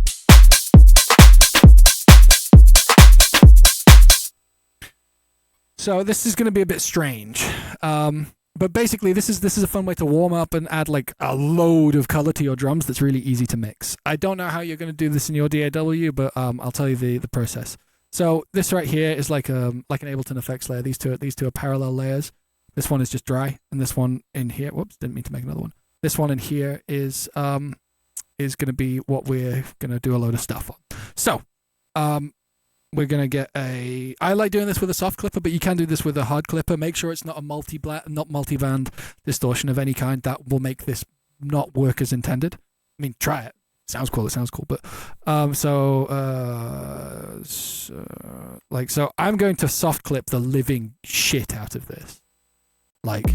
So this is going to be a bit strange, but basically this is a fun way to warm up and add like a load of color to your drums. That's really easy to mix. I don't know how you're going to do this in your DAW, but I'll tell you the process. So this right here is like an Ableton effects layer. These two are parallel layers. This one is just dry, and this one in here. Whoops, didn't mean to make another one. This one in here is going to be what we're going to do a load of stuff on. So. We're going to get I like doing this with a soft clipper, but you can do this with a hard clipper. Make sure it's not a multi-band distortion of any kind. That will make this not work as intended. I mean, try it. Sounds cool. But, so I'm going to soft clip the living shit out of this. Like.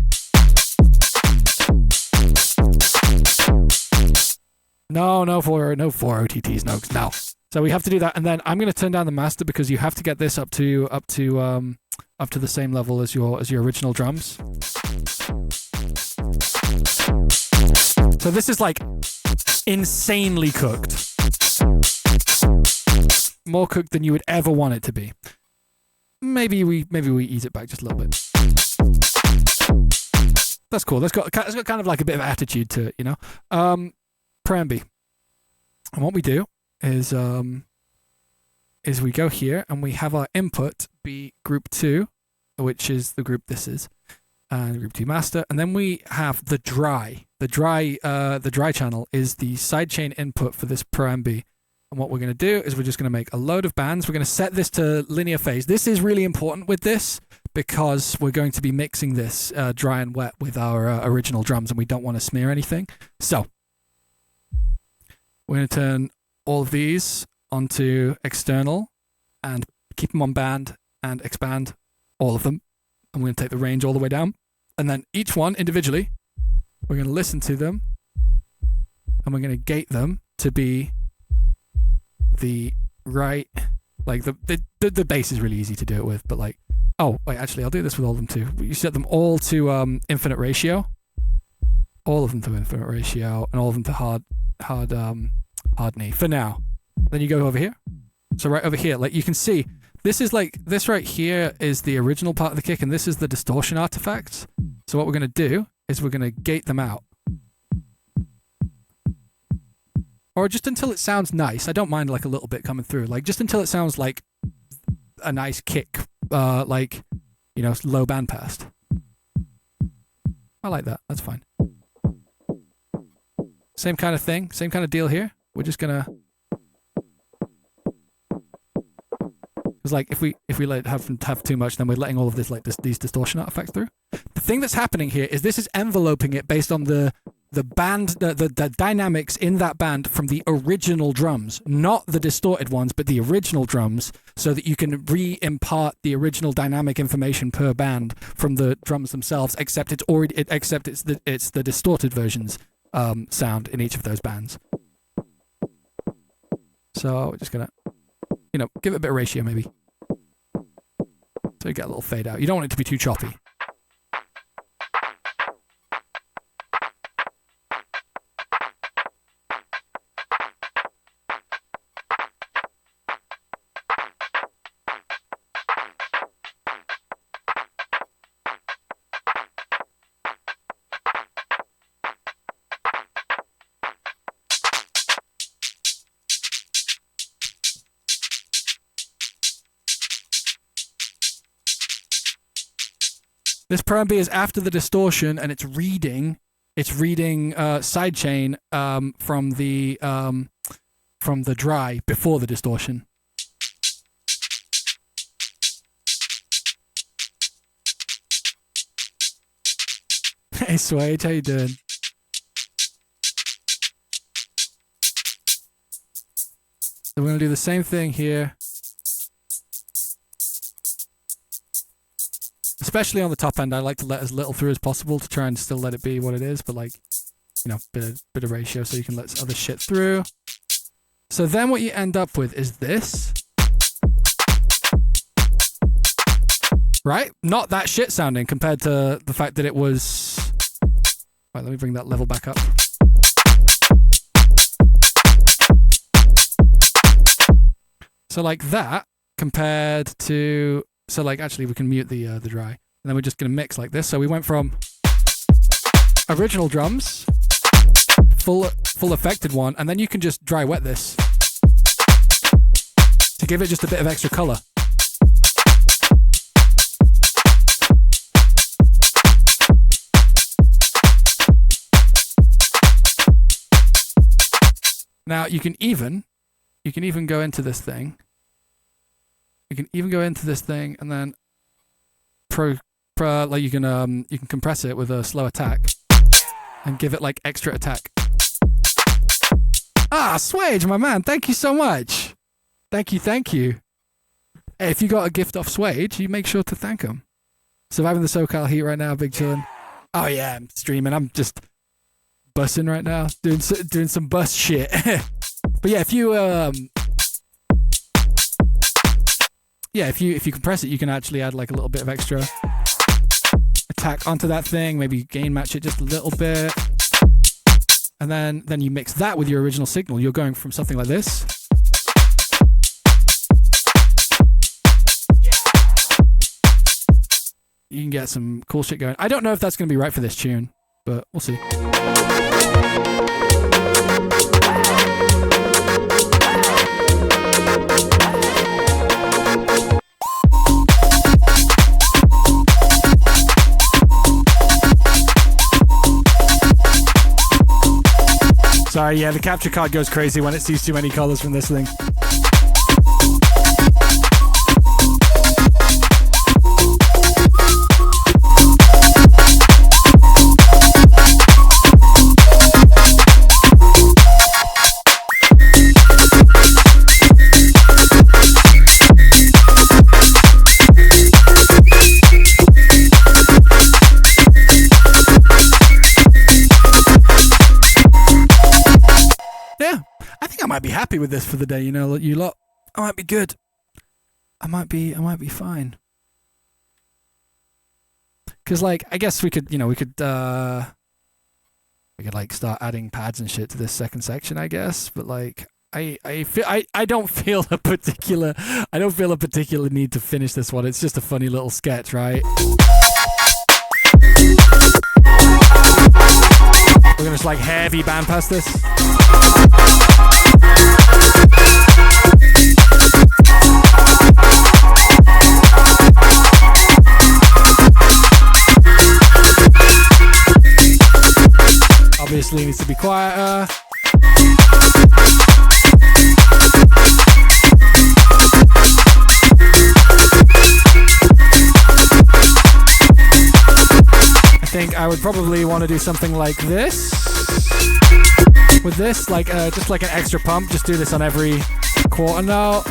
No, four OTTs, no. So we have to do that, and then I'm going to turn down the master because you have to get this up to the same level as your original drums. So this is like insanely cooked, more cooked than you would ever want it to be. Maybe we ease it back just a little bit. That's cool. That's got kind of like a bit of attitude to it, you know. Preambi, and what we do is we go here and we have our input be group 2, which is the group this is, and group 2 master, and then we have the dry channel is the sidechain input for this preambi. And what we're going to do is we're just going to make a load of bands. We're going to set this to linear phase. This is really important with this because we're going to be mixing this dry and wet with our original drums, and we don't want to smear anything. So we're going to turn all of these onto external and keep them on band and expand all of them. I'm going to take the range all the way down, and then each one individually, we're going to listen to them, and we're going to gate them to be the right, like the bass is really easy to do it with, but like, oh wait, actually I'll do this with all of them too. You set them all to infinite ratio, all of them to infinite ratio, and all of them to hard knee for now. Then you go over here. So right over here, like you can see, this is like, this right here is the original part of the kick, and this is the distortion artifacts. So what we're going to do is we're going to gate them out. Or just until it sounds nice. I don't mind like a little bit coming through. Like just until it sounds like a nice kick, like, you know, low band passed. I like that. That's fine. Same kind of thing. Same kind of deal here. We're just going to... It's like if we have too much, then we're letting all of this like these distortion artifacts through. The thing that's happening here is this is enveloping it based on the band, the dynamics in that band from the original drums, not the distorted ones, but the original drums, so that you can re-impart the original dynamic information per band from the drums themselves. Except it's the distorted versions sound in each of those bands. So we're just gonna, you know, give it a bit of ratio maybe. So you get a little fade out. You don't want it to be too choppy. This Pro MB is after the distortion, and it's reading sidechain from the dry before the distortion. Hey Swage, how you doing? So we're gonna do the same thing here. Especially on the top end, I like to let as little through as possible to try and still let it be what it is, but like, you know, bit of ratio so you can let other shit through. So then what you end up with is this. Right? Not that shit sounding compared to the fact that it was... Right, let me bring that level back up. So like that compared to... So like actually we can mute the dry. And then we're just going to mix like this. So we went from original drums, full affected one, and then you can just dry wet this to give it just a bit of extra color. Now you can even go into this thing. You can even go into this thing and then like you can compress it with a slow attack and give it like extra attack. Ah, Swage, my man, thank you so much. Thank you. Hey, if you got a gift off Swage, you make sure to thank him. Surviving the SoCal heat right now, big chillin'. Oh yeah, I'm streaming. I'm just bussing right now, doing some bus shit. But yeah, if you compress it, you can actually add like a little bit of extra attack onto that thing. Maybe gain match it just a little bit, and then you mix that with your original signal. You're going from something like this. You can get some cool shit going. I don't know if that's going to be right for this tune, but we'll see. Sorry, yeah, the capture card goes crazy when it sees too many colors from this thing. I might be happy with this for the day, you know, you lot. I might be good. I might be fine. Cause like, I guess we could like start adding pads and shit to this second section, I guess. But like, I don't feel a particular need to finish this one. It's just a funny little sketch, right? We're gonna just like heavy band past this. Obviously needs to be quieter. I think I would probably want to do something like this. With this, like just like an extra pump, just do this on every quarter note.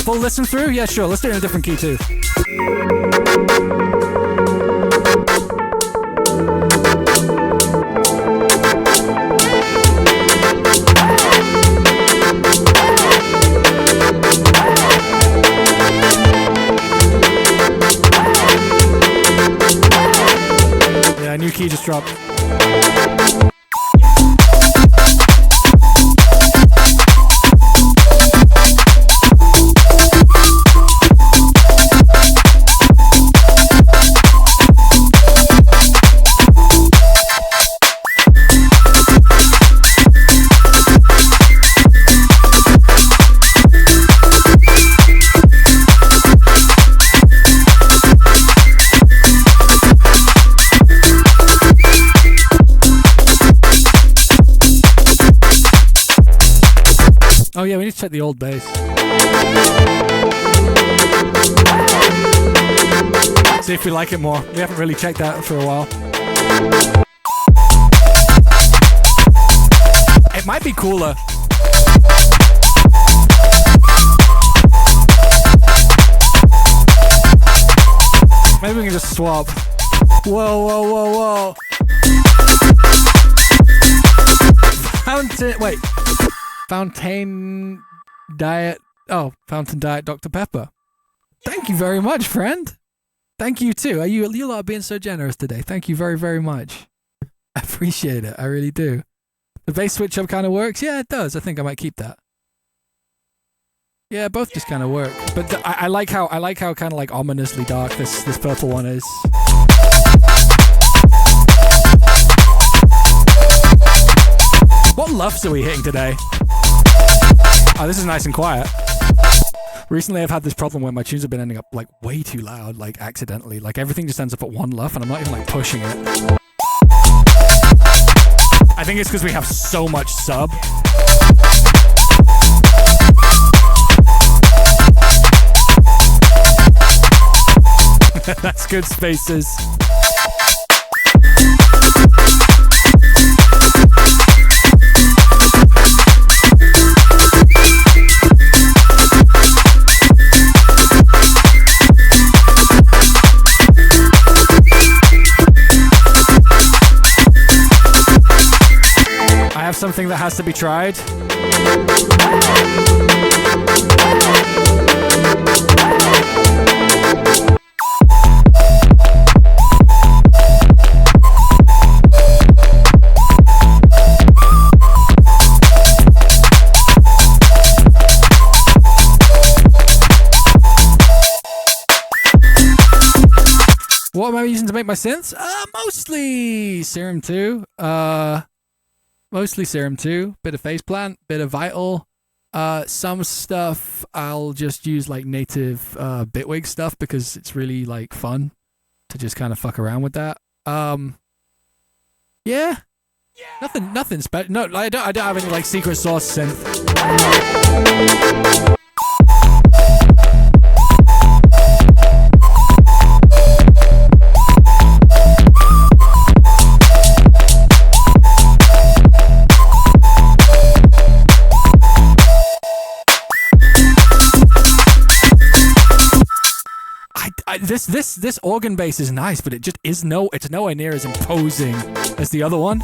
Full listen through? Yeah, sure. Let's do it in a different key too. Yeah, new key just dropped. Oh yeah, we need to check the old bass. See if we like it more. We haven't really checked that for a while. It might be cooler. Maybe we can just swap. Whoa, whoa, whoa, whoa. Fountain Diet. Oh, Fountain Diet Dr. Pepper. Thank you very much, friend. Thank you too. You lot are being so generous today. Thank you very, very much. I appreciate it. I really do. The bass switch up kind of works. Yeah, it does. I think I might keep that. Yeah, both just kind of work. But I like how kind of like ominously dark this purple one is. What luffs are we hitting today? Oh, this is nice and quiet. Recently, I've had this problem where my tunes have been ending up like way too loud, like accidentally. Like everything just ends up at one luff, and I'm not even like pushing it. I think it's because we have so much sub. That's good spaces. I have something that has to be tried. What am I using to make my synths? Mostly Serum 2. Mostly Serum 2. Bit of Phase Plant, bit of Vital. Some stuff I'll just use like native Bitwig stuff because it's really like fun to just kind of fuck around with that. Yeah. Nothing special. No, I don't have any like secret sauce synth. This organ bass is nice, but it just is it's nowhere near as imposing as the other one.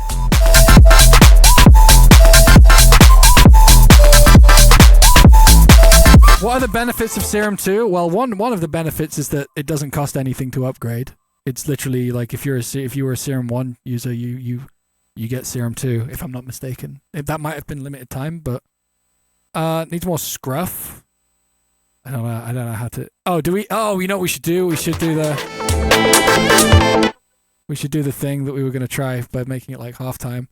What are the benefits of Serum 2? Well, one of the benefits is that it doesn't cost anything to upgrade. It's literally like if you were a Serum 1 user, you get Serum 2, if I'm not mistaken. That might have been limited time, but needs more scruff. I don't know how to. Oh, do we? Oh, you know what we should do? We should do the thing that we were gonna try by making it like halftime.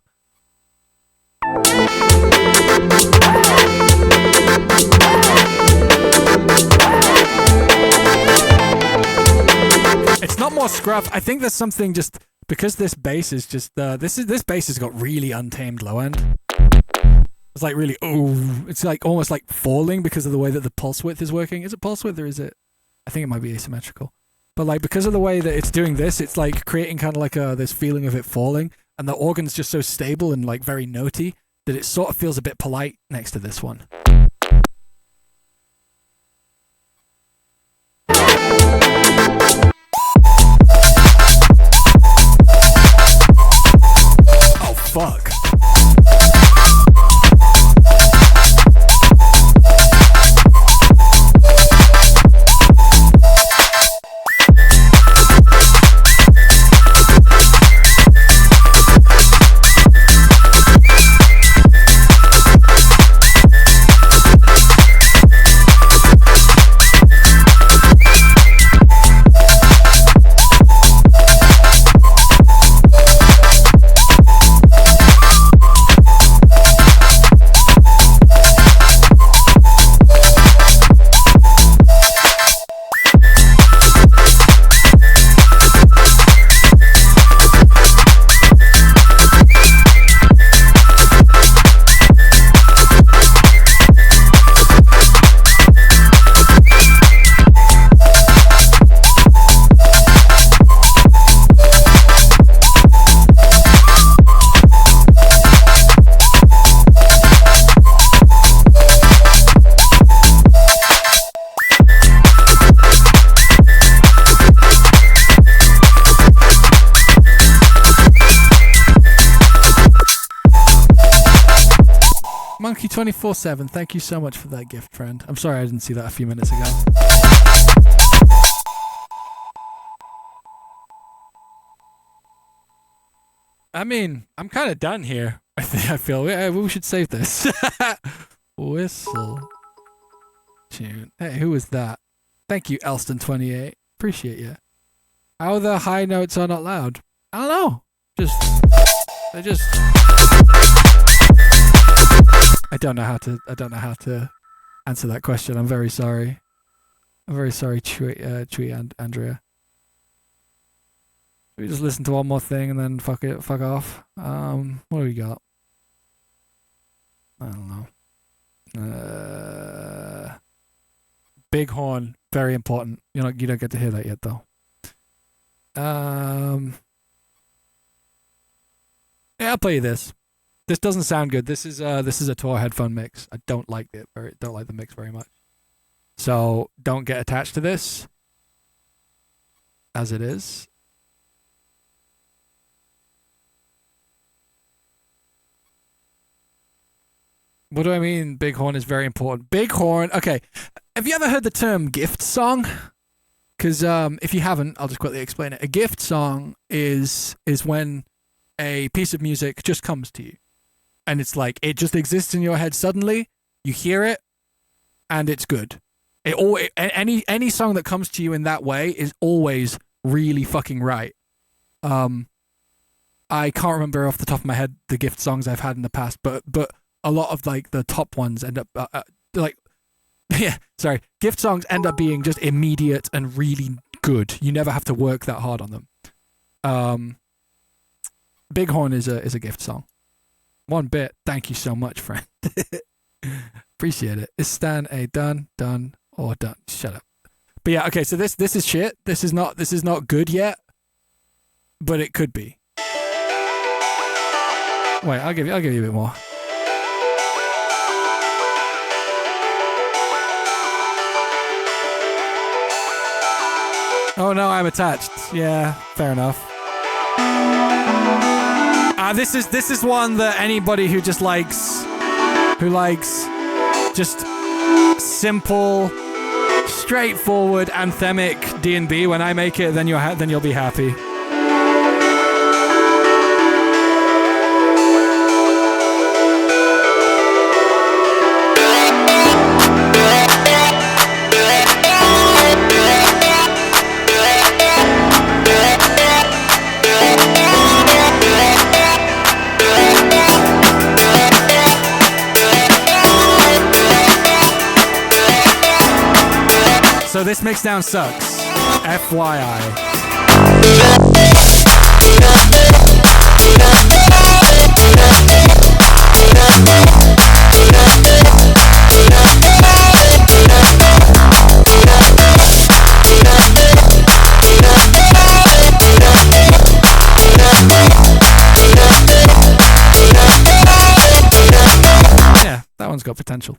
It's not more scruff. I think there's something just because this bass is just this bass has got really untamed low end. It's like really, it's like almost like falling because of the way that the pulse width is working. Is it pulse width or is it? I think it might be asymmetrical. But like because of the way that it's doing this, it's like creating kind of like this feeling of it falling. And the organ's just so stable and like very notey that it sort of feels a bit polite next to this one. Oh, fuck. Monkey 24/7. Thank you so much for that gift, friend. I'm sorry I didn't see that a few minutes ago. I mean, I'm kind of done here. I feel we should save this. Whistle tune. Hey, who was that? Thank you, Elston28. Appreciate you. How the high notes are not loud? I don't know. I don't know how to answer that question. I'm very sorry. I'm very sorry, Chewy and Andrea. We just listen to one more thing and then fuck off. What do we got? I don't know. Big horn, very important. You don't get to hear that yet though. Yeah, I'll play you this. This doesn't sound good. This is a tour headphone mix. I don't like it. Don't like the mix very much. So don't get attached to this as it is. What do I mean? Big horn is very important. Big horn. Okay. Have you ever heard the term gift song? Because if you haven't, I'll just quickly explain it. A gift song is when a piece of music just comes to you, and it's like it just exists in your head suddenly. You hear it, and it's good. Any song that comes to you in that way is always really fucking right. I can't remember off the top of my head the gift songs I've had in the past, but a lot of like the top ones end up gift songs end up being just immediate and really good. You never have to work that hard on them. Big Horn is a gift song. 1 bit. Thank you so much, friend. Appreciate it. Is Stan a done or done? Shut up. But yeah, okay, so this is shit. This is not good yet, but it could be. Wait, I'll give you a bit more. Oh no, I'm attached. Yeah, fair enough. This is one that anybody who likes just simple, straightforward, anthemic D&B. When I make it, then you'll be happy. So this mixdown sucks. FYI. Yeah, that one's got potential.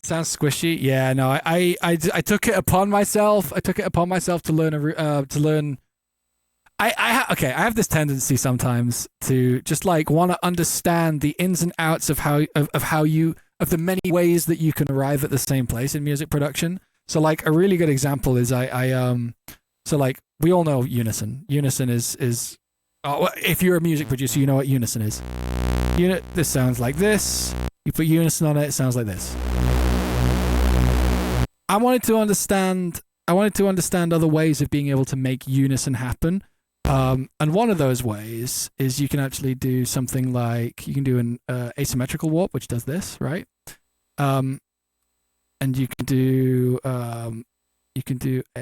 Sounds squishy. Yeah, no, I took it upon myself. I to learn. I have this tendency sometimes to just like want to understand the ins and outs of the many ways that you can arrive at the same place in music production. So like a really good example is so like we all know unison. Unison is if you're a music producer, you know what unison is. This sounds like this. You put unison on it, it sounds like this. I wanted to understand other ways of being able to make unison happen. And one of those ways is you can actually do something like you can do an asymmetrical warp, which does this, right? And you can do you can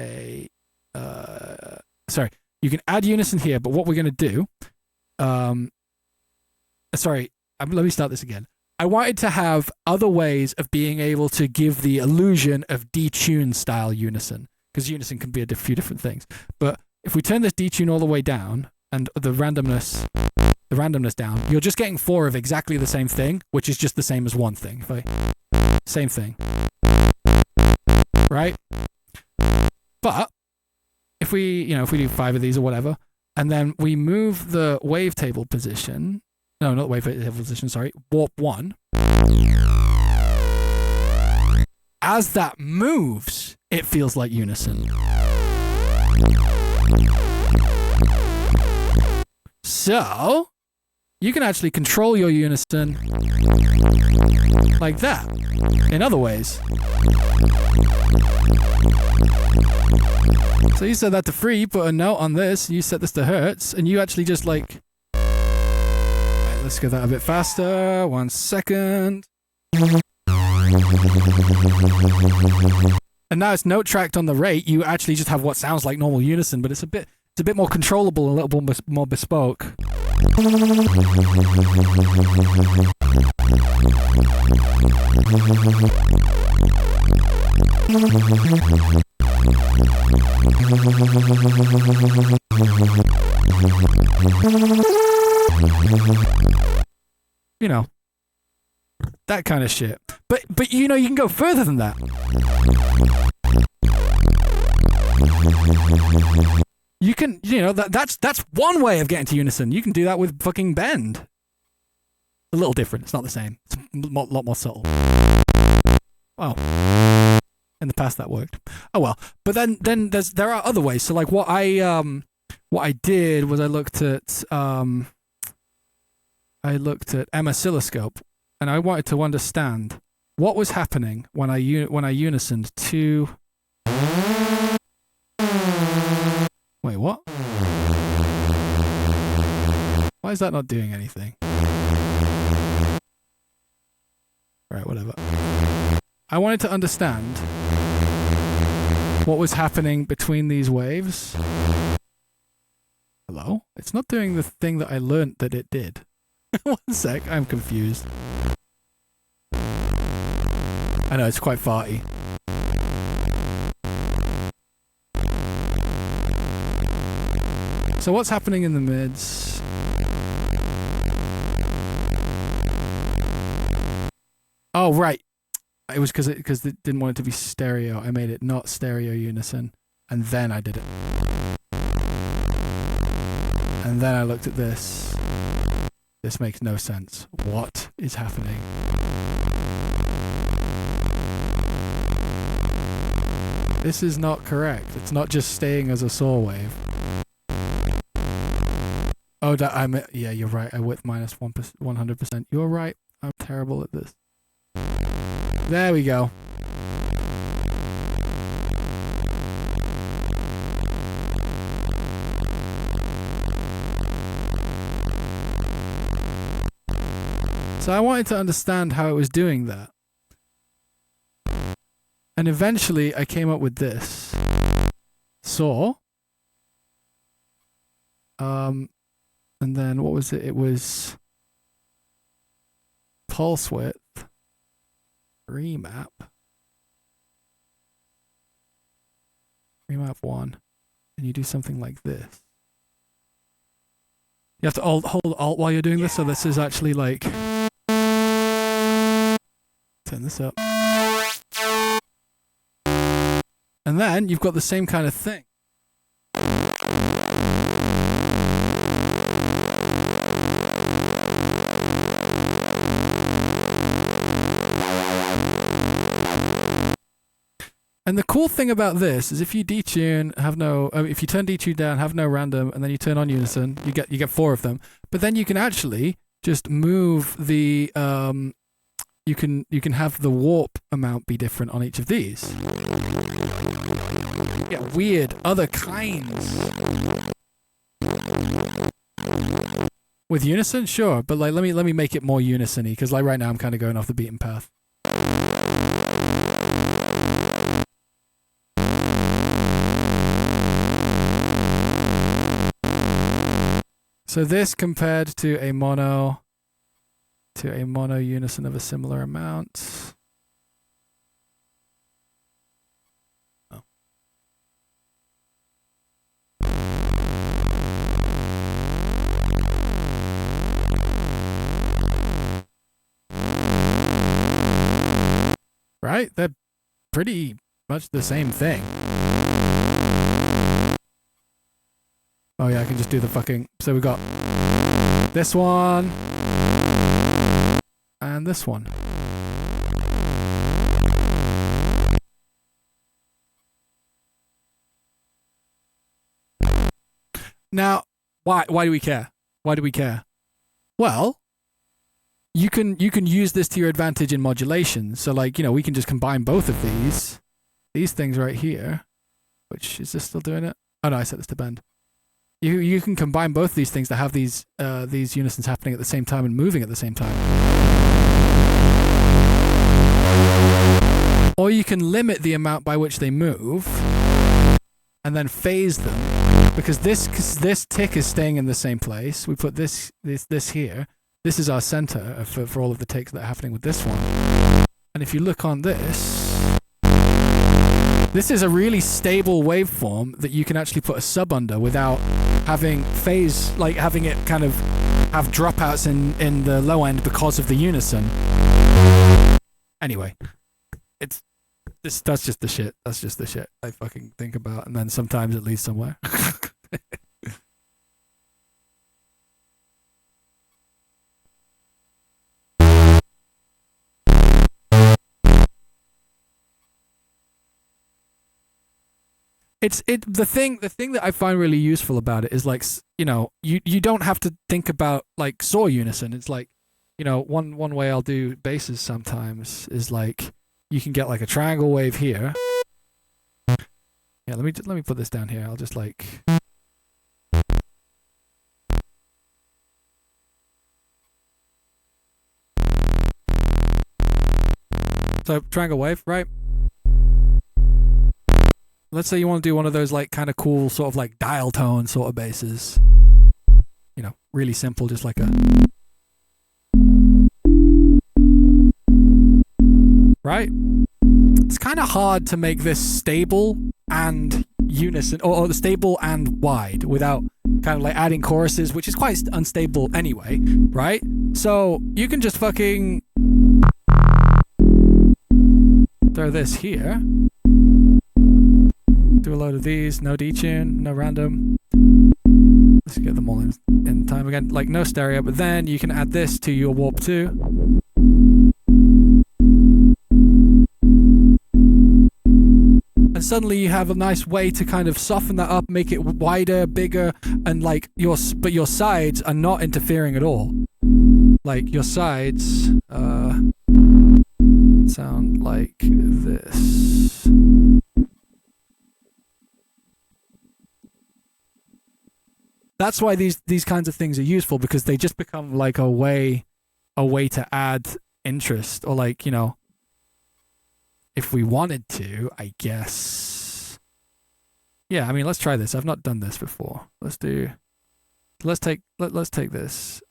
add unison here, but what we're going to do, let me start this again. I wanted to have other ways of being able to give the illusion of detune style unison, because unison can be a few different things. But if we turn this detune all the way down and the randomness down, you're just getting 4 of exactly the same thing, which is just the same as one thing. Same thing, right? But if we do 5 of these or whatever, And then we move the wavetable position. No, not wavetable position, sorry. Warp 1. As that moves, it feels like unison. So, you can actually control your unison like that, in other ways. So you set that to free, you put a note on this, you set this to hertz, and you actually just like... Right, let's get that a bit faster. 1 second. And now it's note tracked on the rate. You actually just have what sounds like normal unison, but it's a bit more controllable, a little bit more bespoke. You know, that kind of shit. But you know, you can go further than that. You can, you know, that's one way of getting to unison. You can do that with fucking bend. A little different. It's not the same. It's a lot more subtle. Oh. In the past that worked. Oh well. But then there are other ways. So like what I did was I looked at M oscilloscope, and I wanted to understand what was happening when I unisoned to... Wait, what? Why is that not doing anything? Right, whatever. I wanted to understand what was happening between these waves. Hello? It's not doing the thing that I learned that it did. 1 sec, I'm confused. I know, it's quite farty. So what's happening in the mids? Oh, right. It was because it didn't want it to be stereo. I made it not stereo unison, and then I did it. And then I looked at this. This makes no sense. What is happening? This is not correct. It's not just staying as a saw wave. Oh, yeah, you're right. I width minus 100%. You're right. I'm terrible at this. There we go. So I wanted to understand how it was doing that. And eventually I came up with this. Saw. And then what was it? It was pulse width, remap 1, and you do something like this. You have to hold Alt while you're doing this, so this is actually like... Turn this up. And then you've got the same kind of thing. And the cool thing about this is if you detune, if you turn detune down, have no random, and then you turn on unison, you get 4 of them. But then you can actually just move the you can have the warp amount be different on each of these. Yeah, weird other kinds. With unison, sure, but like let me make it more unison-y, because like right now I'm kind of going off the beaten path. So this compared to a mono unison of a similar amount. Oh. Right? They're pretty much the same thing. Oh yeah, I can just do the fucking... So we got this one and this one. Now, why do we care? Why do we care? Well, you can use this to your advantage in modulation. So like, we can just combine both of these things right here. Which, is this still doing it? Oh no, I set this to bend. You can combine both these things to have these unisons happening at the same time and moving at the same time. Or you can limit the amount by which they move and then phase them. Because this tick is staying in the same place. We put this here. This is our center for all of the ticks that are happening with this one. And if you look on this is a really stable waveform that you can actually put a sub under without having phase, like having it kind of have dropouts in the low end because of the unison. Anyway, that's just the shit. That's just the shit I fucking think about, and then sometimes it leads somewhere. The thing that I find really useful about it is like, you don't have to think about like saw unison. It's like, one way I'll do basses sometimes is like you can get like a triangle wave here. Yeah, let me put this down here. I'll just like so triangle wave, right? Let's say you want to do one of those like kind of cool sort of like dial tone sort of basses. Really simple, just like a... Right? It's kind of hard to make this stable and unison, or stable and wide without kind of like adding choruses, which is quite unstable anyway, right? So you can just fucking throw this here. Do a load of these, no detune, no random. Let's get them all in time again. Like no stereo, but then you can add this to your warp 2. And suddenly you have a nice way to kind of soften that up, make it wider, bigger, and like your sides are not interfering at all. Like your sides sound like this. That's why these kinds of things are useful, because they just become like a way to add interest, or like, if we wanted to, I guess. Yeah, I mean, let's try this. I've not done this before. Let's take this.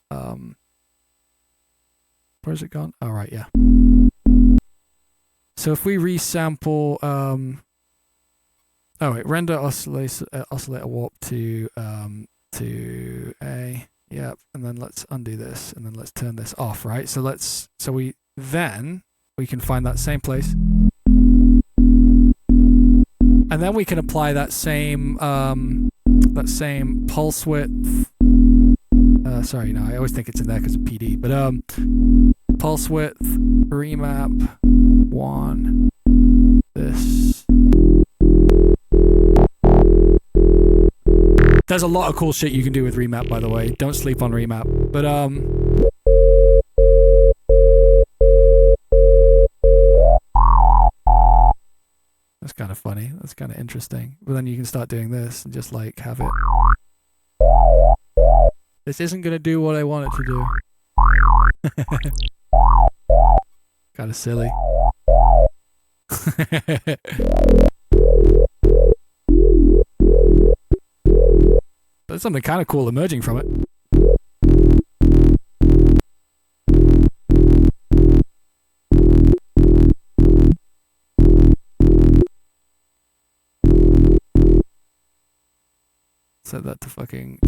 Where's it gone? Oh, right, yeah. So if we resample, oh wait, render oscillator warp to A, yep, and then let's undo this, and then let's turn this off, right? So we can find that same place, and then we can apply that same pulse width. Sorry, no, I always think it's in there because of PD, but pulse width remap 1. This. There's a lot of cool shit you can do with remap, by the way. Don't sleep on remap. But that's kind of funny. That's kind of interesting. But then you can start doing this and just like have it. This isn't gonna do what I want it to do. Kind of silly. There's something kind of cool emerging from it. Set that to fucking...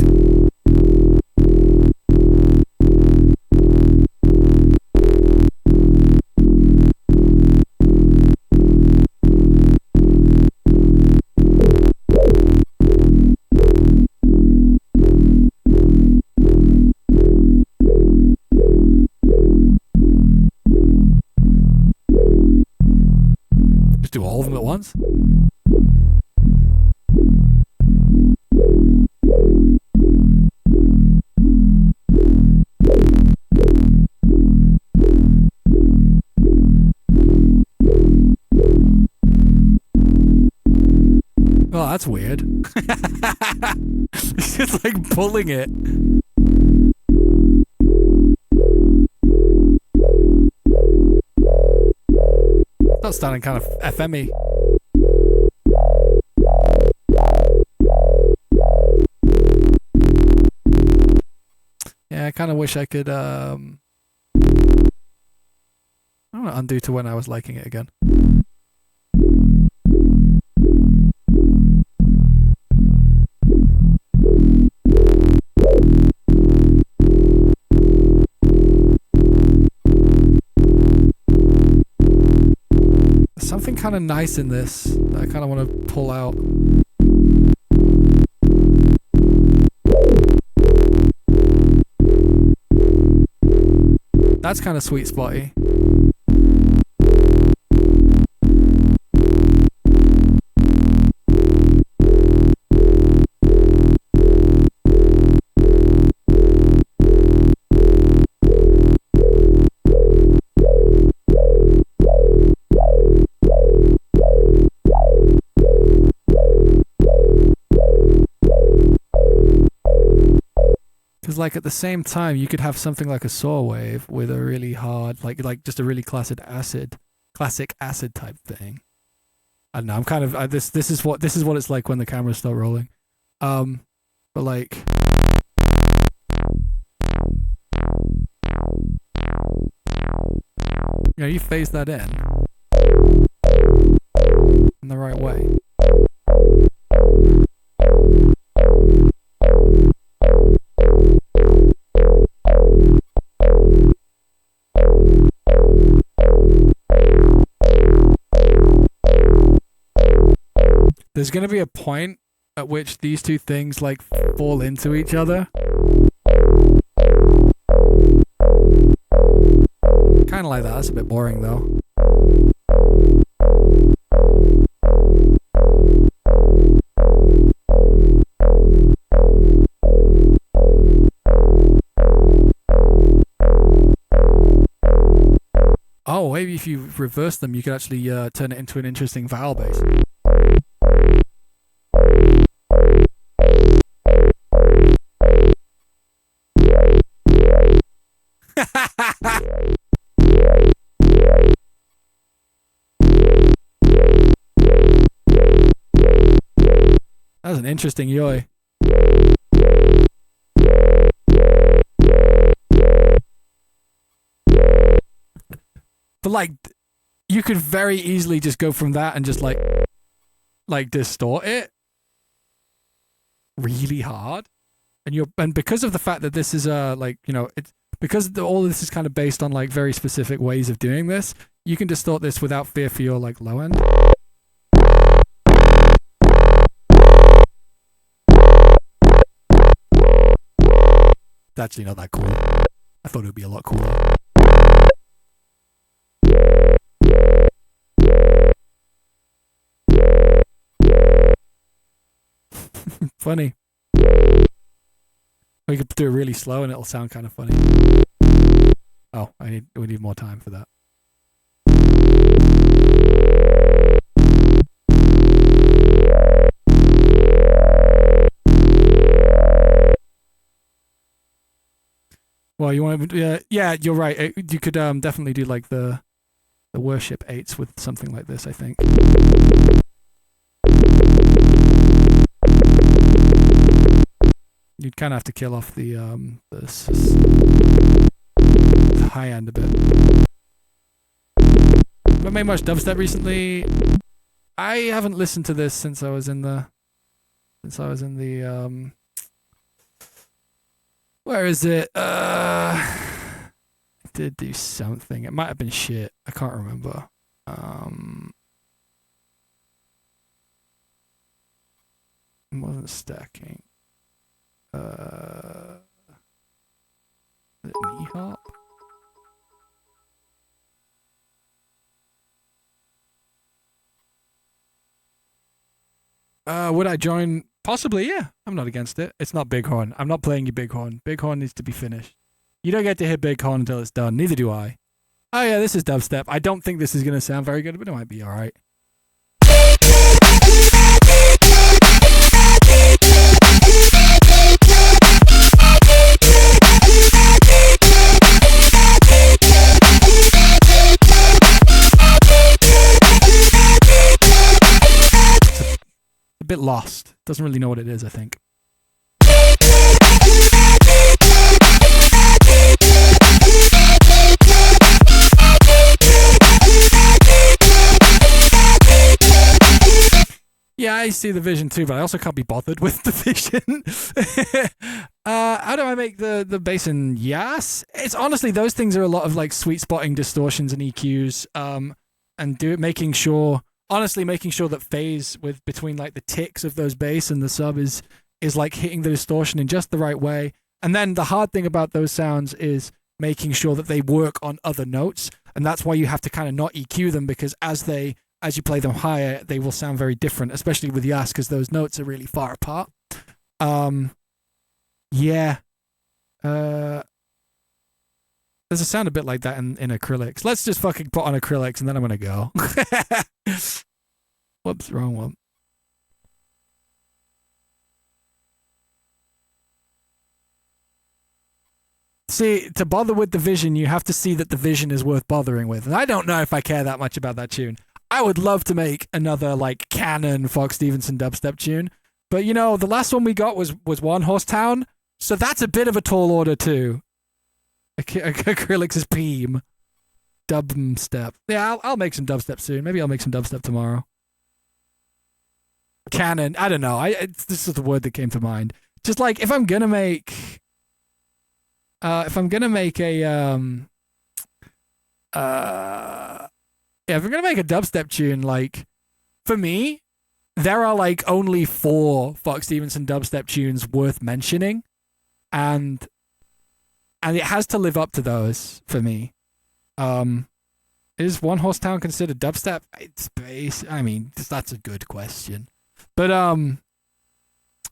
once. Oh, that's weird. It's just like pulling it. That's starting kind of FM-y. Yeah, I kind of wish I could, I want to undo to when I was liking it again. There's something kind of nice in this that I kind of want to pull out. That's kind of sweet spotty. Because like at the same time, you could have something like a saw wave with a really hard, like just a really classic acid type thing. I don't know. I'm kind of this is what it's like when the cameras start rolling. But like, you know, you phase that in the right way. There's going to be a point at which these two things like fall into each other. Kind of like that. That's a bit boring though. Oh, maybe if you reverse them, you could actually turn it into an interesting vowel bass. That was an interesting yoy. But like, you could very easily just go from that and just like distort it really hard, and because of the fact that this is like, you know, it's because all of this is kind of based on like very specific ways of doing this, you can distort this without fear for your like low end. It's actually not that cool. I thought it would be a lot cooler. Funny. We could do it really slow and it'll sound kind of funny. Oh, we need more time for that. Well, you want to, yeah, you're right. You could definitely do like the worship eights with something like this, I think. You'd kind of have to kill off the high end a bit. Have I made much dubstep recently? I haven't listened to this since I was in the where is it? I did do something. It might have been shit. I can't remember. It wasn't stacking. Knee hop? Would I join? Possibly, yeah. I'm not against it. It's not Bighorn. I'm not playing you Bighorn. Bighorn needs to be finished. You don't get to hit Bighorn until it's done. Neither do I. Oh yeah, this is dubstep. I don't think this is going to sound very good, but it might be alright. A bit lost. Doesn't really know what it is, I think. Yeah, I see the vision too, but I also can't be bothered with the vision. How do I make the bass in Yas? It's honestly, those things are a lot of like sweet spotting distortions and EQs, and making sure that phase with between like the ticks of those bass and the sub is like hitting the distortion in just the right way. And then the hard thing about those sounds is making sure that they work on other notes, and that's why you have to kind of not EQ them, because as you play them higher, they will sound very different, especially with Yas, because those notes are really far apart. Yeah. There's a sound a bit like that in Acrylics. Let's just fucking put on Acrylics and then I'm gonna go. Whoops, wrong one. See, to bother with the vision, you have to see that the vision is worth bothering with. And I don't know if I care that much about that tune. I would love to make another like canon Fox Stevenson dubstep tune, but you know the last one we got was One Horse Town, so that's a bit of a tall order too. Acrylics' Peem dubstep. Yeah, I'll make some dubstep soon. Maybe I'll make some dubstep tomorrow. Canon. I don't know. This is the word that came to mind. Just like if I'm gonna make a if I'm gonna make a dubstep tune, like, for me, there are, like, only 4 Fox Stevenson dubstep tunes worth mentioning, and it has to live up to those, for me. Is One Horse Town considered dubstep? It's bass. I mean, that's a good question. But,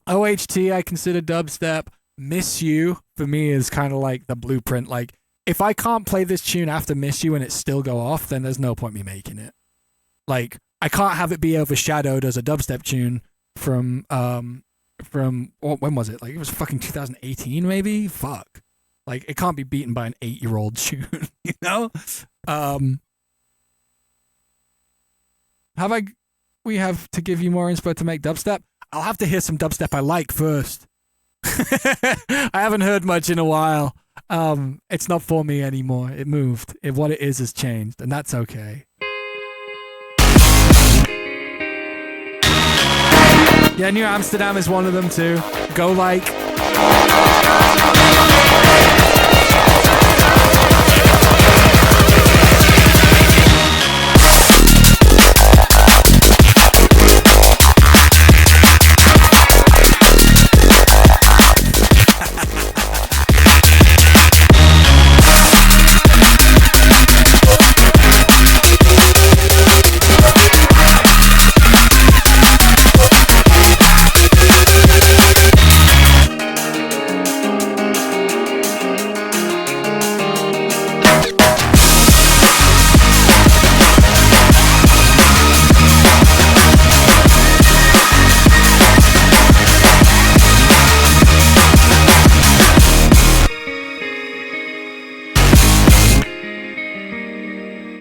OHT I consider dubstep. Miss You, for me, is kind of like the blueprint, like, if I can't play this tune after Miss You and it still go off, then there's no point me making it. Like, I can't have it be overshadowed as a dubstep tune from when was it? Like, it was fucking 2018 maybe? Fuck. Like, it can't be beaten by an 8-year-old tune, you know? We have to give you more inspo to make dubstep? I'll have to hear some dubstep I like first. I haven't heard much in a while. It's not for me anymore. It moved. What it is has changed, and that's okay. Yeah, New Amsterdam is one of them too. Go Like.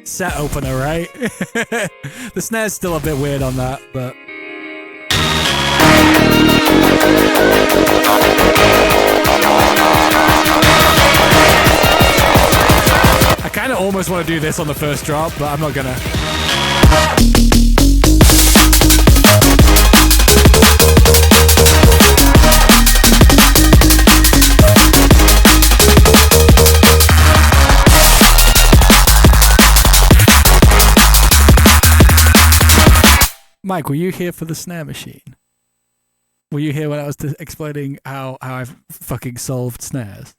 Set opener, right? The snare's still a bit weird on that, but I kind of almost want to do this on the first drop, but I'm not gonna. Mike, were you here for the snare machine? Were you here when I was explaining how I've fucking solved snares?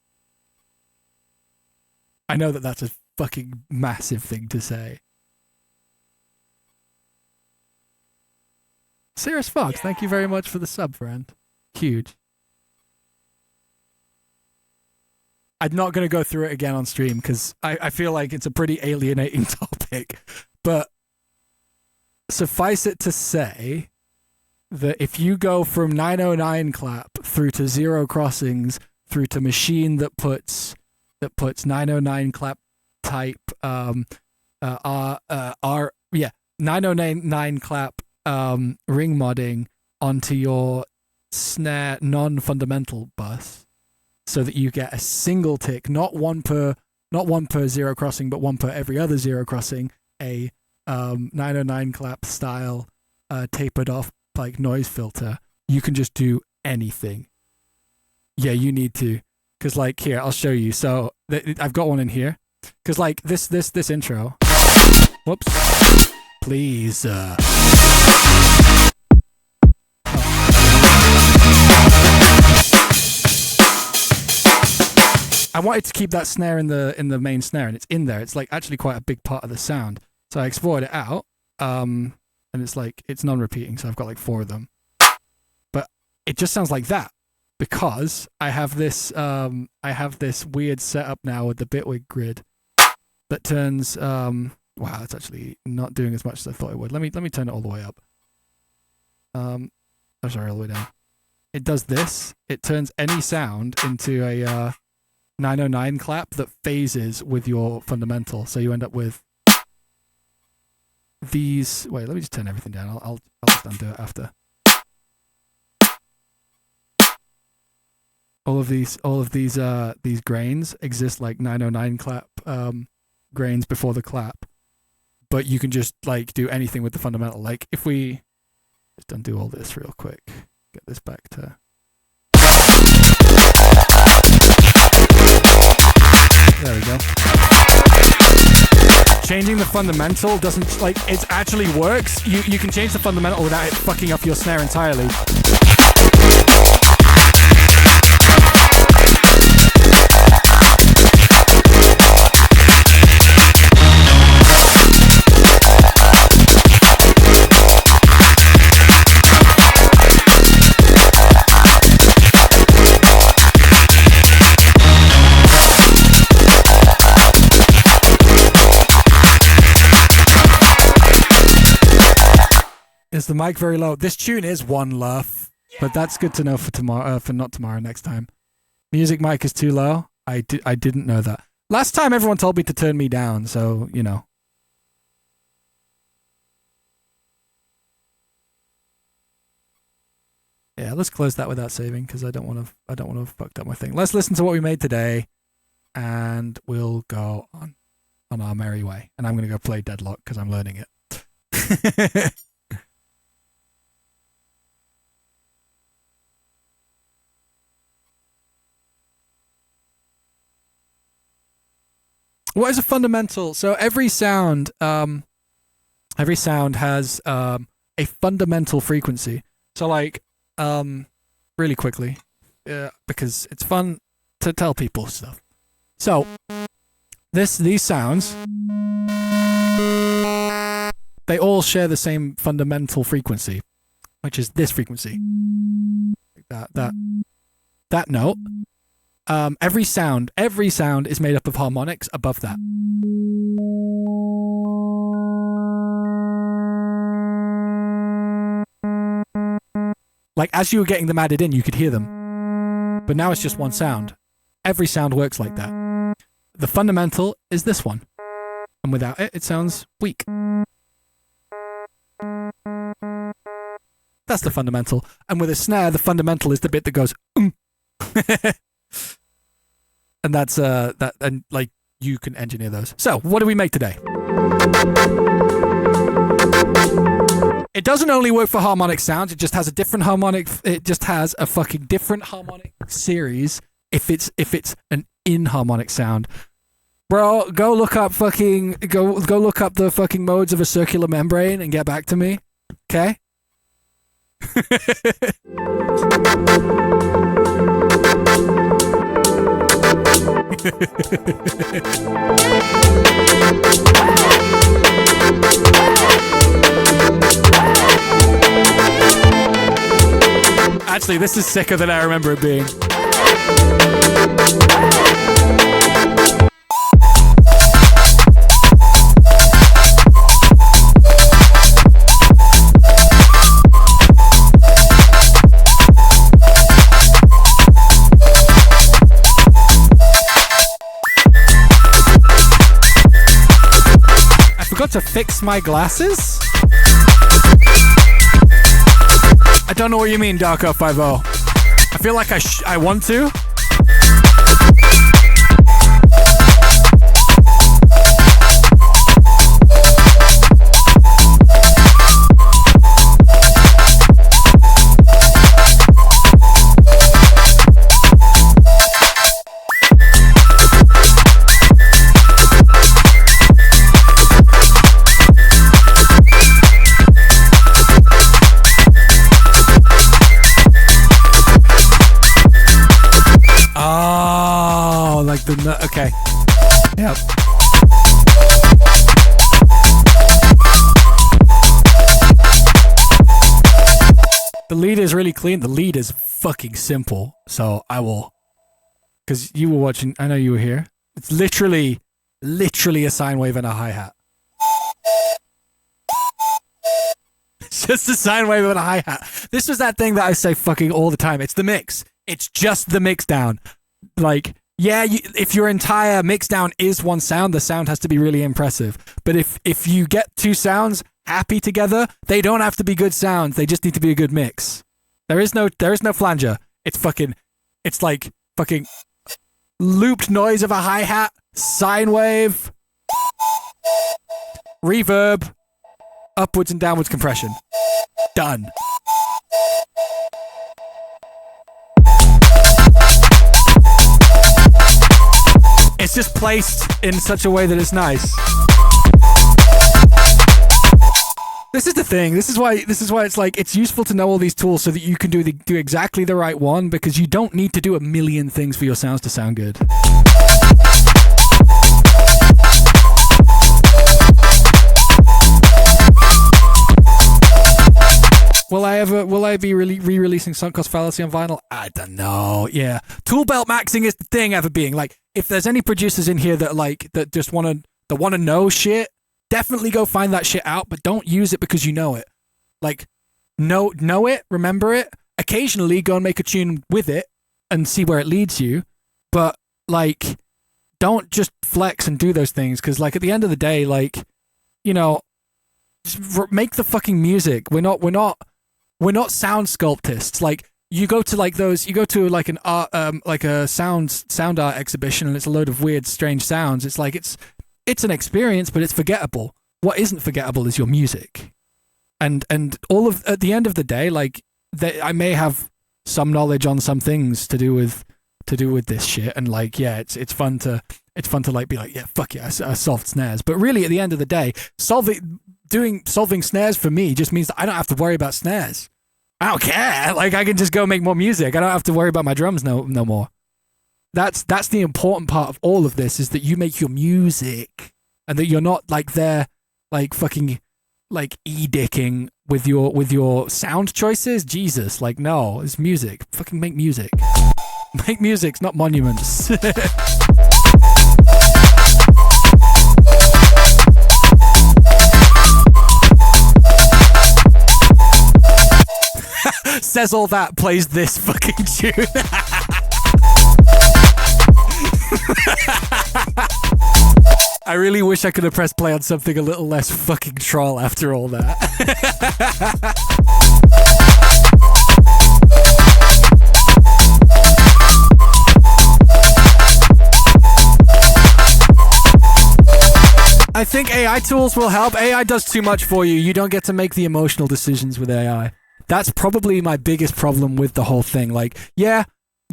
I know that that's a fucking massive thing to say. Cirrus Fox, thank you very much for the sub, friend. Huge. I'm not going to go through it again on stream because I feel like it's a pretty alienating topic. But suffice it to say that if you go from 909 clap through to zero crossings through to machine that puts 909 clap type 909 clap ring modding onto your snare non-fundamental bus, so that you get a single tick, not one per zero crossing, but one per every other zero crossing, a 909 clap style tapered off like noise filter. You can just do anything. Yeah, you need to, because like here, I'll show you. So I've got one in here, because like this intro. Whoops. Please. I wanted to keep that snare in the main snare, and it's in there. It's like actually quite a big part of the sound. So I exported it out, and it's like it's non-repeating. So I've got like 4 of them, but it just sounds like that because I have this weird setup now with the Bitwig grid that turns. Wow, it's actually not doing as much as I thought it would. Let me turn it all the way up. Oh, sorry, all the way down. It does this. It turns any sound into a 909 clap that phases with your fundamental, so you end up with these. Wait, let me just turn everything down. I'll just undo it after. All of these grains exist like 909 clap grains before the clap, but you can just like do anything with the fundamental. Like if we just undo all this real quick, get this back to. There we go. Changing the fundamental doesn't, like, it actually works. You can change the fundamental without it fucking up your snare entirely. Is the mic very low? This tune is one laugh, but that's good to know for tomorrow. For not tomorrow, next time. Music mic is too low. I didn't know that. Last time everyone told me to turn me down, so you know. Yeah, let's close that without saving because I don't want to have fucked up my thing. Let's listen to what we made today, and we'll go on our merry way. And I'm gonna go play Deadlock because I'm learning it. What is a fundamental? So every sound has a fundamental frequency. So like, really quickly, because it's fun to tell people stuff. So these sounds, they all share the same fundamental frequency, which is this frequency. Like that note. Every sound is made up of harmonics above that. Like as you were getting them added in, you could hear them. But now it's just one sound. Every sound works like that. The fundamental is this one. And without it, it sounds weak. That's the fundamental. And with a snare, the fundamental is the bit that goes and that's that, and like you can engineer those. So what do we make today? It doesn't only work for harmonic sounds, it just has a different harmonic, it just has a fucking different harmonic series if it's an inharmonic sound. Bro, go look up the fucking modes of a circular membrane and get back to me. Okay? Honestly, this is sicker than I remember it being. I forgot to fix my glasses? I don't know what you mean, Darko50. I feel like I want to. Okay. Yep. The lead is really clean. The lead is fucking simple. So I will, because you were watching, I know you were here. It's literally a sine wave and a hi-hat. It's just a sine wave and a hi-hat. This was that thing that I say fucking all the time. It's the mix. It's just the mix down. Like, yeah, if your entire mix down is one sound, the sound has to be really impressive. But if you get two sounds happy together, they don't have to be good sounds. They just need to be a good mix. There is no flanger. It's like fucking looped noise of a hi-hat, sine wave, reverb, upwards and downwards compression. Done. It's just placed in such a way that it's nice. This is the thing. This is why it's like it's useful to know all these tools so that you can do exactly the right one, because you don't need to do a million things for your sounds to sound good. Will I be re-releasing Sunk Cost Fallacy on vinyl? I don't know. Yeah. Tool belt maxing is the thing ever being. Like, if there's any producers in here that just want to know shit, definitely go find that shit out, but don't use it because you know it. Like, know it, remember it. Occasionally go and make a tune with it and see where it leads you, but like, don't just flex and do those things, because like at the end of the day, like, you know, just make the fucking music. We're not sound sculptists. Like, you go to like an art, like a sound art exhibition, and it's a load of weird, strange sounds. It's like it's an experience, but it's forgettable. What isn't forgettable is your music, and all of at the end of the day, like I may have some knowledge on some things to do with this shit, and like yeah, it's fun to like be like yeah, fuck yeah, I solved snares. But really, at the end of the day, solving snares for me just means that I don't have to worry about snares. I don't care. Like, I can just go make more music. I don't have to worry about my drums no more. That's the important part of all of this, is that you make your music and that you're not like there like fucking like e-dicking with your sound choices. Jesus, like no, it's music. Fucking make music. Make music's not monuments. Says all that, plays this fucking tune. I really wish I could have pressed play on something a little less fucking troll after all that. I think AI tools will help. AI does too much for you. You don't get to make the emotional decisions with AI. That's probably my biggest problem with the whole thing. Like, yeah,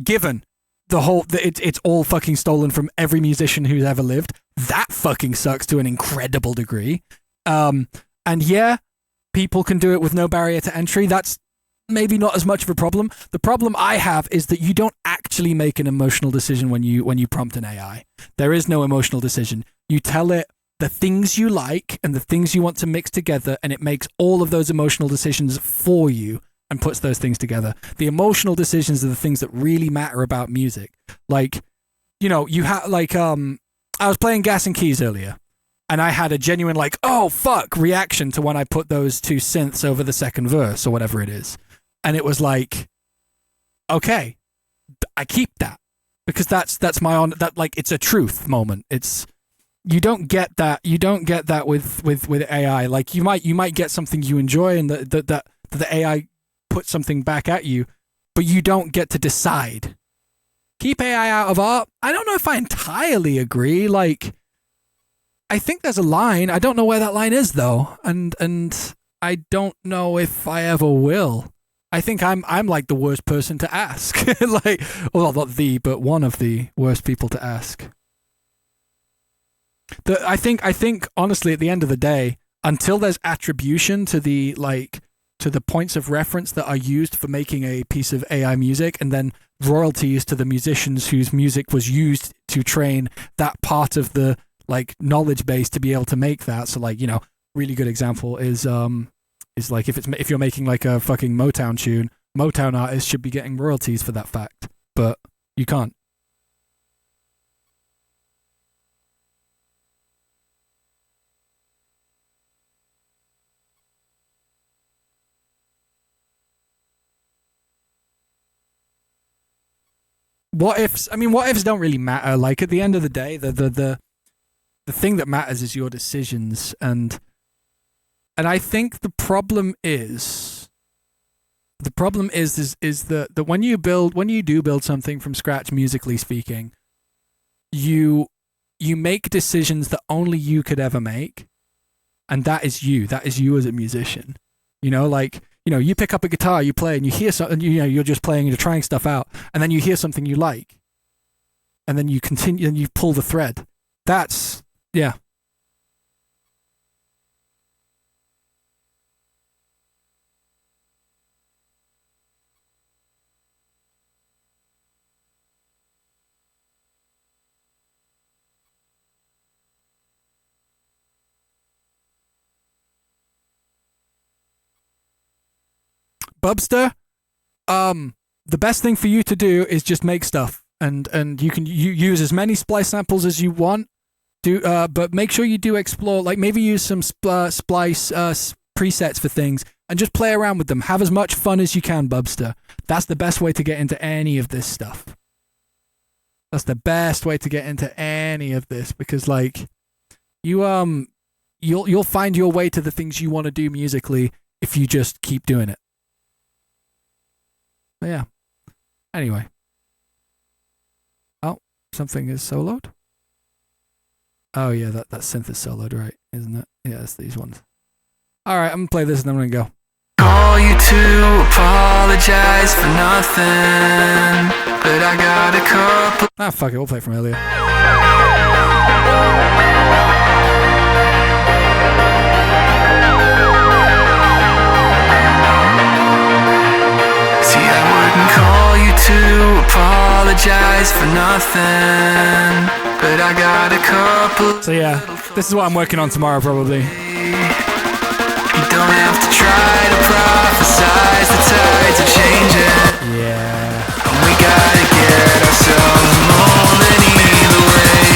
given it's all fucking stolen from every musician who's ever lived. That fucking sucks to an incredible degree. And yeah, people can do it with no barrier to entry. That's maybe not as much of a problem. The problem I have is that you don't actually make an emotional decision when you prompt an AI. There is no emotional decision. You tell it the things you like and the things you want to mix together, and it makes all of those emotional decisions for you. and puts those things together. The emotional decisions are the things that really matter about music. Like, you know, you have like I was playing Gas and Keys earlier, and I had a genuine like, oh fuck reaction to when I put those two synths over the second verse or whatever it is. And it was like, okay, I keep that because that's my own, that like, it's a truth moment. It's, you don't get that with AI. Like you might get something you enjoy and that the AI puts something back at you, but you don't get to decide. Keep AI out of art. I don't know if I entirely agree. Like, I think there's a line. I don't know where that line is though, and I don't know if I ever will. I think I'm like the worst person to ask. Like, well, not the, but one of the worst people to ask. I think honestly, at the end of the day, until there's attribution to the points of reference that are used for making a piece of AI music, and then royalties to the musicians whose music was used to train that part of the like knowledge base to be able to make that. So like, you know, really good example is like if you're making like a fucking Motown tune, Motown artists should be getting royalties for that fact, but you can't. What ifs don't really matter. Like at the end of the day, the thing that matters is your decisions, and I think the problem is that when you do build something from scratch, musically speaking, you make decisions that only you could ever make, and that is you as a musician. You know, like, you know, you pick up a guitar, you play, and you hear something, you know, you're just playing, you're trying stuff out, and then you hear something you like, and then you continue and you pull the thread. That's, yeah. Bubster, the best thing for you to do is just make stuff, and you can use as many splice samples as you want. But make sure you do explore. Like maybe use some splice presets for things, and just play around with them. Have as much fun as you can, Bubster. That's the best way to get into any of this stuff. That's the best way to get into any of this, because like you'll find your way to the things you want to do musically if you just keep doing it. But yeah. Anyway. Oh, something is soloed. Oh yeah, that synth is soloed, right? Isn't it? Yeah, it's these ones. All right, I'm gonna play this and then I'm gonna go. Call you to apologize for nothing, but I got a couple. Ah, fuck it, we'll play from earlier. See, I wouldn't call you to apologize for nothing, but I got a couple. So yeah, this is what I'm working on tomorrow probably. You don't have to try to prophesize, the tides are changing. Yeah. And we gotta get ourselves moving either way.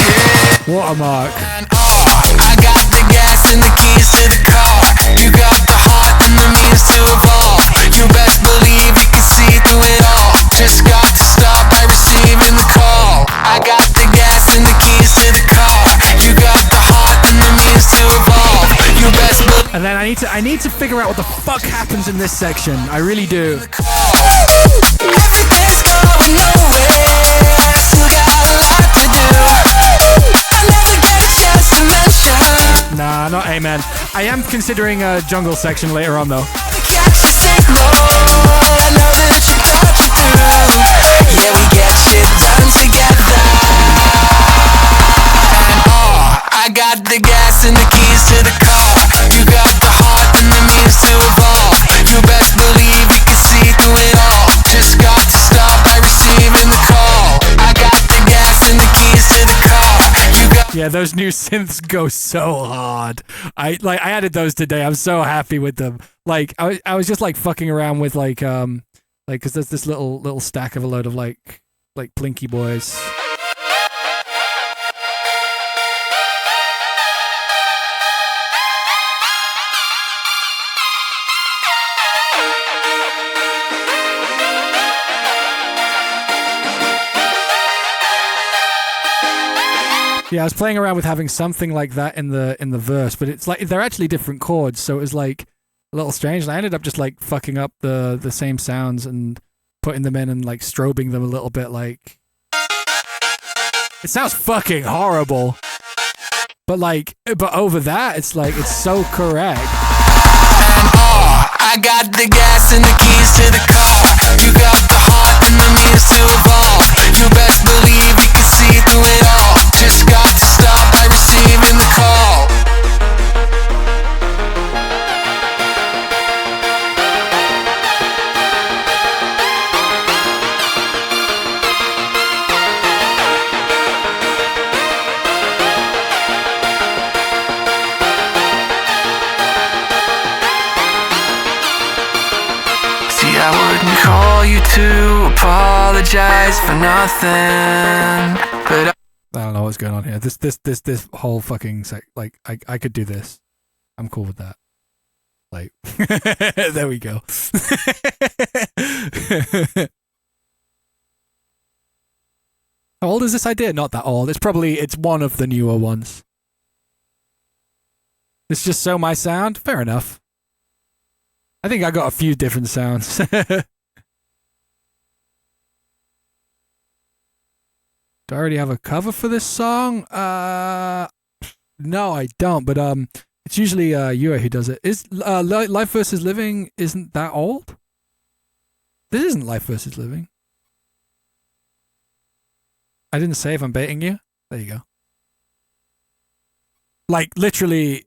Yeah. Watermark. And I got the gas and the keys to the car. You got the heart and the means to evolve. You best believe you can see through it all. Just got to start by receiving the call. I got the gas and the keys to the car. You got the heart and the means to evolve. You best believe. And then I need to figure out what the fuck happens in this section. I really do. Everything's going nowhere. Still got a lot to do. I never get a chance to mention. Nah, not amen. I am considering a jungle section later on though. Catch you sink low. I know that you thought you through. Yeah, we get shit done together. And I got the gas and the keys to the car. You got the heart and the means to evolve. You best believe you can see through it all. Just got to start by receiving the call. I got the gas and the keys to the car. You got. Yeah, those new synths go so hard. I added those today. I'm so happy with them. Like I was just like fucking around with like because there's this little stack of a load of like Plinky boys. Yeah, I was playing around with having something like that in the verse, but it's like they're actually different chords, so it was like a little strange. And I ended up just like fucking up the same sounds and putting them in and like strobing them a little bit. Like it sounds fucking horrible, but over that, it's like it's so correct. I got the gas and the keys to the car. You got the heart and the means to evolve. You best believe you can see through it all. Just got to stop by receiving the call. I wouldn't call you to apologize for nothing, but I don't know what's going on here. This whole fucking like I could do this. I'm cool with that. Like there we go. How old is this idea? Not that old. It's one of the newer ones. It's just so my sound. Fair enough. I think I got a few different sounds. Do I already have a cover for this song? No, I don't. But it's usually Yue who does it. Is Life versus Living isn't that old? This isn't Life versus Living. I didn't say if I'm baiting you. There you go. Like literally,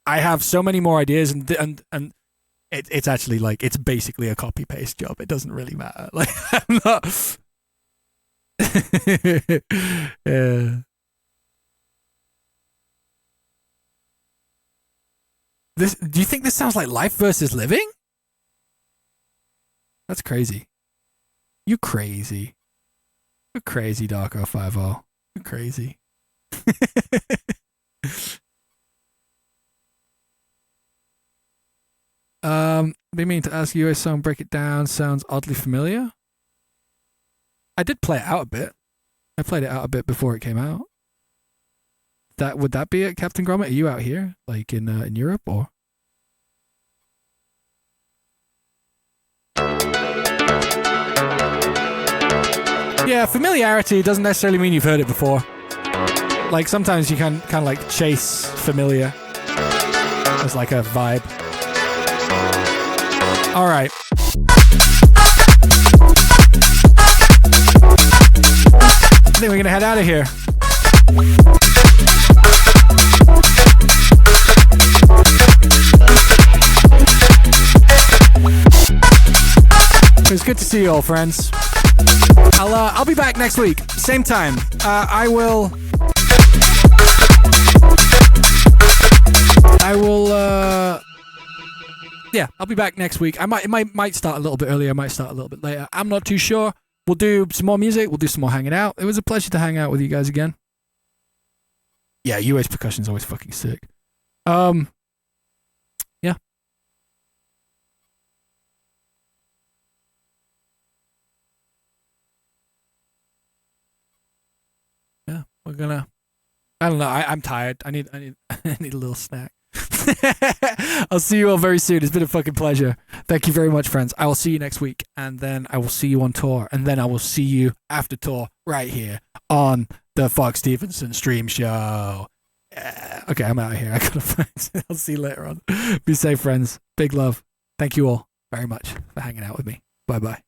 I have so many more ideas and. It's actually like it's basically a copy paste job. It doesn't really matter. Like I'm not. Yeah. Do you think this sounds like Life versus Living? That's crazy. You crazy. You're crazy, Darko50. You're crazy. They mean to ask you a song, Break It Down, sounds oddly familiar. I did play it out a bit. I played it out a bit before it came out. Would that be it, Captain Gromit? Are you out here, like in Europe, or? Yeah, familiarity doesn't necessarily mean you've heard it before. Like sometimes you can kind of like chase familiar as like a vibe. All right. I think we're gonna head out of here. It was good to see you all, friends. I'll be back next week, same time. I will. Yeah, I'll be back next week. It might start a little bit earlier. I might start a little bit later. I'm not too sure. We'll do some more music. We'll do some more hanging out. It was a pleasure to hang out with you guys again. Yeah, US percussion's always fucking sick. Yeah. Yeah, we're gonna. I don't know. I'm tired. I need I need a little snack. I'll see you all very soon. It's been a fucking pleasure. Thank you very much, friends. I will see you next week, and then I will see you on tour, and then I will see you after tour right here on the Fox Stevenson stream show. Yeah. Okay, I'm out of here. I gotta find. I'll see you later on. Be safe, friends. Big love. Thank you all very much for hanging out with me. Bye bye.